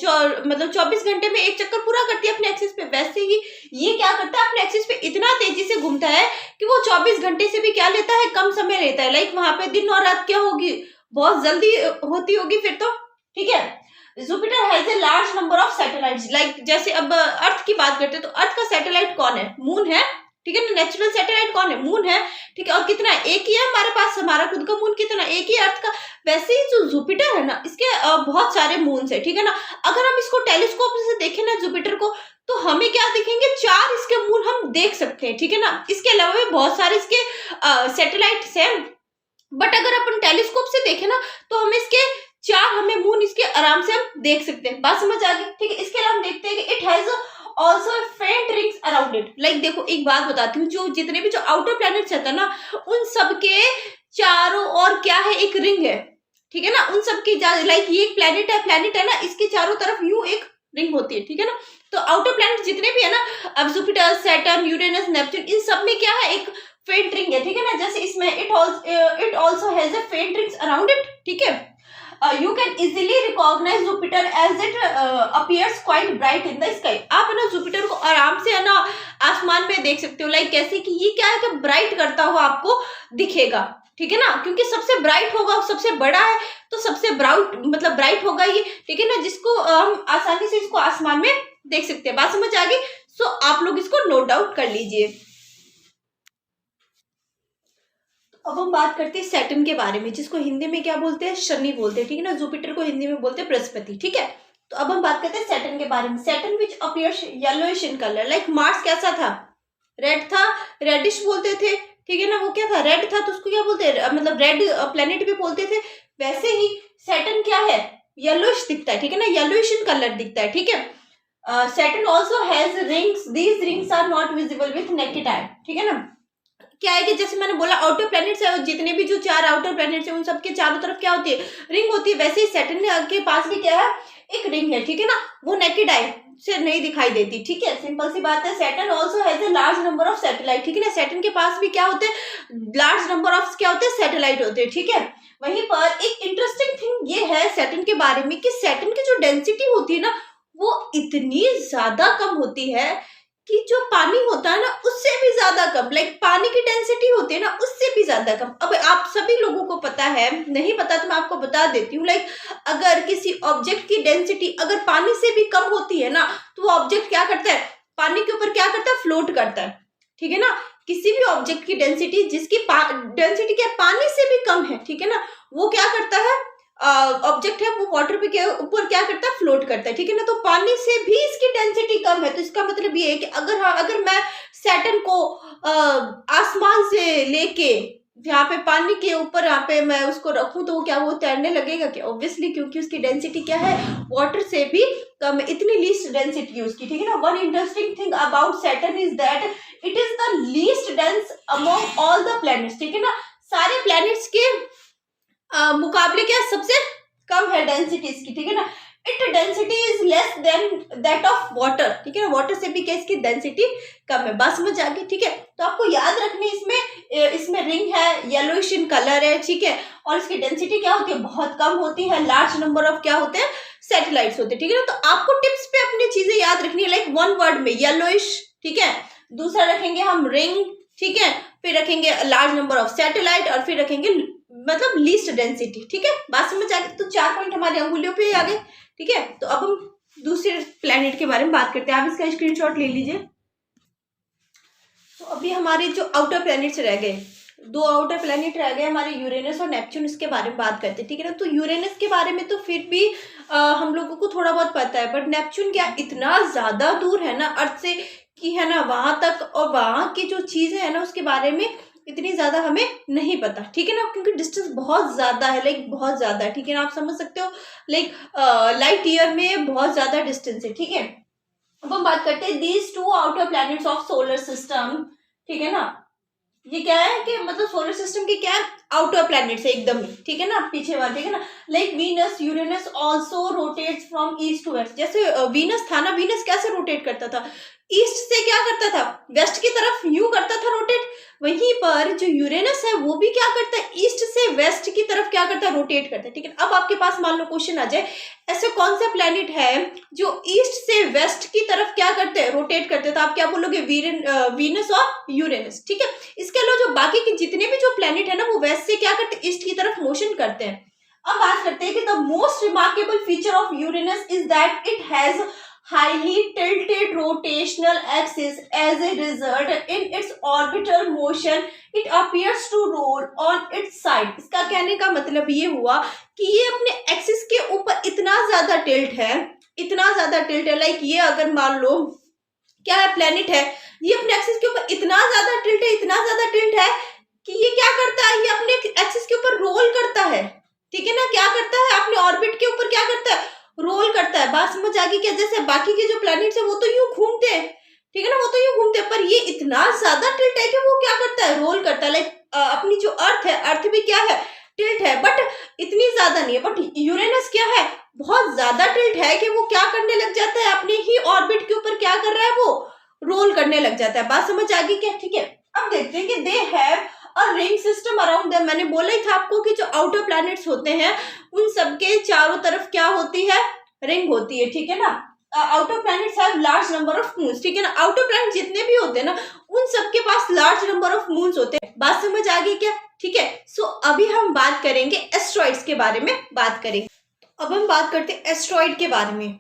मतलब 24 घंटे में एक चक्कर पूरा करती है अपने एक्सिस पे, वैसे ही ये क्या करता है अपने एक्सिस पे इतना तेजी से घूमता है कि वो 24 घंटे से भी क्या लेता है? कम समय लेता है। लाइक वहां पे दिन और रात क्या होगी? बहुत जल्दी होती होगी फिर तो, ठीक है। Jupiter has a large number of satellites. Like जैसे अब अर्थ की बात करते हैं तो अर्थ का सैटेलाइट कौन है? मून है, ठीक है ना। नेचुरल सैटेलाइट कौन है? मून है, ठीक है। और कितना है? एक ही है हमारे पास, हमारा खुद का मून कितना? एक ही अर्थ का। वैसे ही जो जुपिटर है ना इसके बहुत सारे मून्स है, ठीक है ना। अगर हम इसको टेलीस्कोप से देखें ना जुपिटर को तो हमें क्या दिखेंगे? 4 इसके मून हम देख सकते हैं, ठीक है ना। इसके अलावा भी बहुत सारे इसके सैटेलाइट्स हैं बट अगर अपन टेलीस्कोप से देखें ना तो हमें इसके चार हमें मून इसके आराम से हम देख सकते हैं। बात समझ आ गई, ठीक है। इसके अलावा हम देखते हैं कि इट हैज ऑल्सो फेंट रिंग्स अराउंड इट। लाइक देखो एक बात बताती हूँ, जो जितने भी जो आउटर प्लैनेट्स रहता है ना, उन सबके चारों ओर क्या है, एक रिंग है, ठीक है ना। उन सबकी लाइक ये एक प्लैनेट है ना, इसके चारों तरफ यूं एक रिंग होती है, ठीक है ना। तो आउटर प्लैनेट जितने भी है ना, अब जुपिटर, सैटर्न, यूरेनस, नेपच्यून, इन सब में क्या है, एक फेंट रिंग है, ठीक है ना। जैसे इसमें इट ऑल्सो हैज अ फेंट रिंग्स अराउंड इट, ठीक है। You can easily recognize Jupiter as it appears quite bright in the sky। आप है ना जुपिटर को आराम से है ना आसमान में देख सकते हो। लाइक कैसे कि ये क्या है कि ब्राइट करता हुआ आपको दिखेगा, ठीक है ना, क्योंकि सबसे ब्राइट होगा, सबसे बड़ा है, तो सबसे ब्राइट होगा ये, ठीक है ना, जिसको हम आसानी से इसको आसमान में देख सकते हैं। बात समझ आ गई। सो आप लोग इसको नोट डाउन कर लीजिए। अब हम बात करते हैं सैटर्न के बारे में, जिसको हिंदी में क्या बोलते हैं, शनि बोलते हैं, ठीक है ना। जुपिटर को हिंदी में बोलते हैं बृहस्पति, ठीक है। तो अब हम बात करते हैं सैटर्न के बारे में। Saturn which appears yellowish in colour. Like Mars कैसा था, रेड था, रेडिश बोलते थे, ठीक है ना। वो क्या था, रेड था, तो उसको क्या बोलते हैं, मतलब रेड प्लेनेट भी बोलते थे। वैसे ही सैटर्न क्या है, येलोइश दिखता है, ठीक है ना, येलोइश इन कलर दिखता है, ठीक है। Saturn also has rings, these rings are not visible with naked eye, ठीक है ना। क्या है कि जैसे मैंने बोला आउटर प्लैनेट्स है, जितने भी जो चार आउटर प्लैनेट्स है उन सबके चारों तरफ क्या होती है, रिंग होती है। वैसे ही सैटर्न के पास भी क्या है, एक रिंग है, ठीक है ना। वो नेकेड आई से नहीं दिखाई देती, ठीक है, सिंपल सी बात है। Saturn also has a large number of satellite, ठीक है ना। सैटर्न के पास भी क्या होते हैं, लार्ज नंबर ऑफ क्या होते हैं, सैटेलाइट होते हैं, ठीक है। वहीं पर एक इंटरेस्टिंग थिंग ये है सैटर्न के बारे में कि सैटर्न की जो डेंसिटी होती है ना, वो इतनी ज्यादा कम होती है कि जो पानी होता है ना उससे भी ज्यादा कम। लाइक पानी की डेंसिटी होती है ना उससे भी ज्यादा कम। अब आप सभी लोगों को पता है, नहीं पता तो मैं आपको बता देती हूँ। लाइक अगर किसी ऑब्जेक्ट की डेंसिटी अगर पानी से भी कम होती है ना, तो वो ऑब्जेक्ट क्या करता है, पानी के ऊपर क्या करता है, फ्लोट करता है, ठीक है ना। किसी भी ऑब्जेक्ट की डेंसिटी जिसकी डेंसिटी क्या पानी से भी कम है, ठीक है ना, वो क्या करता है, ऑब्जेक्ट है वो वाटर पे के ऊपर क्या करता है, फ्लोट करता है, ठीक है ना। तो पानी से भी इसकी डेंसिटी कम है। तो इसका मतलब ये है कि अगर मैं सैटर्न को आसमान से लेके यहाँ पे पानी के ऊपर यहाँ पे मैं उसको रखूं, तो वो क्या, वो तैरने लगेगा क्या, ऑब्वियसली, क्योंकि उसकी डेंसिटी क्या है, वाटर से भी कम है, इतनी लीस्ट डेंसिटी है उसकी, ठीक है ना। One interesting thing about Saturn is that it is the least dense among all the planets, ठीक है ना। सारे प्लैनेट्स के मुकाबले क्या सबसे कम है डेंसिटी इसकी, ठीक है ना। It density is less than that of water, ठीक है ना। वाटर से भी क्या इसकी डेंसिटी कम है। बात समझ आ गई, ठीक है। तो आपको याद रखनी इसमें रिंग है, येलोइश इन कलर है, ठीक है, और इसकी डेंसिटी क्या होती है, बहुत कम होती है। लार्ज नंबर ऑफ क्या होते हैं, सैटेलाइट्स होते हैं, ठीक है ना। तो आपको टिप्स पे अपनी चीजें याद रखनी है। लाइक वन वर्ड में येलोइश, ठीक है, दूसरा रखेंगे हम रिंग, ठीक है, फिर रखेंगे लार्ज नंबर ऑफ सैटेलाइट, और फिर रखेंगे मतलब लीस्ट डेंसिटी, ठीक है। बात समझ आ गई। तो 4 पॉइंट हमारे अंगुलियों पे आ गए, ठीक है। तो अब हम दूसरे प्लेनेट के बारे में बात करते हैं। आप इसका स्क्रीनशॉट ले लीजिए। तो अभी हमारे जो आउटर प्लैनेट्स रह गए, 2 आउटर प्लैनेट रह गए हमारे, यूरेनस और नेपच्यून, इसके बारे में बात करते हैं, ठीक है ना। तो यूरेनस के बारे में तो फिर भी हम लोगों को थोड़ा बहुत पता है, बट नेपच्यून क्या इतना ज्यादा दूर है ना अर्थ से कि है ना वहां तक, और वहां की जो चीजें है ना उसके बारे में इतनी ज्यादा हमें नहीं पता, ठीक है ना, क्योंकि डिस्टेंस बहुत ज्यादा है, लाइक बहुत ज्यादा है, ठीक है ना। आप समझ सकते हो, लाइक लाइट ईयर में बहुत ज्यादा डिस्टेंस है, ठीक है। अब हम बात करते हैं these 2 outer planets of solar system, ठीक है ना। ये क्या है कि मतलब सोलर सिस्टम की क्या है, आउटर प्लैनेट्स है एकदम, ठीक है ना, पीछे वाले, ठीक है ना। Like Venus, Uranus also rotates from east to west. जैसे वीनस था ना, वीनस कैसे रोटेट करता था, ईस्ट से क्या करता था, वेस्ट की तरफ यूं करता था रोटेट। वहीं पर जो यूरेनस है वो भी क्या करता है, ईस्ट से वेस्ट की तरफ क्या करता है, रोटेट करता है, ठीक है। अब आपके पास मान लो क्वेश्चन आ जाए, ऐसे कौन सा प्लैनेट है जो ईस्ट से वेस्ट की तरफ क्या करते हैं, रोटेट करते हैं, तो आप क्या बोलोगे, वीनस और यूरेनस, ठीक है। इसके अलावा जो बाकी के जितने भी जो प्लैनेट है ना वो वेस्ट से क्या करते हैं, ईस्ट की तरफ मोशन करते हैं। अब बात करते हैं कि the most remarkable feature of Uranus is that it has highly tilted rotational axis. As a result, in its orbital motion it appears to roll on its side। इसका कहने का मतलब ये हुआ कि ये अपने एक्सिस के ऊपर इतना ज्यादा टिल्ट है, इतना ज्यादा टिल्ट है। लाइक ये अगर मान लो क्या है, प्लेनेट है, ये अपने एक्सिस के ऊपर इतना ज्यादा टिल्ट है, इतना ज्यादा टिल्ट है कि ये क्या करता है, ये अपने एक्सिस के ऊपर रोल करता है, ठीक है ना, क्या करता है, अपने ऑर्बिट के ऊपर क्या करता है, रोल करता है। बात समझ आ गई क्या? जैसे बाकी के जो प्लैनेट्स है वो तो यूं घूमते हैं, ठीक है ना, वो तो यूं घूमते हैं, पर ये इतना ज्यादा टिल्ट है कि वो क्या करता है, रोल करता है। लाइक अपनी जो अर्थ है, अर्थ भी क्या है, टिल्ट है, बट इतनी ज्यादा नहीं है। बट यूरेनस क्या है, बहुत ज्यादा टिल्ट है कि वो क्या करने लग जाता है, अपने ही ऑर्बिट के ऊपर क्या कर रहा है, वो रोल करने लग जाता है। बात समझ आ गई क्या? ठीक है, अब देखते हैं कि they have a ring system around them. मैंने बोला ही था आपको कि जो आउटर प्लैनेट्स होते हैं उन सबके चारों तरफ क्या होती है, रिंग होती है, ठीक है ना। Outer planets have large number of moons, ठीक है ना। आउटर प्लैनेट जितने भी होते हैं ना, उन सबके पास लार्ज नंबर ऑफ मून्स होते हैं। बात समझ आ गई क्या? ठीक है, सो अभी हम बात करेंगे एस्ट्रॉइड्स के बारे में बात करेंगे। अब हम बात करते हैं एस्ट्रॉइड के बारे में,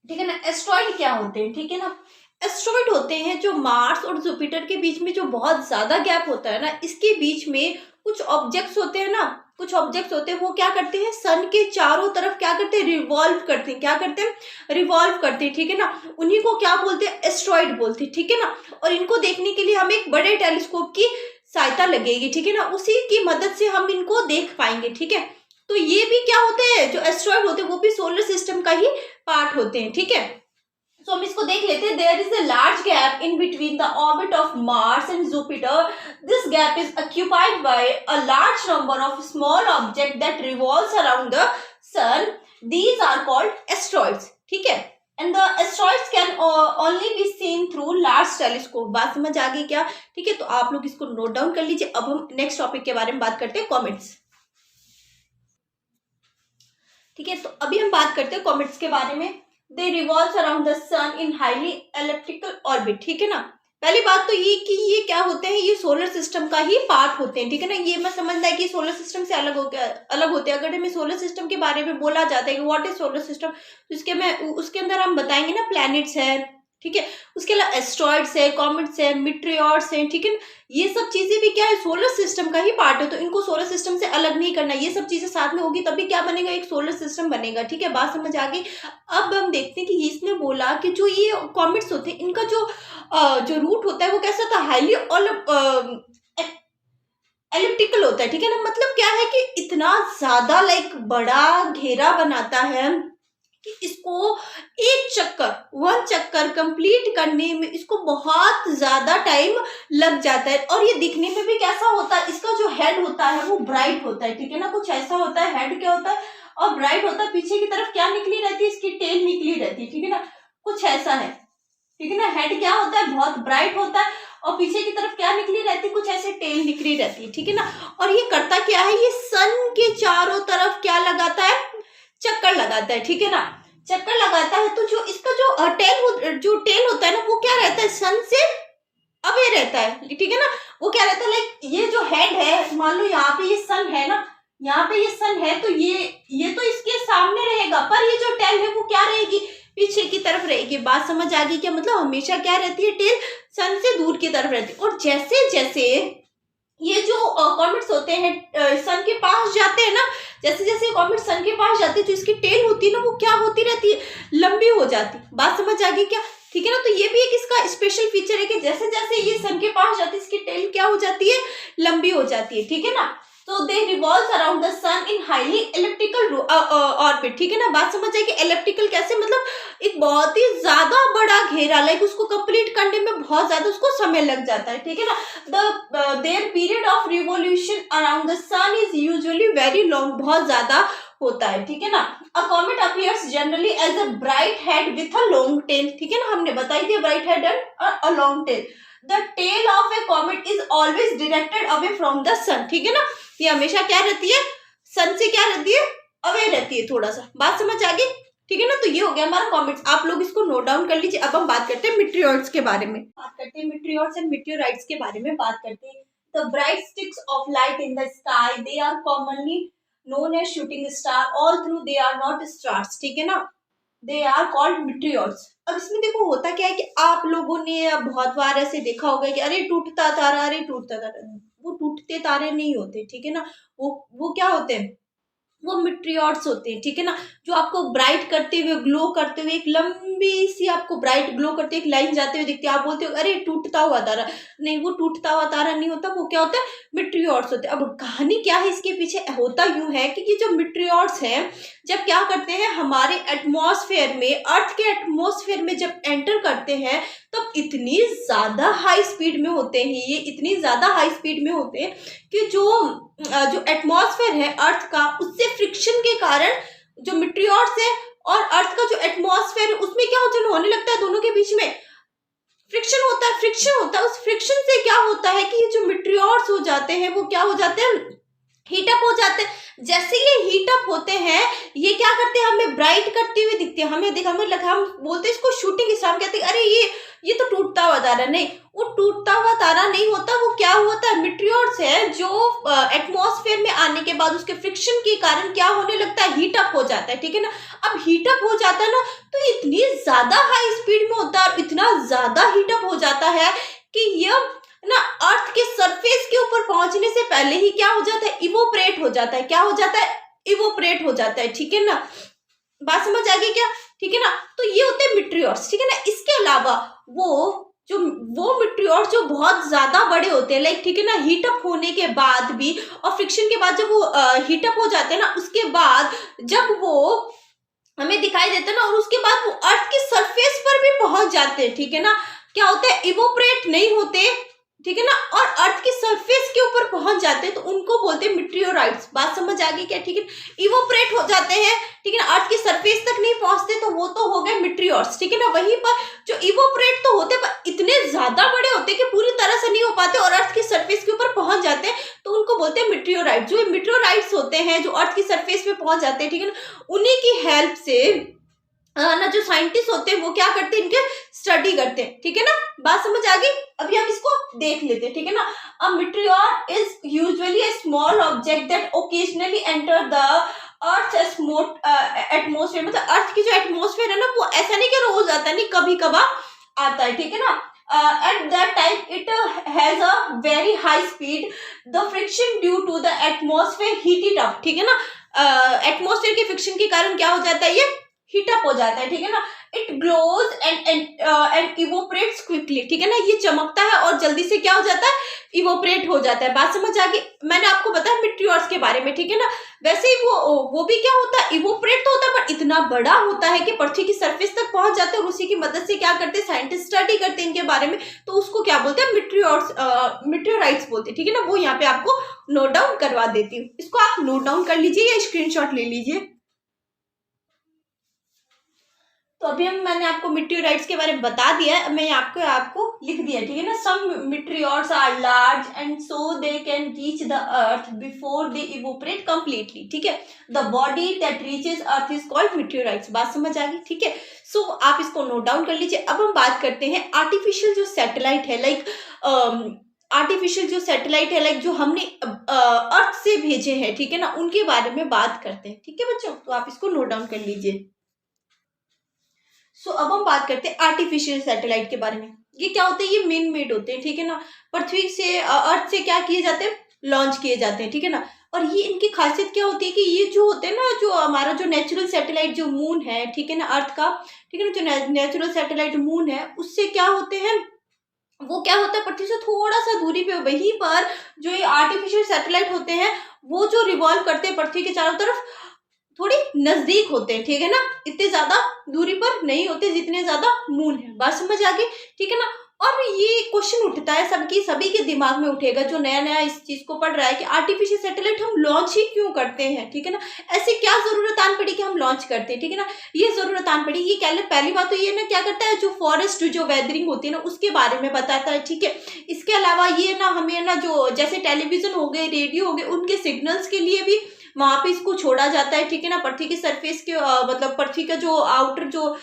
ठीक है ना। एस्ट्रॉइड क्या होते हैं, ठीक है ना। एस्ट्रॉइड होते हैं जो मार्स और जुपिटर के बीच में जो बहुत ज्यादा गैप होता है ना, इसके बीच में कुछ ऑब्जेक्ट्स होते हैं ना, कुछ ऑब्जेक्ट्स होते हैं, वो क्या करते हैं, सन के चारों तरफ क्या करते हैं, रिवॉल्व करते हैं। क्या करते हैं, रिवॉल्व करते हैं, ठीक है ना। उन्हीं को क्या बोलते हैं, एस्ट्रॉइड बोलते हैं, ठीक है ना। और इनको देखने के लिए हमें एक बड़े टेलीस्कोप की सहायता लगेगी, ठीक है ना, उसी की मदद से हम इनको देख पाएंगे, ठीक है। तो ये भी क्या होते हैं, जो एस्ट्रॉइड होते हैं वो भी सोलर सिस्टम का ही पार्ट होते हैं, ठीक है। तो हम इसको देख लेते हैं। There is a large gap in between the orbit of Mars and Jupiter. This gap is occupied by a large number of small object that revolves around the sun. These are called asteroids, ठीक है। And the asteroids can only be seen through large telescope. बात समझ आ गई क्या? ठीक है, तो आप लोग इसको नोट डाउन कर लीजिए। अब हम नेक्स्ट टॉपिक के बारे में बात करते हैं, कॉमेट्स, ठीक है। तो अभी हम बात करते हैं कॉमेट्स के बारे में। They revolve around the sun in highly elliptical orbit, ठीक है ना। पहली बात तो ये कि ये क्या होते हैं, ये सोलर सिस्टम का ही पार्ट होते हैं, ठीक है ना। ये मत समझना है कि सोलर सिस्टम से अलग होते हैं। अगर हमें सोलर सिस्टम के बारे में बोला जाता है कि व्हाट इज सोलर सिस्टम, तो उसके अंदर हम बताएंगे ना, प्लैनेट्स है, ठीक है, उसके अलावा एस्ट्रॉइड्स है, कॉमेट्स है, मिट्रियोर्स है, ठीक है ना। ये सब चीजें भी क्या है, सोलर सिस्टम का ही पार्ट है, तो इनको सोलर सिस्टम से अलग नहीं करना। ये सब चीजें साथ में होगी तभी क्या बनेगा, एक सोलर सिस्टम बनेगा, ठीक है। बात समझ आ गई। अब हम देखते हैं कि इसने बोला कि जो ये कॉमेट्स होते हैं इनका जो रूट होता है वो कैसा था, हाईली एलिप्टिकल होता है, ठीक है ना। मतलब क्या है कि इतना ज्यादा लाइक बड़ा घेरा बनाता है कि इसको वन चक्कर कंप्लीट करने में इसको बहुत ज्यादा टाइम लग जाता है। और ये दिखने में भी कैसा होता है, इसका जो हेड होता है वो ब्राइट होता है, ठीक है ना। कुछ ऐसा होता है, हेड क्या होता है और ब्राइट होता है। पीछे की तरफ क्या निकली रहती है, इसकी टेल निकली रहती है, ठीक है ना। कुछ ऐसा है, ठीक है ना। हेड क्या होता है, बहुत ब्राइट होता है, और पीछे की तरफ क्या निकली रहती है, कुछ ऐसे टेल निकली रहती है, ठीक है ना। और ये करता क्या है, ये सन के चारों तरफ क्या लगाता है, चक्कर लगाता है, ठीक है ना। चक्कर लगाता है तो जो इसका जो टेल होता है ना, वो क्या रहता है, सन से अवे रहता है, ठीक है ना। वो क्या रहता है, लाइक ये जो हेड है, मान लो यहाँ पे ये सन है ना, यहाँ पे ये सन है, तो ये तो इसके सामने रहेगा, पर ये जो टेल है वो क्या रहेगी, पीछे की तरफ रहेगी। बात समझ आ गई क्या? मतलब हमेशा क्या रहती है, टेल सन से दूर की तरफ रहती है। और जैसे जैसे ये जो कॉमेट्स होते हैं सन के पास जाते हैं ना, जैसे जैसे कॉमेट सन के पास जाते हैं, जो इसकी टेल होती है ना, वो क्या होती रहती है, लंबी हो जाती। बात समझ आ गई क्या? ठीक है ना। तो ये भी एक इसका स्पेशल फीचर है कि जैसे जैसे ये सन के पास जाती है, इसकी टेल क्या हो जाती है, लंबी हो जाती है, ठीक है ना। तो they revolve around the sun in highly elliptical orbit, ठीक है ना। बात समझ आएगी, एलिप्टिकल कैसे, मतलब एक बहुत ही ज्यादा बड़ा घेरा, लाइक उसको कंप्लीट करने में बहुत ज्यादा उसको समय लग जाता है, ठीक है ना। Their period of revolution around the sun is usually very long, बहुत ज्यादा होता है, ठीक है ना। A comet appears generally as a bright head with a long tail, ठीक है ना, हमने बताई दिया bright head and a long tail. The tail of a comet is always directed away from the sun, ठीक है ना। ये हमेशा क्या रहती है, सन से क्या रहती है, अवे रहती है थोड़ा सा। बात समझ आ गई, ठीक है ना। तो ये हो गया हमारा कॉमेट्स, आप लोग इसको नोट डाउन कर लीजिए। अब हम बात करते हैं मिट्रियोर्स के बारे में, बात करते हैं मिट्रियोर्स एंड मिट्योराइट्स के बारे में बात करते हैं। The bright sticks of light in the sky, they are commonly known as shooting star, although they are not stars, ठीक है ना। They are called meteors. अब इसमें देखो होता क्या है कि आप लोगों ने बहुत बार ऐसे देखा होगा कि अरे टूटता तारा, अरे टूटता तारा। वो टूटते तारे नहीं होते, ठीक है ना। वो क्या होते हैं, वो मिट्रियोर्स होते हैं, ठीक है ना। जो आपको ब्राइट करते हुए, ग्लो करते हुए एक लंबी सी आपको ब्राइट ग्लो करती है, एक लाइन जाते हुए दिखती है, आप बोलते हो अरे टूटता हुआ तारा, नहीं वो टूटता हुआ तारा नहीं होता, वो क्या होता है, मिट्रियोर्स होते हैं। अब कहानी क्या है इसके पीछे, होता यूं है कि ये जो मिट्रियोर्स हैं जब क्या करते हैं हमारे एटमॉस्फेयर में, अर्थ के एटमॉस्फेयर में जब एंटर करते हैं तब इतनी ज्यादा हाई स्पीड में होते हैं, ये इतनी ज्यादा हाई स्पीड में होते हैं कि जो एटमॉस्फेयर है अर्थ का, उससे फ्रिक्शन के कारण जो मिट्रियोर्स है और अर्थ का जो एटमॉस्फेयर है उसमें क्या होने लगता है, दोनों के बीच में फ्रिक्शन होता है। उस फ्रिक्शन से क्या होता है कि ये जो मिट्रियोर्स हो जाते हैं वो क्या हो जाते हैं, हीटअप हो जाते हैं। जैसे ये हीटअप होते हैं ये क्या करते हैं, हमें ब्राइट करते हुए दिखते हैं, हम बोलते हैं इसको शूटिंग स्टार, हम कहते हैं अरे ये तो टूटता हुआ तारा, नहीं वो टूटता हुआ तारा नहीं होता, वो क्या होता है, मिट्रियोर्स है जो एटमॉस्फेयर में आने के बाद उसके फ्रिक्शन के कारण क्या होने लगता है, हीटअप हो जाता है, ठीक है ना। अब हीटअप हो जाता है ना तो इतनी ज्यादा हाई स्पीड में होता है और इतना ज्यादा हीटअप हो जाता है कि यह ना अर्थ के सरफेस के ऊपर पहुंचने से पहले ही क्या हो जाता है, इवोपरेट हो जाता है, क्या हो जाता है, इवोपरेट हो जाता है, ठीक है ना। बात समझ आ गई क्या, ठीक है ना। तो ये होते हैं मिट्रियोर्स, ठीक है ना। इसके अलावा वो मिट्रियोर्स जो बहुत ज्यादा बड़े होते हैं, लाइक ठीक है ना, हीटअप होने के बाद भी और फ्रिक्शन के बाद जब वो हीटअप हो जाते हैं ना, उसके बाद जब वो हमें दिखाई देते हैं ना, और उसके बाद वो अर्थ के सरफेस पर भी पहुंच जाते हैं, ठीक है ना। क्या होते हैं, इवोपरेट नहीं होते, ठीक है ना, और अर्थ के सरफेस के ऊपर पहुंच जाते हैं तो उनको बोलते हैं मिट्रियोराइट्स। बात समझ आ गई क्या, ठीक है। इवोपरेट हो जाते हैं, ठीक है ना, अर्थ के सरफेस तक नहीं पहुंचते तो वो तो हो गए मिट्रियोर्स, ठीक है ना। वहीं पर जो इवोपरेट तो होते पर इतने ज्यादा बड़े होते कि पूरी तरह से नहीं हो पाते और अर्थ के सरफेस के ऊपर पहुंच जाते हैं तो उनको बोलते हैं मिट्रियोराइट। जो मिट्रियोराइट्स होते हैं जो अर्थ की सरफेस पे पहुंच जाते हैं, ठीक है ना, उन्हीं की हेल्प से ना जो साइंटिस्ट होते हैं वो क्या करते हैं, इनके स्टडी करते हैं, ठीक है ना। बात समझ आ गई। अभी हम इसको देख लेते हैं, ठीक है ना। A meteor is usually a small object that occasionally enter the earth atmosphere, मतलब अर्थ की जो एटमॉस्फेयर है ना वो ऐसा नहीं कि रोज आता है, नहीं कभी कभार आता है, ठीक है ना। At that time it has a very high speed, the friction due to the atmosphere heat it up, ठीक है ना। एटमॉस्फेयर के फ्रिक्शन के कारण क्या हो जाता है, ये हीटअप हो जाता है, ठीक है ना। इट ग्लोज एंड इवोपरेट्स क्विकली, ठीक है ना। ये चमकता है और जल्दी से क्या हो जाता है, इवोपरेट हो जाता है। बात समझ आ गई। मैंने आपको बताया मिट्रियोर्स के बारे में, ठीक है ना। वैसे ही वो भी क्या होता है, इवोपरेट तो होता है पर इतना बड़ा होता है कि पृथ्वी की सरफेस तक पहुंच जाते हैं और उसी की मदद से क्या करते हैं, साइंटिस्ट स्टडी करते हैं इनके बारे में, तो उसको क्या बोलते हैं, मिट्रियोराइट्स बोलते हैं, ठीक है ना। वो यहाँ पे आपको नोट डाउन करवा देती हूँ, इसको आप नोट डाउन कर लीजिए या स्क्रीनशॉट ले लीजिए। तो अभी मैंने आपको मिट्रियोराइट्स के बारे में बता दिया है, मैं आपको लिख दिया, ठीक है ना। Some meteors are large and so they can reach the earth before they evaporate completely, ठीक है। The body that reaches earth is called meteorites. बात समझ आ गई, ठीक है। सो आप इसको नोट डाउन कर लीजिए। अब हम बात करते हैं आर्टिफिशियल जो सैटेलाइट है, लाइक जो हमने अर्थ से भेजे हैं, ठीक है ना, उनके बारे में बात करते हैं, ठीक है बच्चों। तो आप इसको नोट डाउन कर लीजिए। सो अब हम बात करते हैं आर्टिफिशियल सैटेलाइट के बारे में। ये क्या होते हैं, ये मेन मेड होते हैं, ठीक है ना। पृथ्वी से अर्थ से क्या किए जाते हैं, लॉन्च किए जाते हैं, ठीक है ना। और ये इनकी खासियत क्या होती है कि ये जो होते हैं ना, जो हमारा जो नेचुरल सैटेलाइट जो मून है, ठीक है ना, अर्थ का, ठीक है ना, जो नेचुरल सैटेलाइट मून है उससे क्या होते हैं, वो क्या होता है, पृथ्वी से थोड़ा सा दूरी पे, वहीं पर जो ये आर्टिफिशियल सैटेलाइट होते हैं वो जो रिवॉल्व करते हैं पृथ्वी के चारों तरफ, थोड़ी नजदीक होते हैं, ठीक है ना। इतने ज्यादा दूरी पर नहीं होते जितने ज्यादा मून है। बात समझ आ गई, ठीक है ना। और ये क्वेश्चन उठता है सभी के दिमाग में उठेगा जो नया नया इस चीज को पढ़ रहा है कि आर्टिफिशियल सैटेलाइट हम लॉन्च ही क्यों करते हैं, ठीक है ना। ऐसी क्या जरूरत आन पड़ी कि हम लॉन्च करते हैं, ठीक है ना। ये जरूरत आन पड़ी, ये क्या, पहली बात तो ये ना क्या करता है, जो फॉरेस्ट जो वेदरिंग होती है ना उसके बारे में बताता है, ठीक है। इसके अलावा ये ना हमें ना जो जैसे टेलीविजन हो गए, रेडियो हो गए, उनके सिग्नल्स के लिए भी वहां पे इसको छोड़ा जाता है, ठीक है ना। पृथ्वी की सरफेस के मतलब पृथ्वी का जो आउटर जो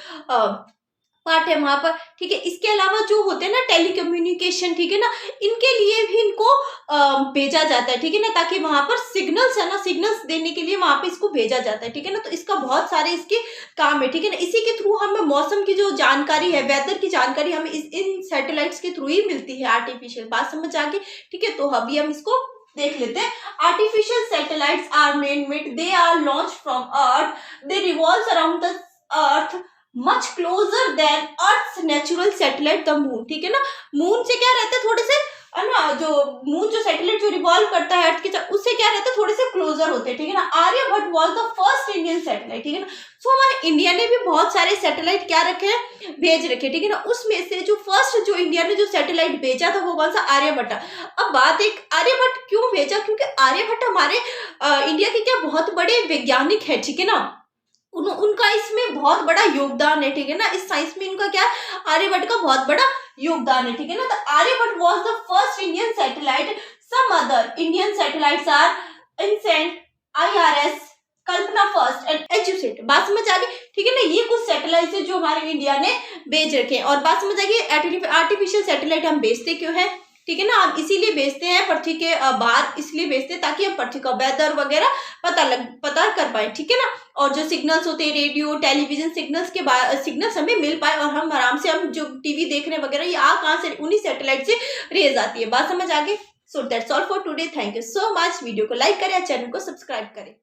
पार्ट है वहां पर, ठीक है। इसके अलावा जो होते हैं ना टेलीकम्युनिकेशन, ठीक है ना, इनके लिए भी इनको भेजा जाता है, ठीक है ना, ताकि वहां पर सिग्नल्स है ना, सिग्नल्स देने के लिए वहां पे इसको भेजा जाता है, ठीक है ना। तो इसका बहुत सारे इसके काम है, ठीक है ना। इसी के थ्रू हमें मौसम की जो जानकारी है, वेदर की जानकारी हमें इन सैटेलाइट्स के थ्रू ही मिलती है आर्टिफिशियल। बात समझ आ गई, ठीक है। तो अभी हम इसको देख लेते हैं। Artificial satellites are made, they are launch from earth, they revolve around the earth much closer than earth natural satellite the moon, ठीक है ना। मून से क्या रहते हैं थोड़े से, है ना, जो मून जो सैटेलाइट जो रिवॉल्व करता है अर्थ के उससे क्या रहता है, थोड़े से क्लोजर होते हैं, ठीक है ना। Aryabhata was the first Indian satellite, ठीक है ना। सो हमारे इंडिया ने भी बहुत सारे सैटेलाइट क्या रखे हैं, भेज रखे, ठीक है ना। उसमें से जो फर्स्ट जो इंडिया ने जो सैटेलाइट भेजा था वो कौन सा, आर्यभट्ट। अब बात एक आर्यभट्ट क्यों भेजा, क्योंकि आर्यभट्ट हमारे इंडिया के क्या बहुत बड़े वैज्ञानिक है, ठीक है ना। उनका इसमें बहुत बड़ा योगदान है, ठीक है ना। इस साइंस में इनका क्या, आर्यभट्ट का बहुत बड़ा योगदान है, ठीक है ना। तो Aryabhata was the first Indian satellite. Some other Indian satellites are INSAT, IRS, Kalpana first and EDUSAT. बात समझ आ गई, ठीक है ना। ये कुछ सैटेलाइट है जो हमारे इंडिया ने भेज रखे हैं। और बात समझ आ गई, आर्टिफिशियल सैटेलाइट हम भेजते क्यों है, ठीक है ना। हम इसीलिए भेजते हैं पृथ्वी के बाहर, इसलिए भेजते हैं ताकि हम पृथ्वी का वेदर वगैरह पता कर पाए, ठीक है ना। और जो सिग्नल्स होते हैं रेडियो टेलीविजन सिग्नल्स के बाद सिग्नल्स हमें मिल पाए और हम आराम से हम जो टीवी देख रहे हैं वगैरह ये कहाँ से, उन्हीं सैटेलाइट से रेज आती है। बात समझ आ गई। So that's all for today, thank you so much. Video को लाइक करें, चैनल को सब्सक्राइब करें।